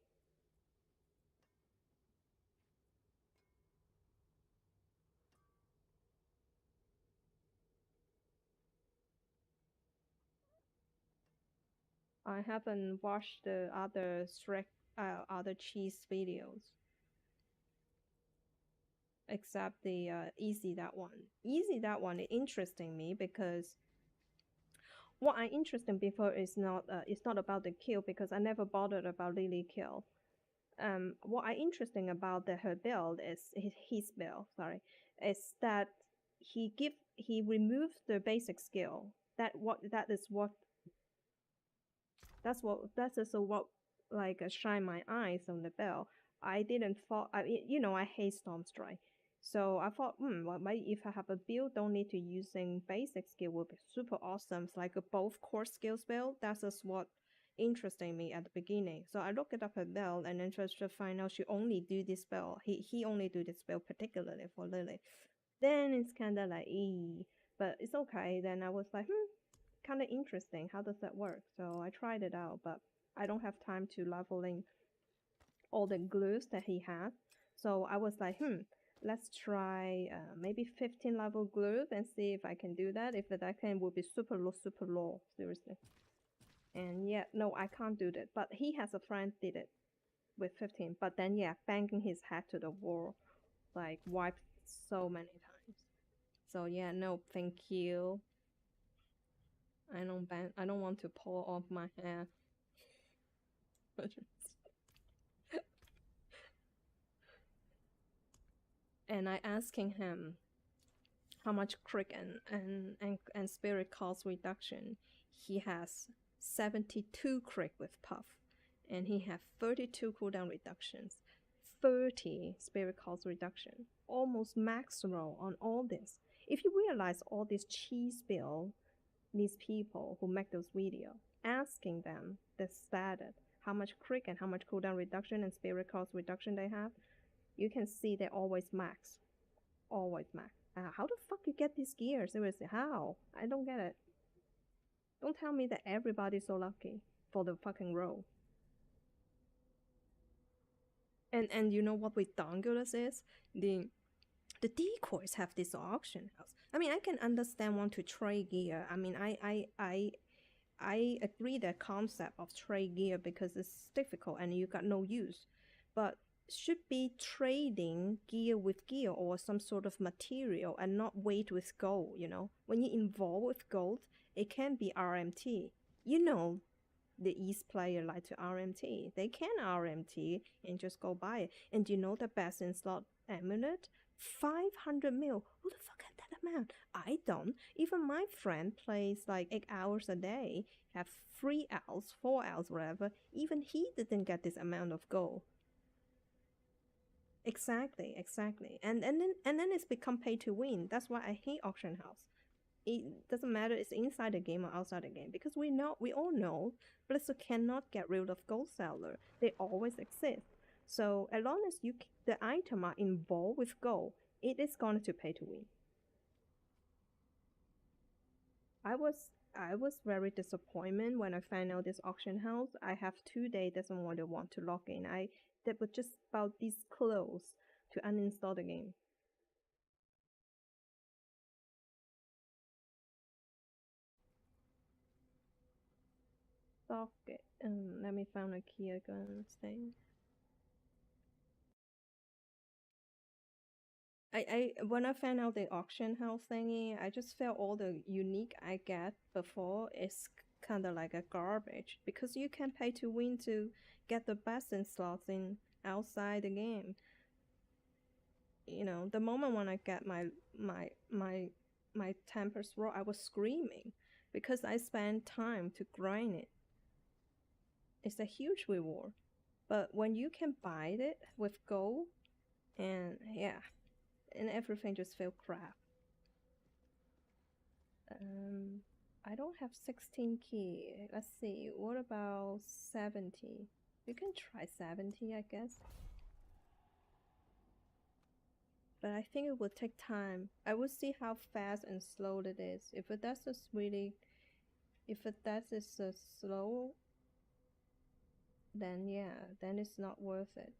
I haven't watched the other other cheese videos, except the easy that one. Easy that one is interesting me because what I interesting before is not it's not about the kill, because I never bothered about Lily kill. What I interesting about her build is his build. Sorry, is that he removes the basic skill. That is what like shine my eyes on the bell. I didn't thought I hate Storm Strike. So I thought, well, maybe if I have a build, don't need to using basic skill would be super awesome. It's like a both core skill spell. That's just what interesting me at the beginning. So I looked up her build and then just to find out she only do this spell. He only do this spell particularly for Lily. Then it's kind of like, but it's okay. Then I was like, kind of interesting. How does that work? So I tried it out, but I don't have time to leveling all the glues that he has. So I was like, let's try maybe 15 level glue and see if I can do that. If that can, will be super low, seriously. And yeah, no, I can't do that. But he has a friend did it with 15. But then yeah, banging his head to the wall, like wiped so many times. So yeah, no, thank you. I don't want to pull off my hair. And I asking him, how much crit and spirit cost reduction. He has 72 crit with Puff, and he has 32 cooldown reductions, 30 spirit cost reduction, almost max roll on all this. If you realize all this cheese bill, these people who make those videos, asking them the status, how much crit and how much cooldown reduction and spirit cost reduction they have, you can see they always max. Always max. How the fuck you get this gear? Seriously, how? I don't get it. Don't tell me that everybody's so lucky for the fucking roll. And you know what ridiculous is? The decoys have this auction house. I mean, I can understand want to trade gear. I mean, I agree that concept of trade gear because it's difficult and you got no use. But should be trading gear with gear or some sort of material and not weight with gold, you know? When you involve with gold, it can be RMT. You know the East player like to RMT. They can RMT and just go buy it. And you know the best in slot amulet? 500 mil. Who the fuck had that amount? I don't. Even my friend plays like 8 hours a day, have 3 hours, 4 hours, whatever. Even he didn't get this amount of gold. Exactly. And then it's become pay to win. That's why I hate auction house. It doesn't matter it's inside the game or outside the game because we all know Blizzard cannot get rid of gold seller. They always exist. So as long as the item are involved with gold, it is going to pay to win. I was very disappointed when I found out this auction house. I have 2 days doesn't want to log in. That was just about this close to uninstall the game. Socket. Let me find a key again thing. I when I found out the auction house thingy, I just felt all the unique I get before is kind of like a garbage because you can pay to win to get the best in slots in outside the game. You know, the moment when I get my Tempest Roll, I was screaming because I spent time to grind it. It's a huge reward. But when you can buy it with gold, and yeah, and everything just felt crap. I don't have 16 key. Let's see, what about 70? You can try 70, I guess. But I think it will take time. I will see how fast and slow it is. If it does is slow, then yeah, then it's not worth it.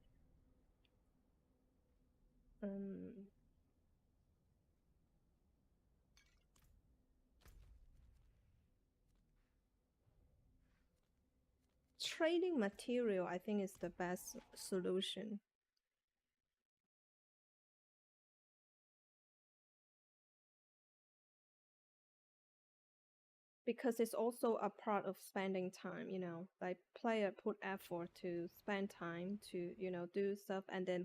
Trading material, I think, is the best solution. Because it's also a part of spending time, you know, like player put effort to spend time to, you know, do stuff, and then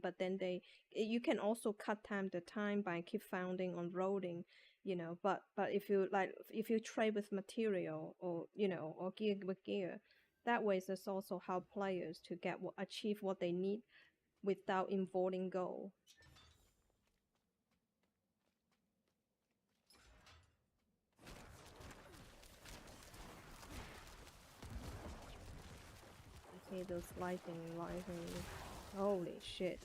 you can also cut the time by keep founding on rolling, you know, but if you trade with material or, you know, or gear with gear, that way it's also how players to achieve what they need without involving goal. See those lightning. Holy shit.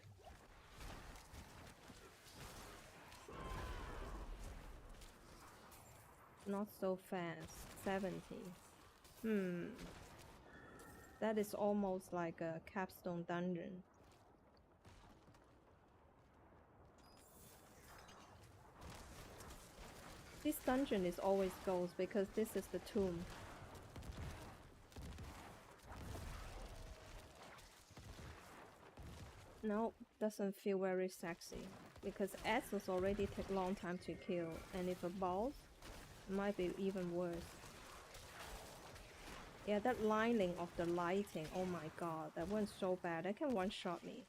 Not so fast. 70. That is almost like a capstone dungeon. This dungeon is always goes because this is the tomb. No, doesn't feel very sexy because Essos already take long time to kill, and if a boss, it might be even worse. Yeah, that lining of the lighting, oh my god, that one's so bad. That can one-shot me.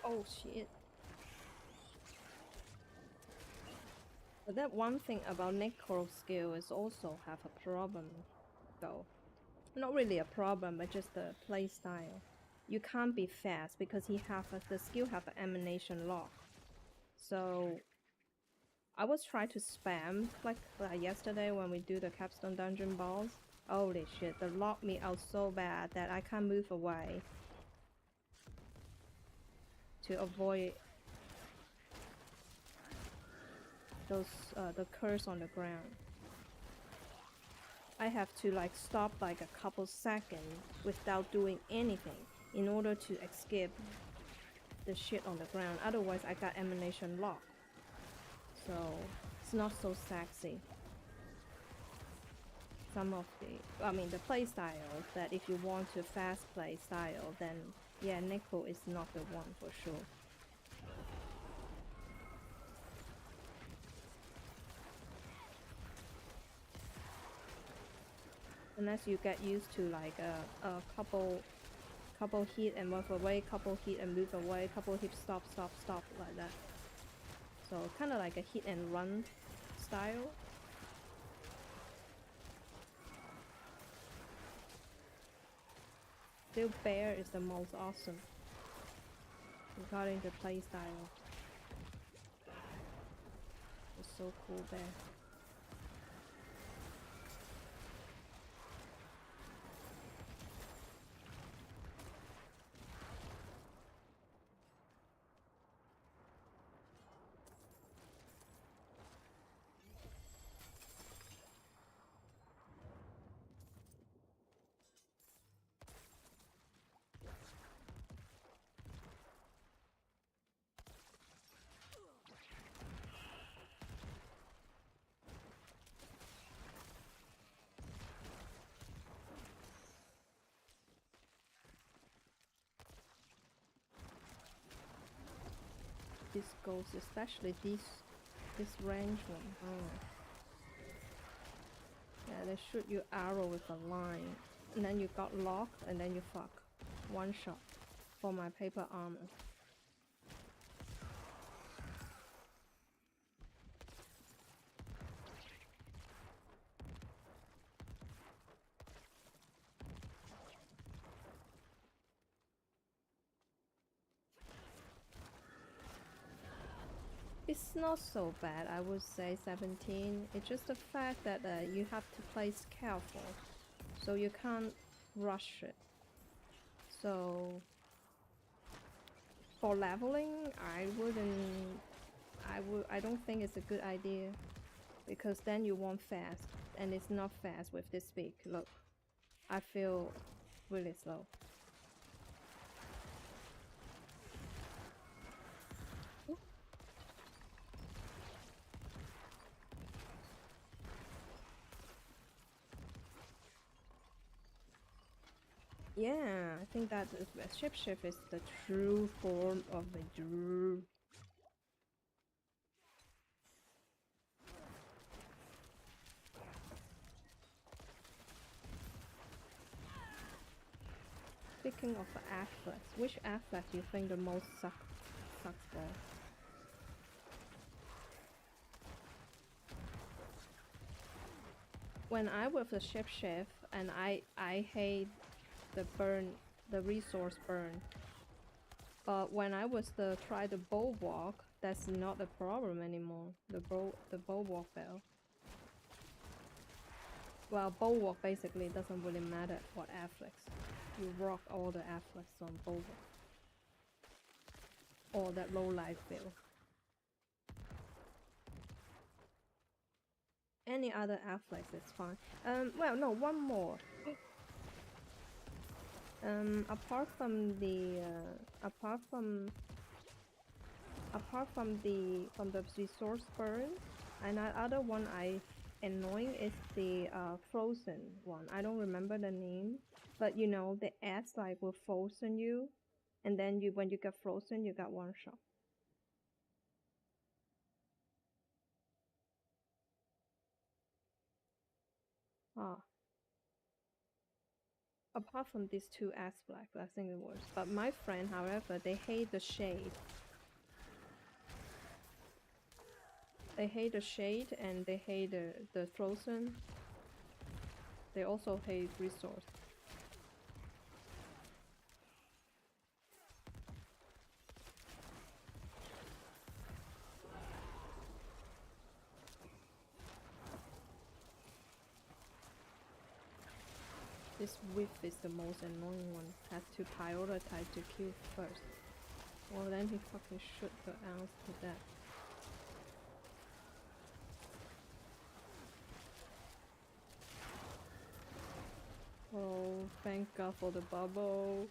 Oh shit. But that one thing about Necro skill is also have a problem though. Not really a problem, but just the play style. You can't be fast because the skill have an emanation lock. So I was trying to spam like yesterday when we do the capstone dungeon balls. Holy shit, they locked me out so bad that I can't move away to avoid those the curse on the ground. I have to like stop like a couple seconds without doing anything in order to escape the shit on the ground. Otherwise I got emanation lock. So it's not so sexy. Some of the play style that if you want to fast play style, then yeah, Necro is not the one for sure. Unless you get used to like a couple hit and move away, couple hit and move away, couple hit stop like that. So kind of like a hit and run style. Still bear is the most awesome regarding the play style. It's so cool bear. This goes, especially this range one. Oh. Yeah, they shoot you arrow with a line, and then you got locked, and then you fuck. One shot for my paper armor. It's not so bad, I would say 17. It's just the fact that you have to play careful, so you can't rush it. So for leveling, I don't think it's a good idea, because then you want fast, and it's not fast with this speed. Look, I feel really slow. Yeah, I think that shapeshift is the true form of the druid. Speaking of athletes, which athlete do you think the most sucks for? When I was a shapeshift, and I hate the resource burn. But when I was try the bulwark, that's not the problem anymore. The bulwark fell. Well, bulwark basically doesn't really matter what afflicts. You rock all the afflicts on bulwark. Or that low life bill. Any other afflicts is fine. Well, no, one more. Apart from the resource burn, another one I annoying is the frozen one. I don't remember the name, but you know the ads like will frozen you, and then when you get frozen, you got one shot. Ah. apart from these two aspects, I think it works. But my friend, however, they hate the shade. They hate the shade and they hate the frozen. They also hate resource. This whiff is the most annoying one. Has to prioritize to kill first. Well, then he fucking shoot the ounce to death. Oh, thank God for the bubble.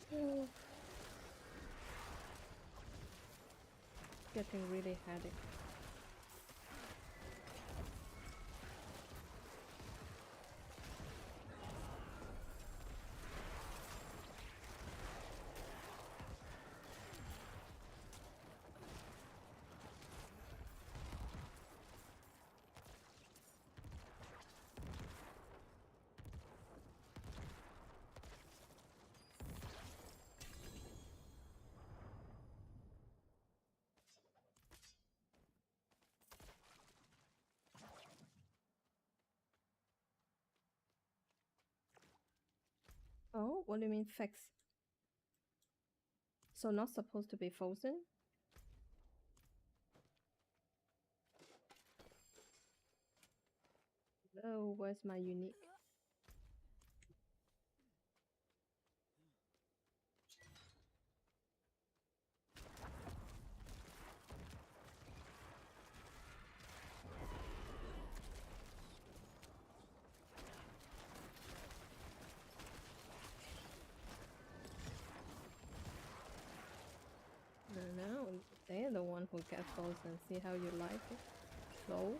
Getting really headache. Oh, what do you mean fix? So not supposed to be frozen? Oh, where's my unique? No, they're the one who get frozen. See how you like it? Slow.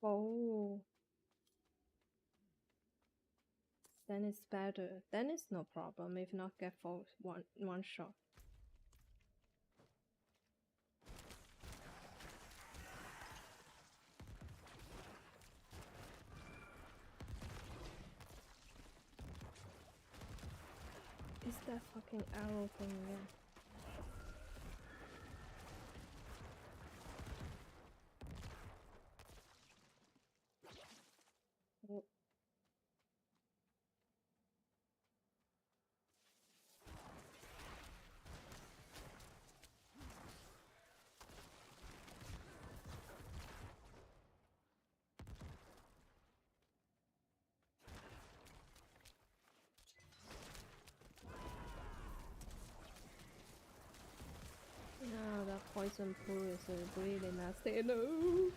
Oh, then it's better. Then it's no problem if not get for one shot. It's that fucking arrow thing again. Oh. No, that poison pool is really nasty. No.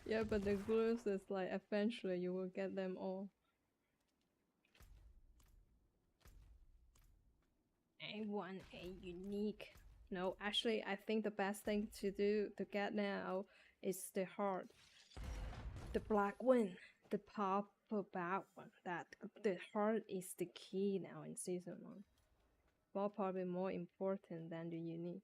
Yeah, but the glues is like eventually you will get them all. I want a unique. No, actually, I think the best thing to do to get now is the heart, the black one, the purple bad one. That the heart is the key now in season 1. Well, probably more important than the unique.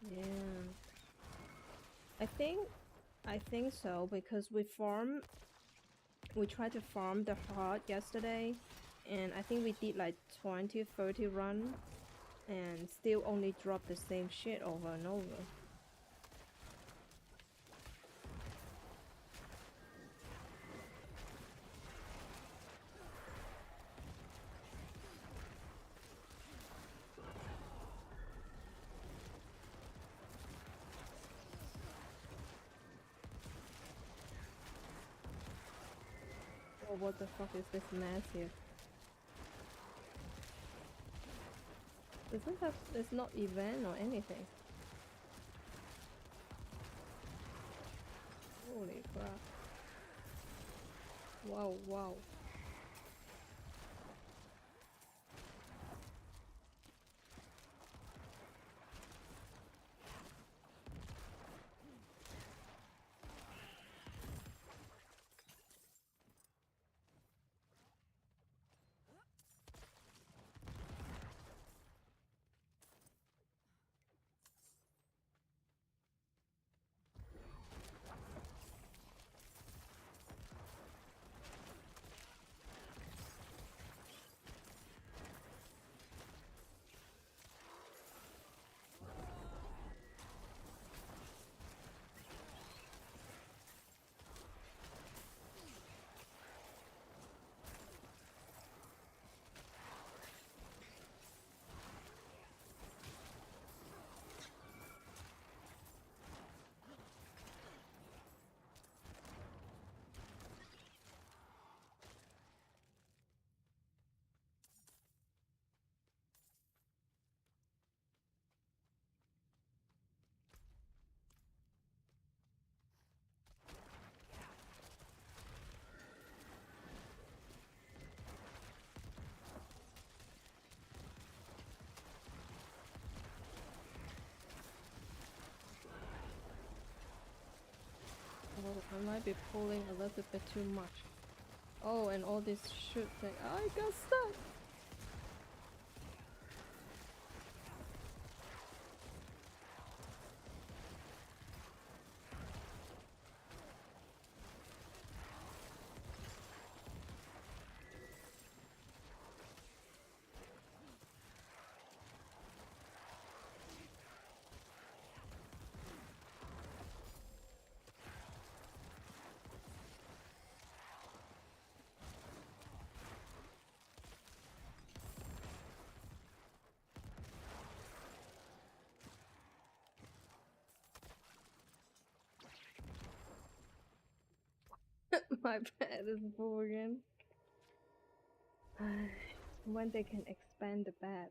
Yeah, I think so because we tried to farm the heart yesterday, and I think we did like 20-30 run, and still only drop the same shit over and over. Oh, what the fuck is this mess here? Doesn't have, it's not event or anything. Holy crap. Wow, wow. Oh, I might be pulling a little bit too much. Oh, and all this shoot thing. I got stuck! My bed is full again. When they can expand the bed.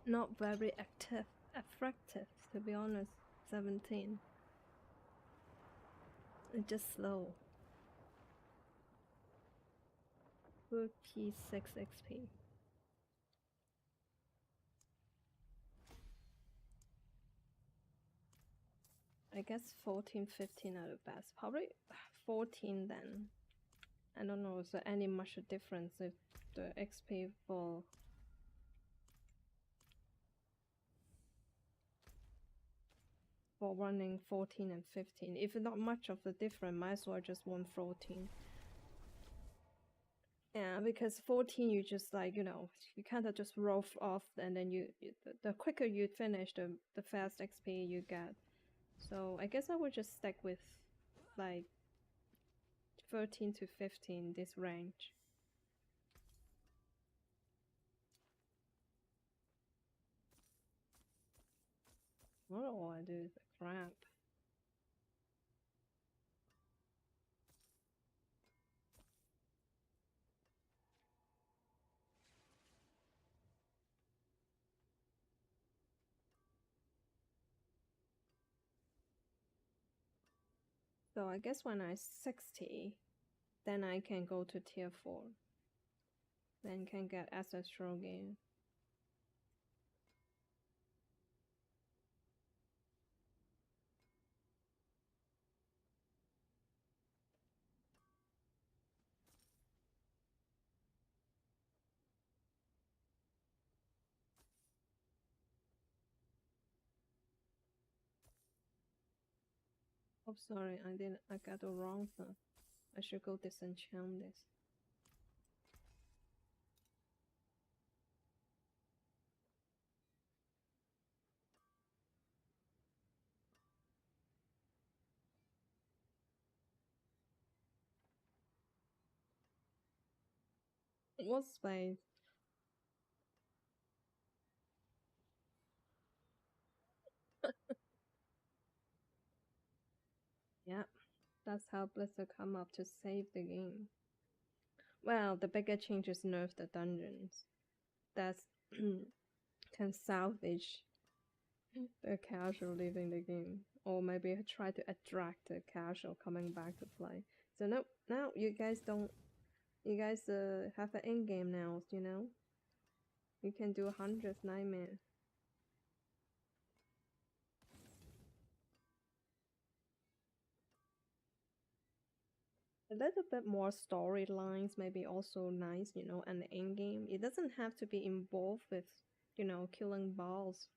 Not very effective, to be honest. 17. It's just slow. 46 XP. I guess 14, 15 are the best. Probably 14 then. I don't know, is there any much difference if the XP for running 14 and 15? If not much of the difference, might as well just want 14. Yeah, because 14 you just like, you kind of just roll off, and then the quicker you finish, the fast XP you get. So I guess I would just stick with like 13 to 15, this range. What do I do with the crap? So I guess when I'm 60, then I can go to tier 4. Then can get ancestral game. Oh, sorry, I got the wrong thing. I should go disenchant this. What space? Yeah, that's how Blizzard come up to save the game. Well, the bigger changes nerf the dungeons. That's can salvage the casual leaving the game, or maybe try to attract the casual coming back to play. So no, now you guys have an end game now. You can do 100th nightmare. a little bit more storylines maybe also nice, and the end game. It doesn't have to be involved with, killing balls.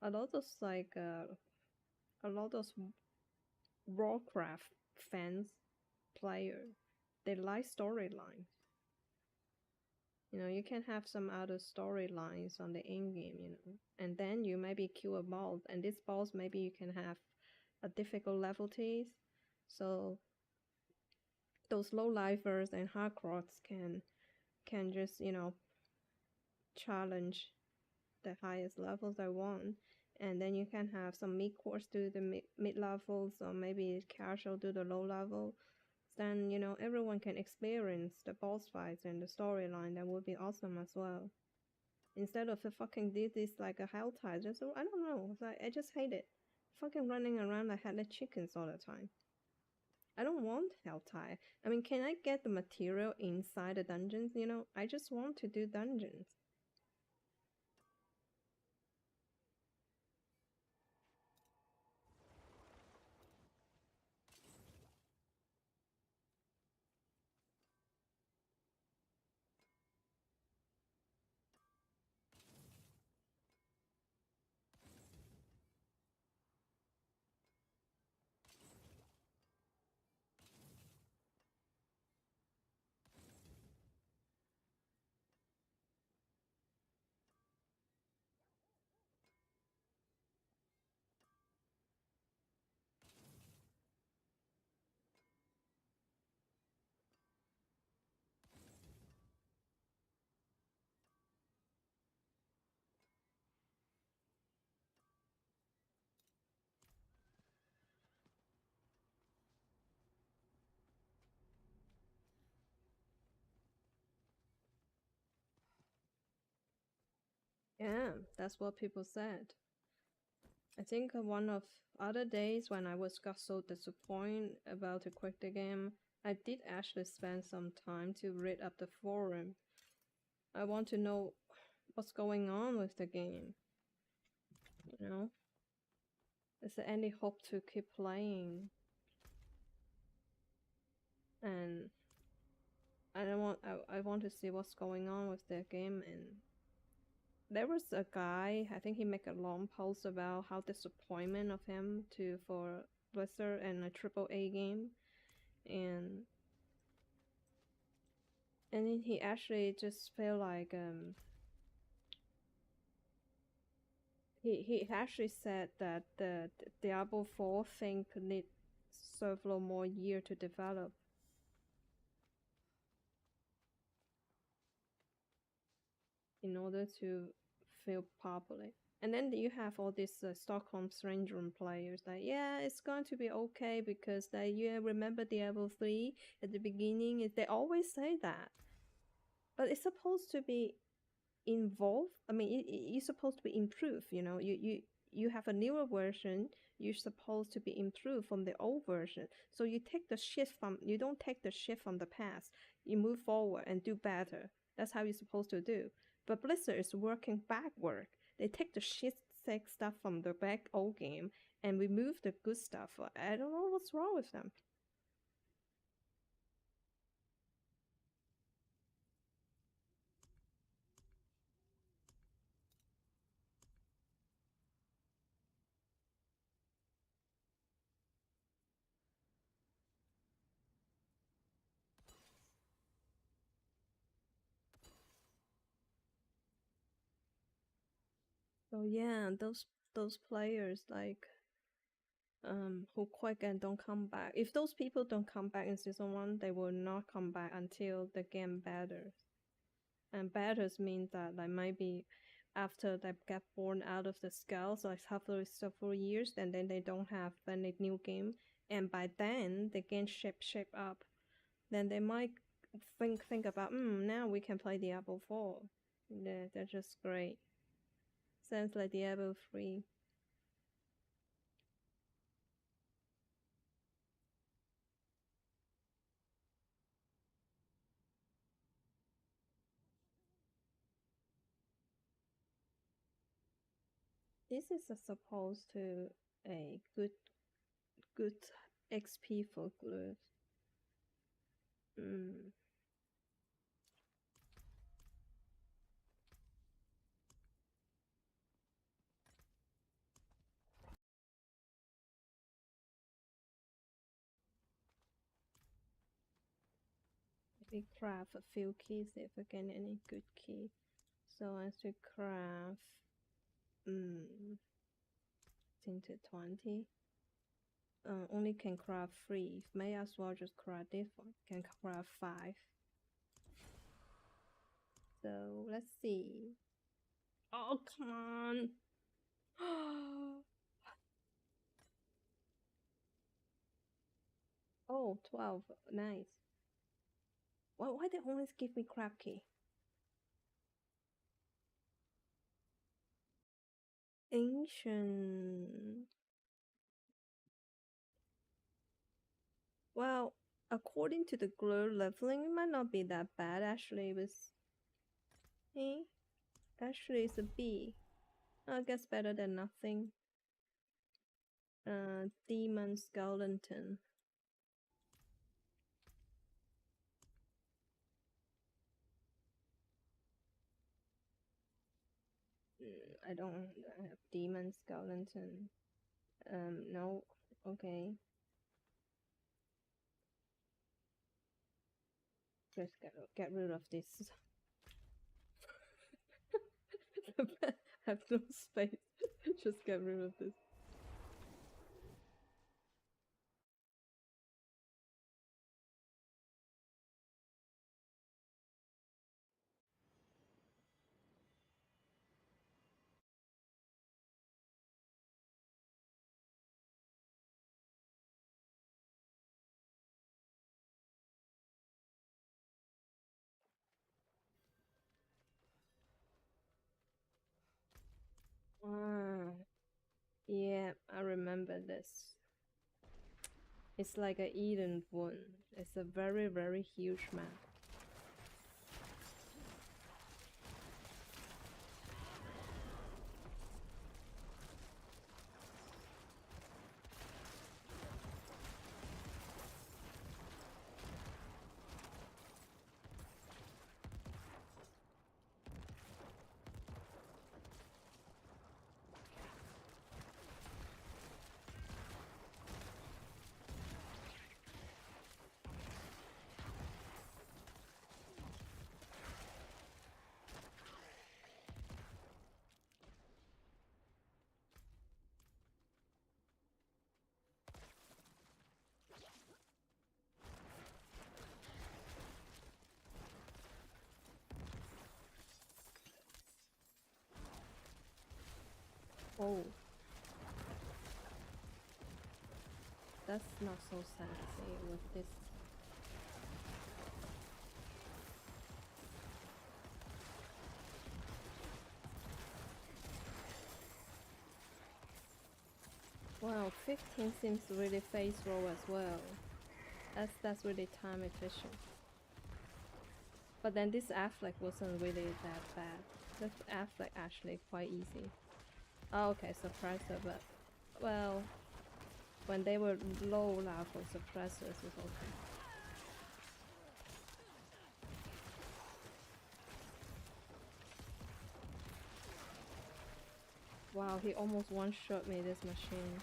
A lot of a lot of Warcraft fans, player, they like storylines. You can have some other storylines on the end game, and then you maybe kill a boss, and this boss maybe you can have a difficult levelties, so those low lifers and hardcores can just challenge the highest levels I want, and then you can have some mid course do the mid levels, or maybe casual do the low level. Then everyone can experience the boss fights and the storyline. That would be awesome as well. Instead of the fucking did this like a hell tie, just I don't know. I just hate it. Fucking running around like headless chickens all the time. I don't want hell tie. I mean, can I get the material inside the dungeons? I just want to do dungeons. Yeah, that's what people said. I think one of other days when I got so disappointed about to quit the game, I did actually spend some time to read up the forum. I want to know what's going on with the game. Is there any hope to keep playing? And I want to see what's going on with the game. And there was a guy, I think he made a long post about how disappointment of him for Blizzard and a AAA game, and then he actually just felt like he actually said that the Diablo 4 thing could need several more years to develop in order to feel popular. And then you have all these Stockholm Syndrome players like, yeah, it's going to be okay because you remember Diablo 3 at the beginning. They always say that. But it's supposed to be involved. I mean, it's supposed to be improved. You have a newer version. You're supposed to be improved from the old version. So you don't take the shit from the past. You move forward and do better. That's how you're supposed to do. But Blizzard is working backward. They take the shit stuff from the back old game and remove the good stuff. I don't know what's wrong with them. So yeah, those players like who quit and don't come back. If those people don't come back in season 1, they will not come back until the game betters. And betters means that like maybe after they get born out of the scales, like after several years, and then they don't have any new game, and by then the game shape up, then they might think about now we can play Diablo 4. Yeah, that's just great. Sounds like Diablo 3. This is supposed to a good XP for good. Mm. Maybe craft a few keys if I get any good key. So I should craft 10 to 20. Only can craft 3. May as well just craft this one. Can craft 5. So let's see. Oh, come on. Oh, 12. Nice. Why they always give me crab key? Ancient. Well, according to the glow leveling, it might not be that bad. Actually, it was. Actually, it's a B. I guess better than nothing. Demon skeleton. I don't have demon skeleton. No. Okay. Just get rid of this. Have no space. Just get rid of this. Ah, yeah, I remember this. It's like a Eden one. It's a very, very huge map. Oh. That's not so sexy with this. Wow, 15 seems really face roll as well. That's really time efficient. But then this Affleck wasn't really that bad. This Affleck actually quite easy. Oh, okay, suppressor, but well, when they were low level suppressors is okay. Wow, he almost one-shot me, this machine.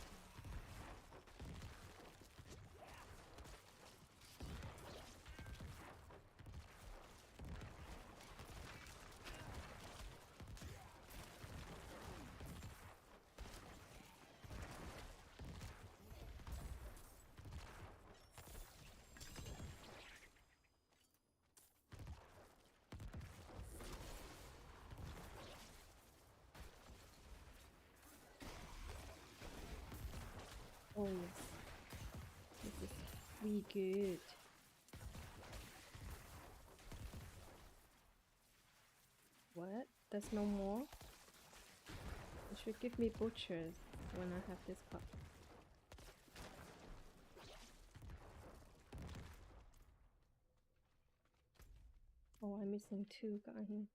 Oh yes, this is really good. What? There's no more? You should give me butchers when I have this pup. Oh, I'm missing 2 guys.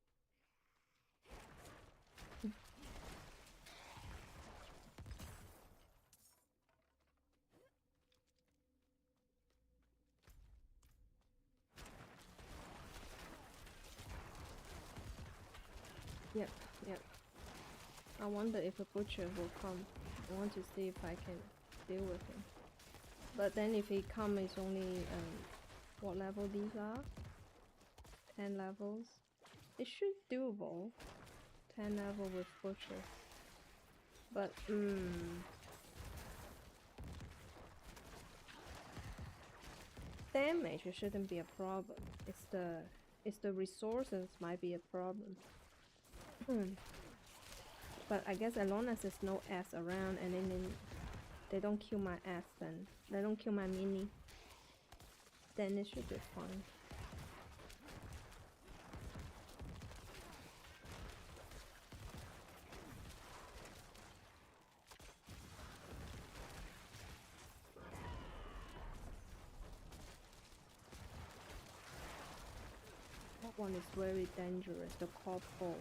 Yep, yep. I wonder if a butcher will come. I want to see if I can deal with him. But then if he comes, it's only what level these are? 10 levels. It should doable. 10 level with butcher. But damage shouldn't be a problem. It's the resources might be a problem. But I guess as long as there's no S around and then they don't kill my S, then they don't kill my mini, then it should be fine. That one is very dangerous, the corporal.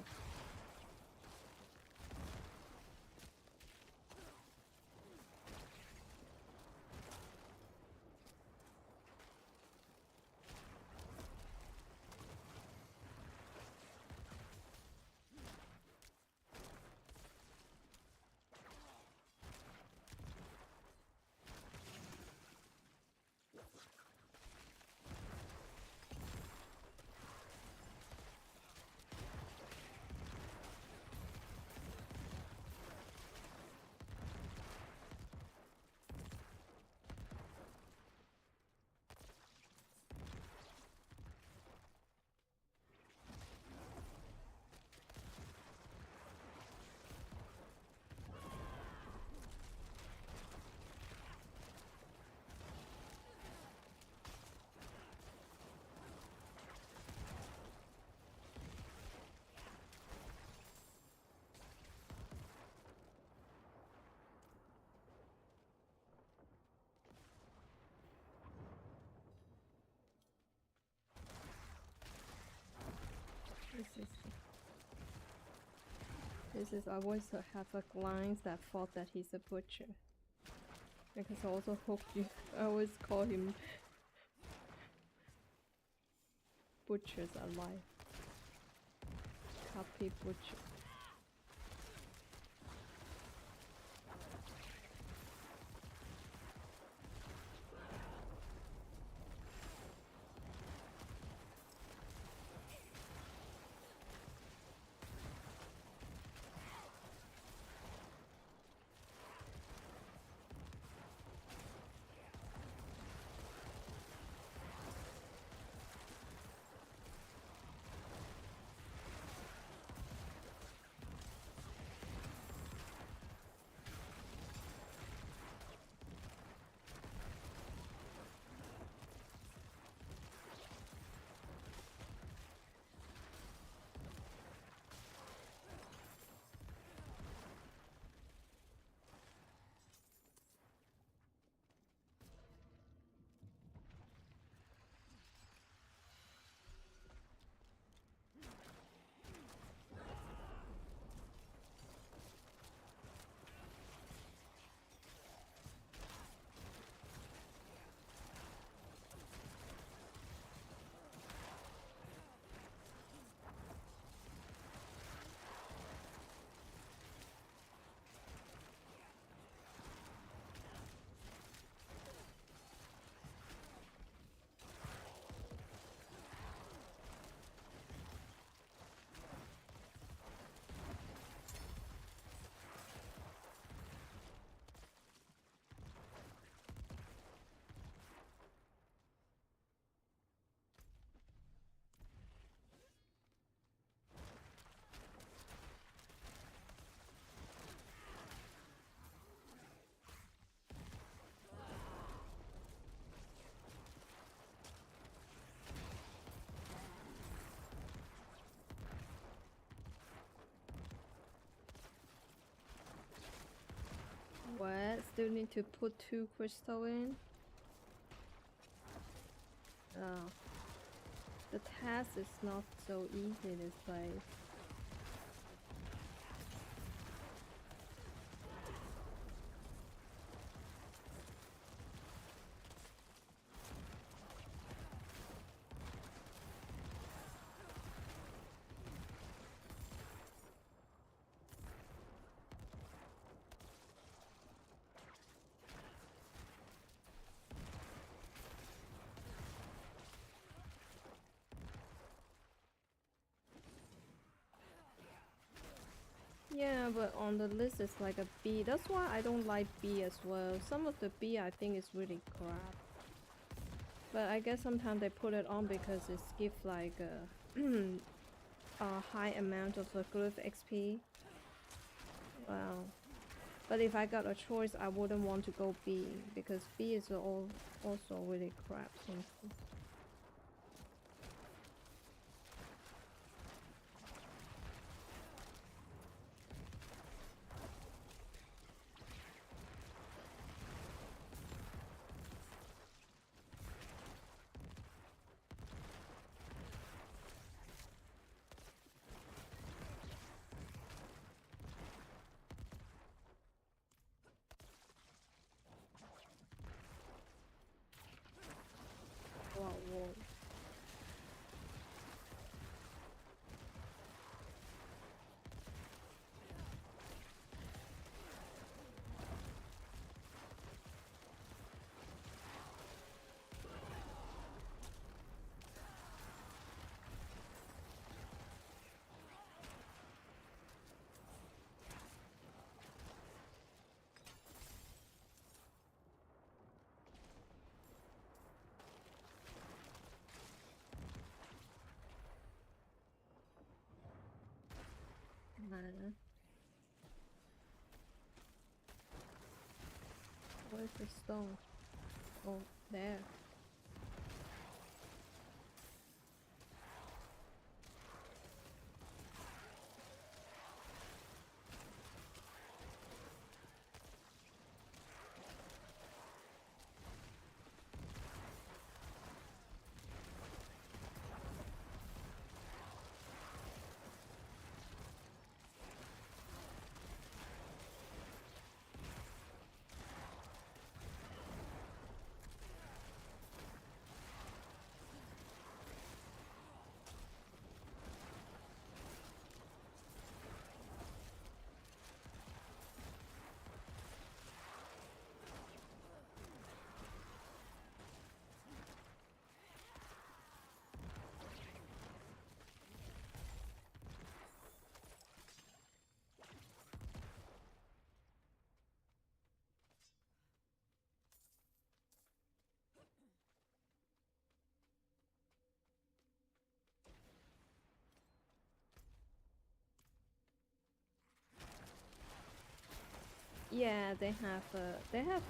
This is I always have a client that thought that he's a butcher. Because I also hope you I always call him butchers alive. Copy butcher. What? Still need to put 2 crystal in? Oh. The task is not so easy this place. Yeah, but on the list it's like a B. That's why I don't like B as well. Some of the B I think is really crap. But I guess sometimes they put it on because it gives like a high amount of glyph XP. Wow. But if I got a choice, I wouldn't want to go B because B is also really crap sometimes. Wow, whoa. Man. Where's the stone? Oh, there. Yeah, they have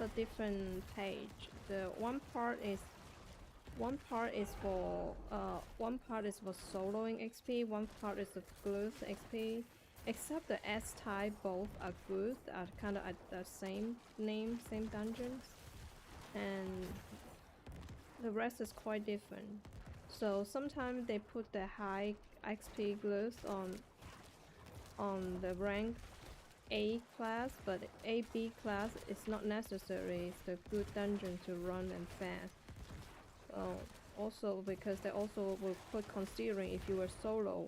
a different page. The one part is for soloing XP, one part is of glyph XP. Except the S type, both are good, are kind of at the same name, same dungeons, and the rest is quite different. So sometimes they put the high XP glyphs on the rank A class, but AB class is not necessary. It's a good dungeon to run and fast. Also because they also will put considering if you were solo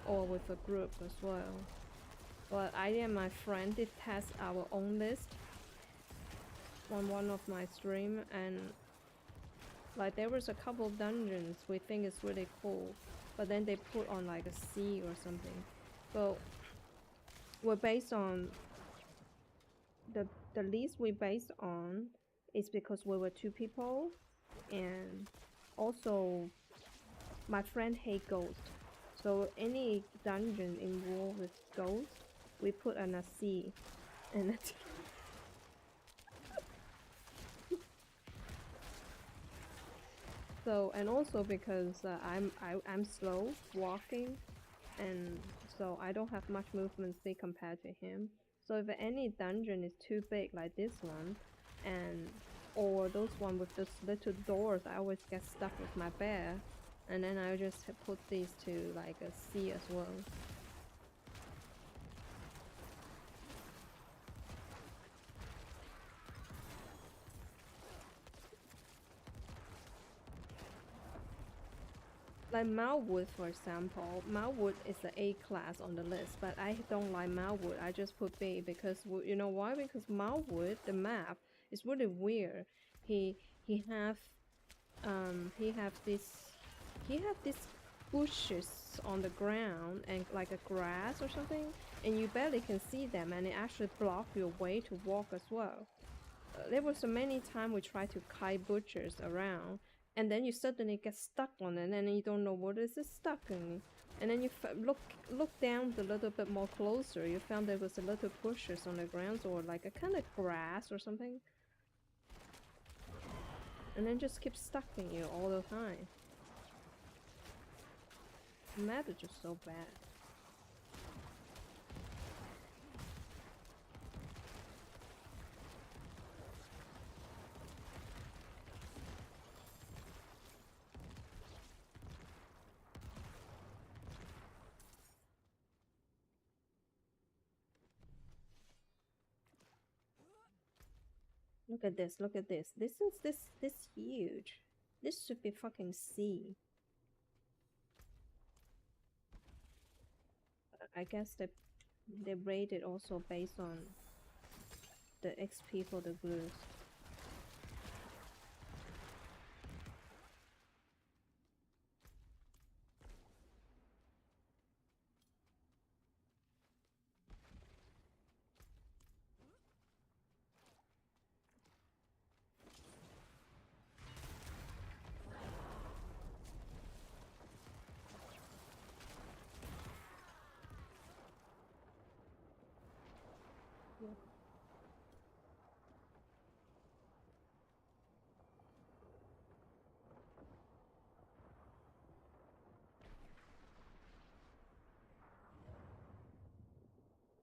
or with a group as well. But I and my friend did test our own list on one of my stream, and like there was a couple dungeons we think is really cool, but then they put on like a C or something. So we're based on the list we based on is because we were two people, and also my friend hate ghost, so any dungeon involved with ghost we put on a C, and that's so, and also because I'm slow walking, and so I don't have much movement speed compared to him. So if any dungeon is too big like this one, and or those one with those little doors, I always get stuck with my bear, and then I just put these to like a C as well. Like Malwood, for example, Malwood is the A class on the list, but I don't like Malwood. I just put B because you know why? Because Malwood, the map, is really weird. He he have he have this bushes on the ground and like a grass or something, and you barely can see them, and it actually block your way to walk as well. There was so many times we tried to kite bushes around, and then you suddenly get stuck on it, and you don't know what is it stuck in. And then you look down a little bit more closer. You found there was a little bushes on the ground, or like a kind of grass or something, and then just keep stuck in you all the time. The map is just so bad. Look at this, look at this. This huge. This should be fucking C. I guess they rate it also based on the XP for the glues.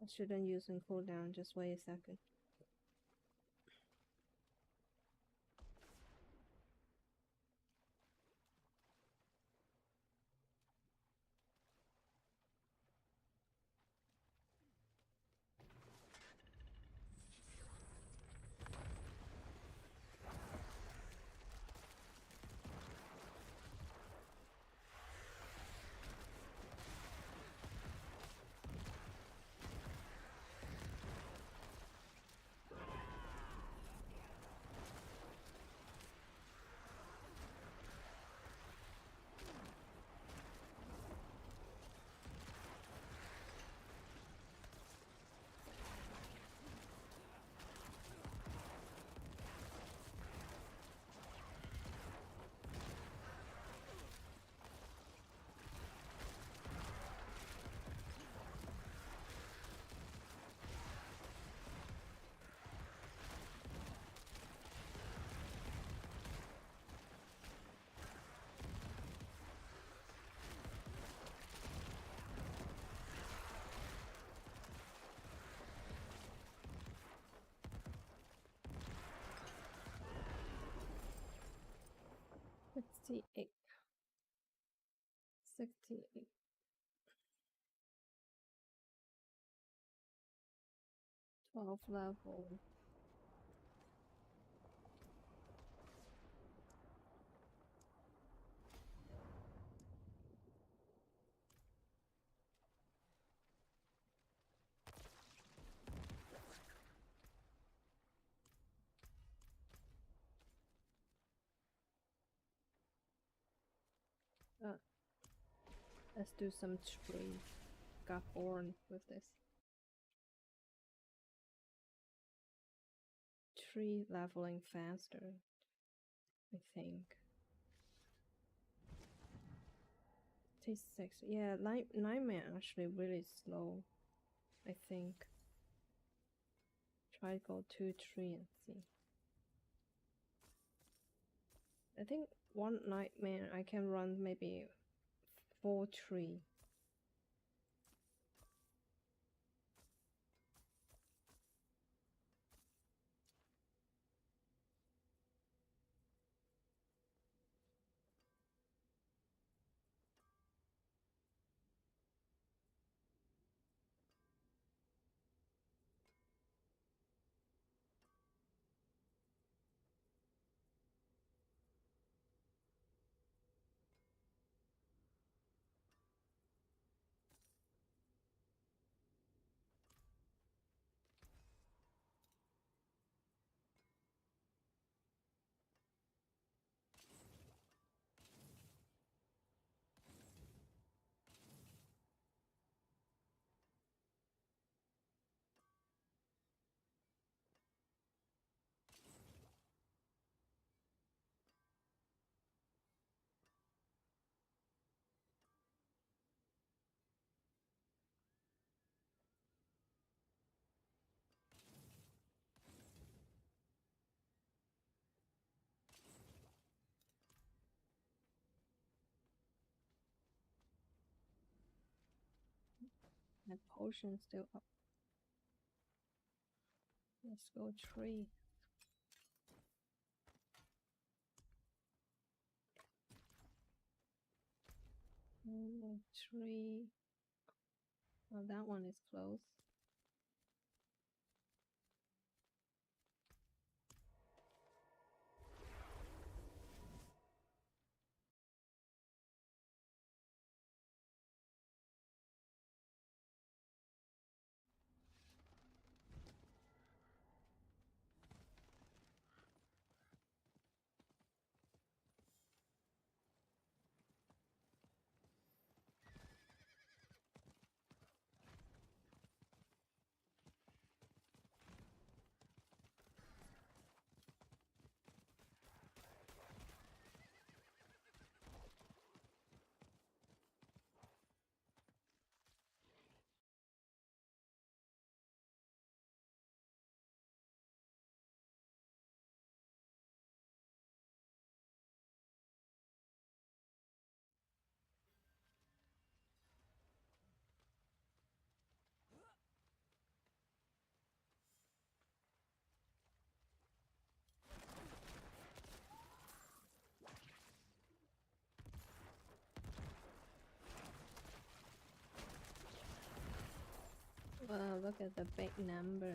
I shouldn't use in cooldown, just wait a second. Sixty-eight. 68. 12 level. Let's do some tree. Got born with this. Tree leveling faster, I think. T6. Yeah, Nightmare actually really slow, I think. Try to go 2 tree and see. I think one Nightmare I can run maybe 4 tree. My potion's still up. Let's go tree. Tree. Oh, that one is close. Wow, look at the big number.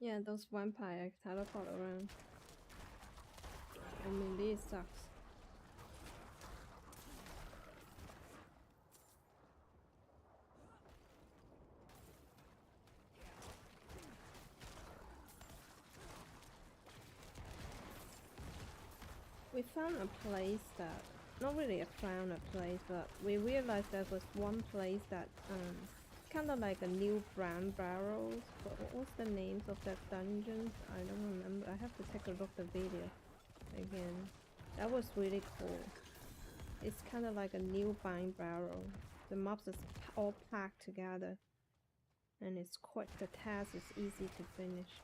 Yeah, those vampires teleport around. I mean, this sucks. We found a place that, not really found a place, but we realized there was one place that kind of like a new brown barrels. But what was the names of that dungeons? I don't remember. I have to take a look at the video again. That was really cool. It's kind of like a new buying barrel. The mobs is all packed together, and it's quite, the task is easy to finish.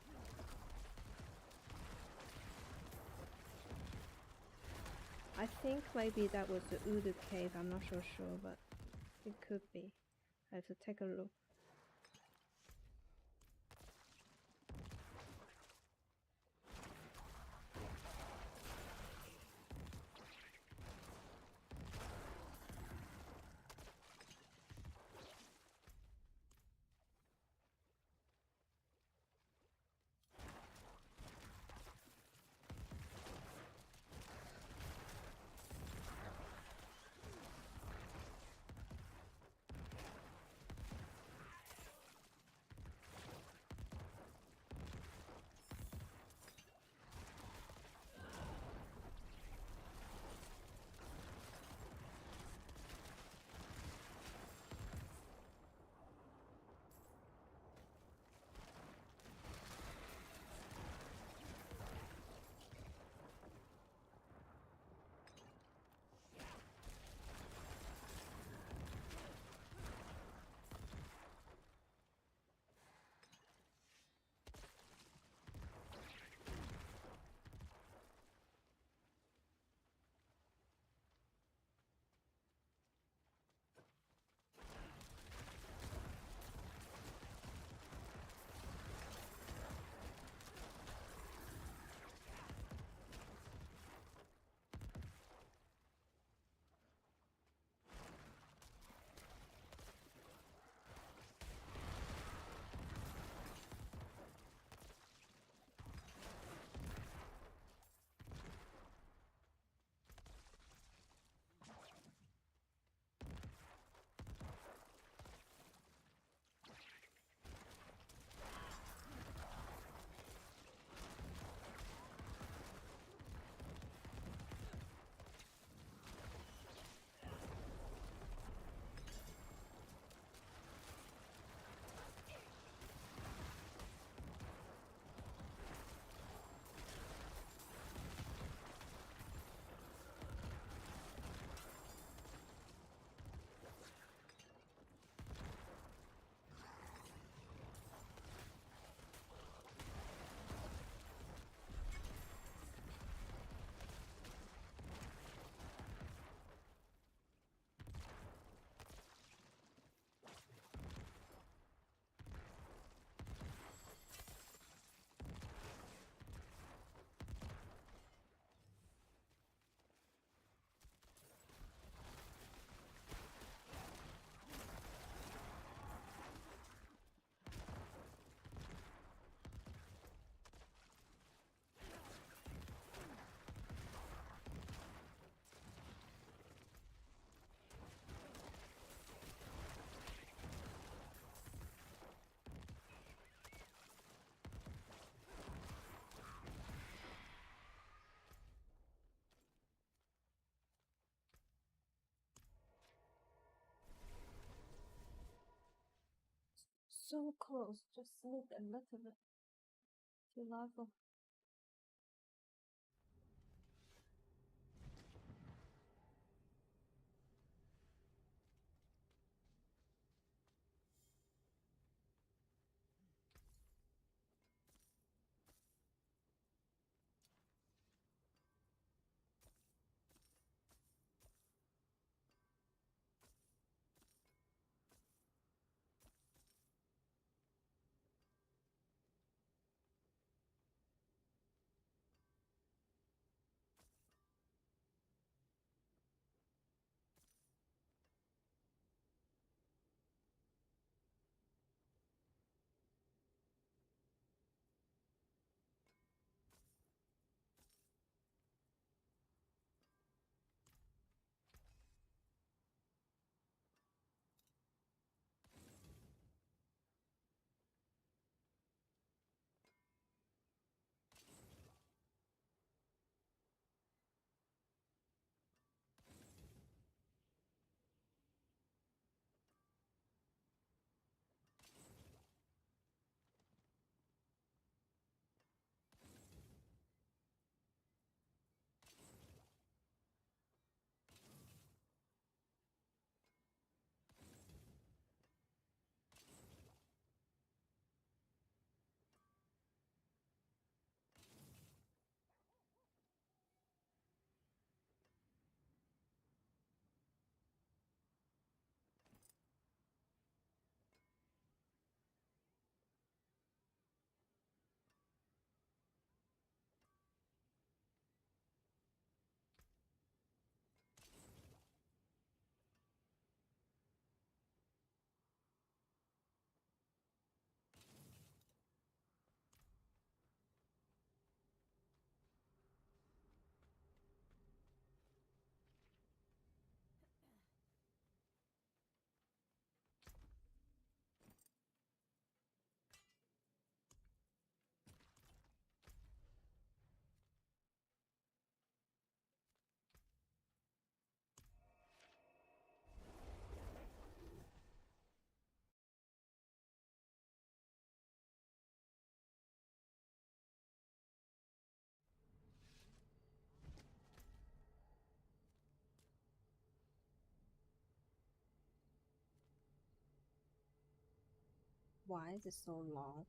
I think maybe that was the Udu cave. I'm not so sure, but it could be. I have to take a look. So close, just need a little bit to level. Why is it so long?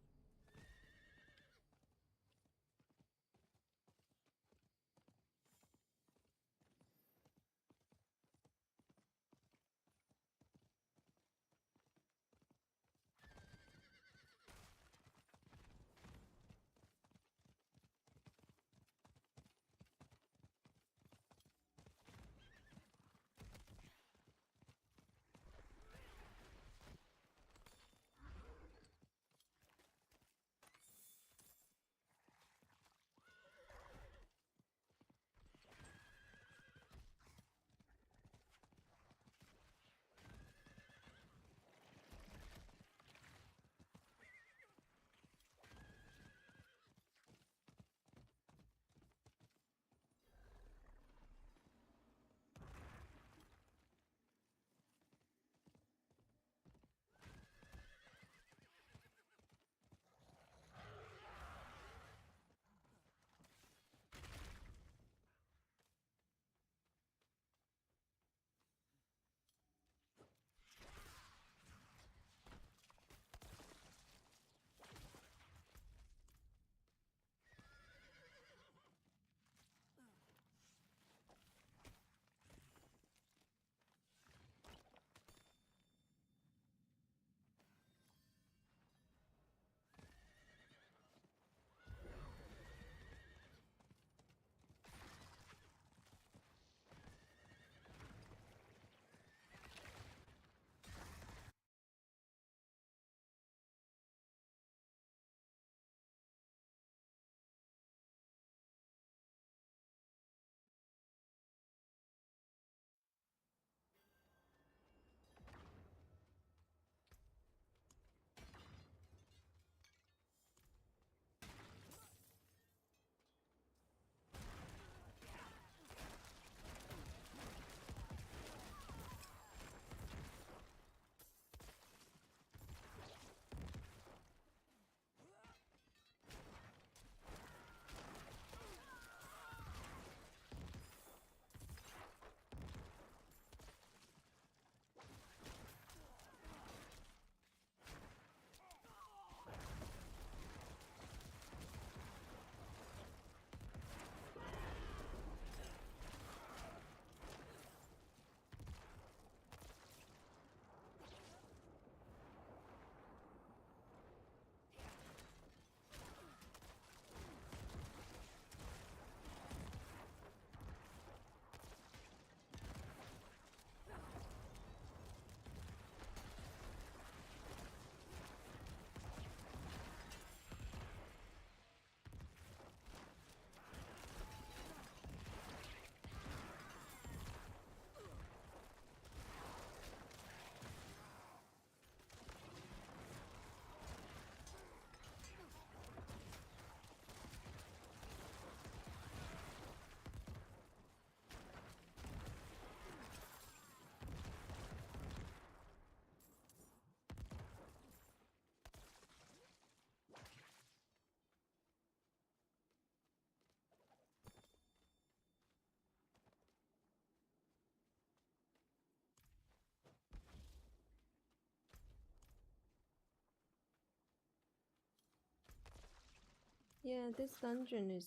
Yeah, this dungeon is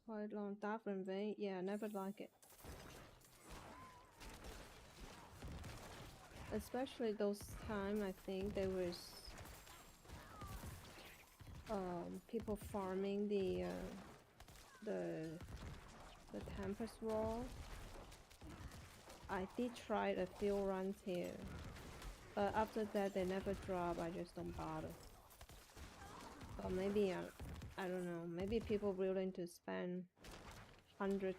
quite long. Different way. Yeah, never like it. Especially those time, I think there was people farming the the Tempest Wall. I did try a few runs here, but after that they never drop. I just don't bother. Or maybe I don't know. Maybe people willing to spend 100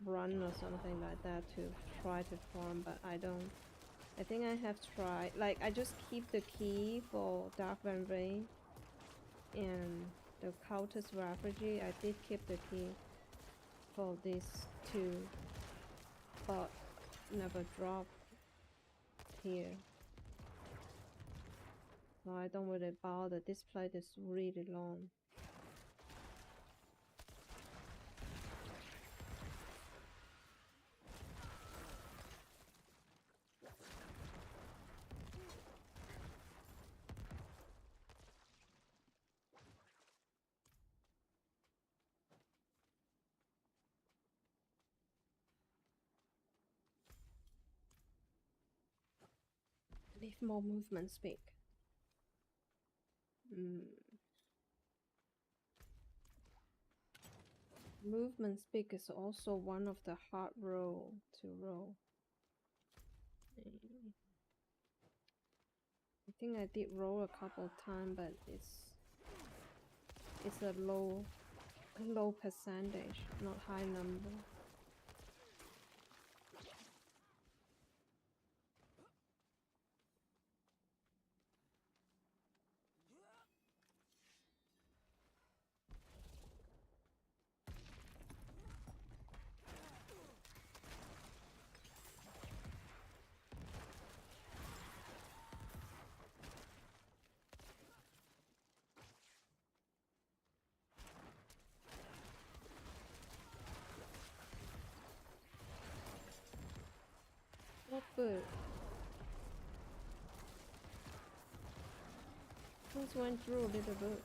run or something like that to try to farm, but I don't. I think I have tried. Like I just keep the key for Dark Van Rain and the Cultist Refugee. I did keep the key for these two, but never drop here. So I don't really bother. This plate is really long. Need more movement speed. Movement speed is also one of the hard roll to roll. I think I did roll a couple of times, but it's a low percentage, not high number. What bird? Just went through a little bit.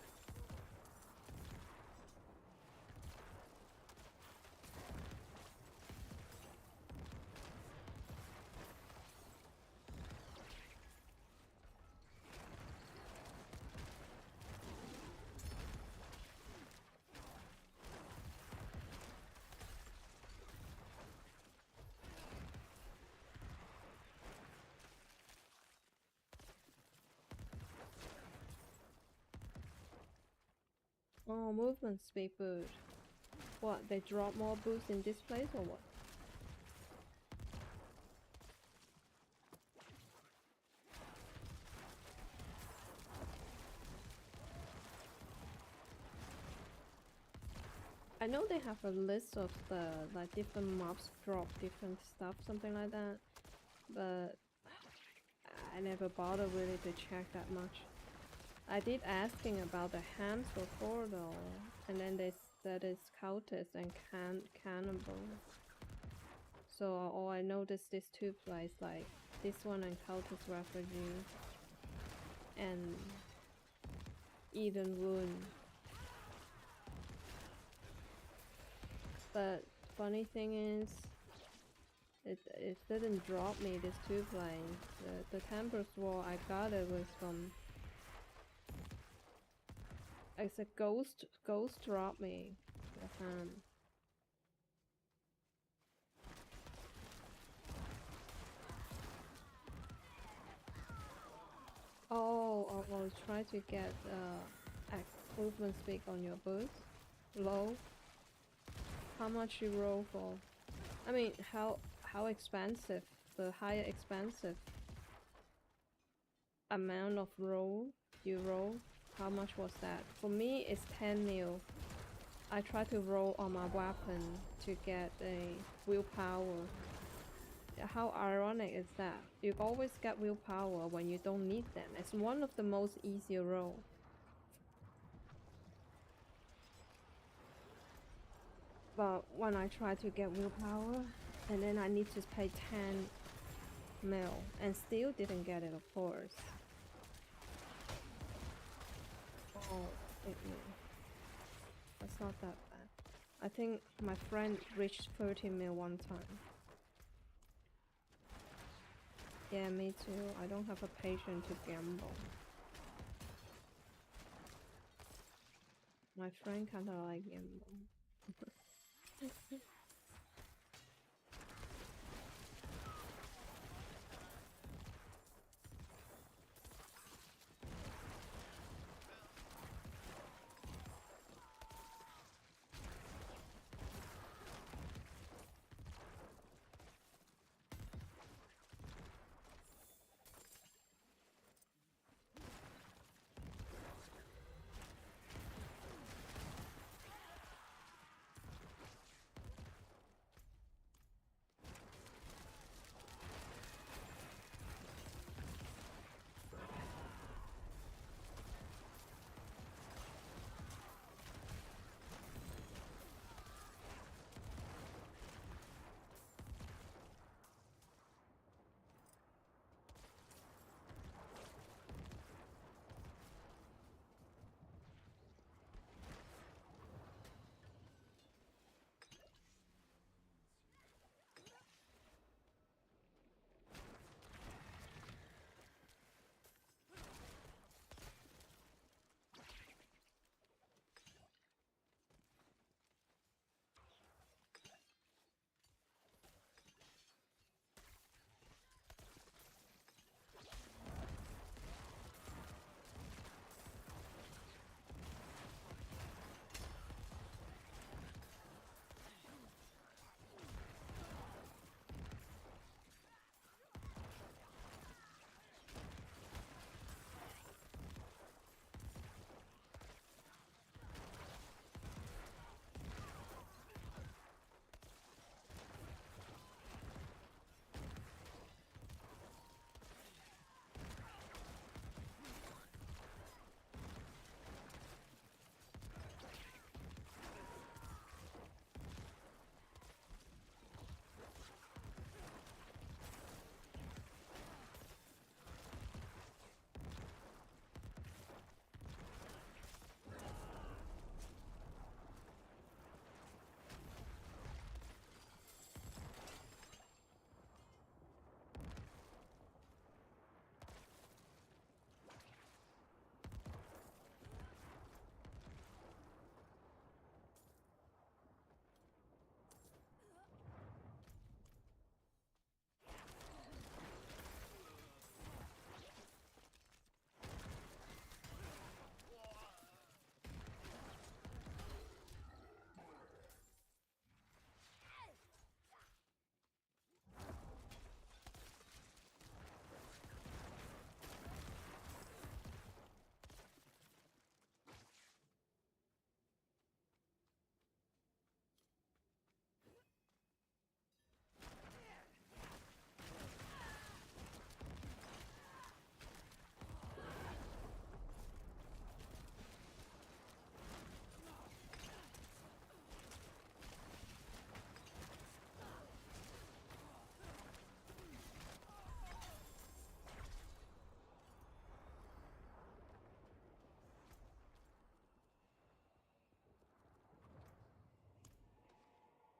Oh, movement speed bird. What, they drop more boost in this place or what? I know they have a list of the like different mobs drop different stuff, something like that, but I never bothered really to check that much. I did asking about the hams before though, and then they said it's cultist and cannibal. So all I noticed these two places, like this one and cultist refugee and Eden Wound. But funny thing is, it didn't drop me these two planes. The Temper Sword I got it was from. It's a ghost drop me the ham. Oh, I'll try to get movement speed on your boost. Low. How much you roll for? I mean, how expensive? The higher expensive amount of roll you roll. How much was that? For me, it's 10 mil. I try to roll on my weapon to get a willpower. How ironic is that? You always get willpower when you don't need them. It's one of the most easier roll. But when I try to get willpower, and then I need to pay 10 mil, and still didn't get it, of course. Oh, 8 mil. That's not that bad. I think my friend reached 30 mil one time. Yeah, me too. I don't have a patience to gamble. My friend kinda like gamble.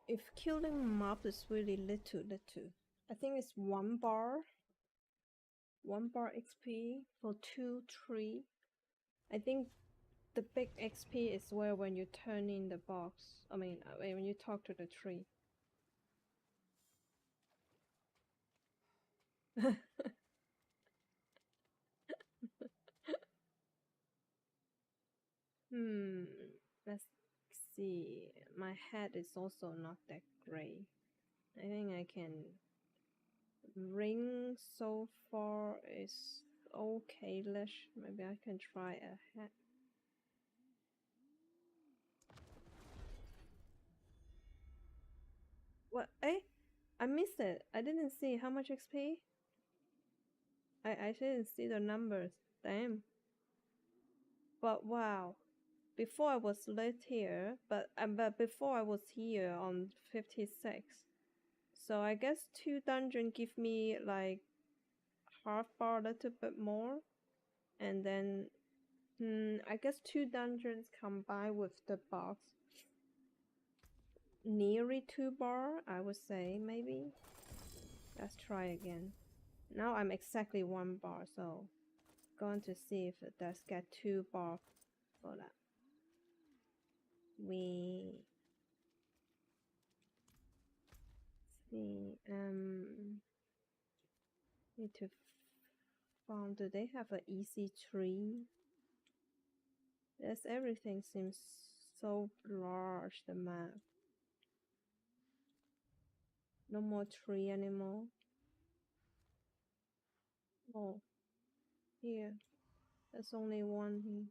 if killing mob is really little, I think it's 1 bar XP for 2, 3. I think the big XP is where when you turn in the box. I mean, when you talk to the tree. Let's see. My head is also not that great. I think I can. Ring so far is okay-ish. Maybe I can try a hat. What? I missed it. I didn't see how much XP. I didn't see the numbers. Damn. But wow. Before I was late here, but before I was here on 56. So I guess 2 dungeon give me like half bar, a little bit more, and then I guess 2 dungeons combined with the box, nearly 2 bar, I would say maybe. Let's try again. Now I'm exactly 1 bar, so going to see if it does get 2 bar for that. We see. Need to found. Do they have an easy tree? Yes, everything seems so large. The map. No more tree anymore. Oh, here. There's only one here.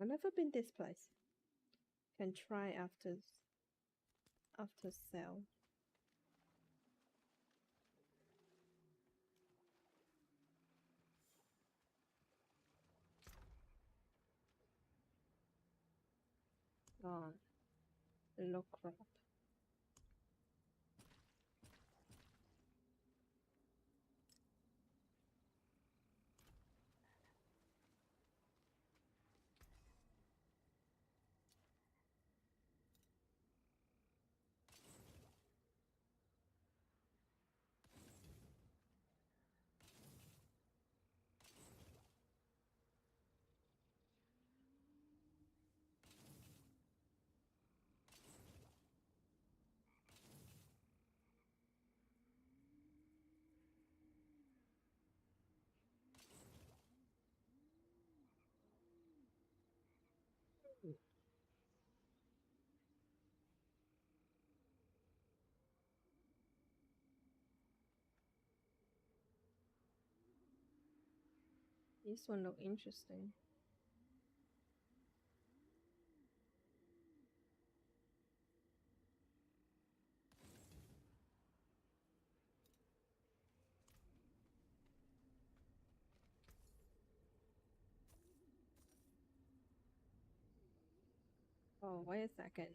I've never been this place. Can try after sell. God, the look crap. This one look interesting. Oh, wait a second.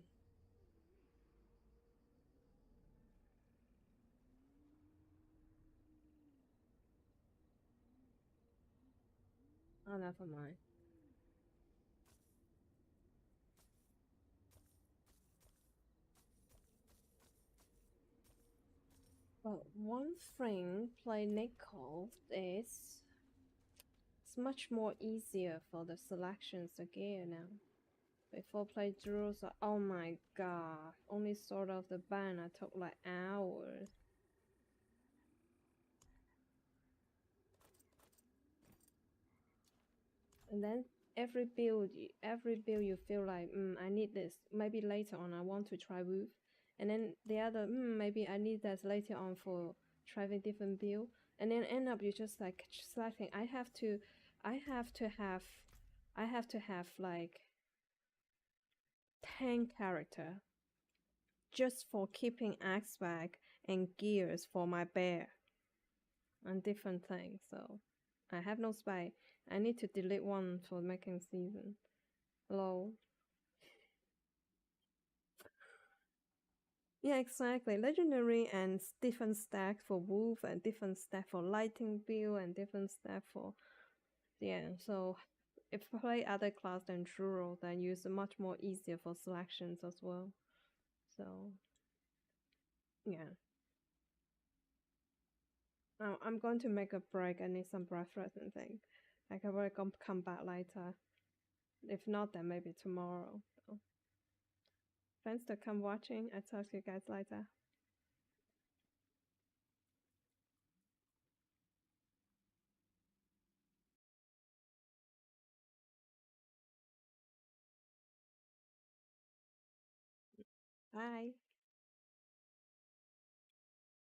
Oh, never mind. But one thing play Nickel is it's much more easier for the selections of gear now. Before play Drules, oh my god, only sort of the banner took like hours. And then every build you feel like I need this. Maybe later on I want to try Wolf. And then the other maybe I need that later on for trying different build. And then end up you just like selecting I have to have like 10 character just for keeping axe back and gears for my bear and different things. So I have no spy. I need to delete one for making season. Hello. Yeah, exactly. Legendary and different stack for wolf and different stack for lighting build and different stack for so if you play other class than true role, then use much more easier for selections as well. So yeah. Now I'm going to make a break. I need some breakfast and thing. I can will come back later. If not, then maybe tomorrow. So, thanks to come watching. I talk to you guys later. Bye.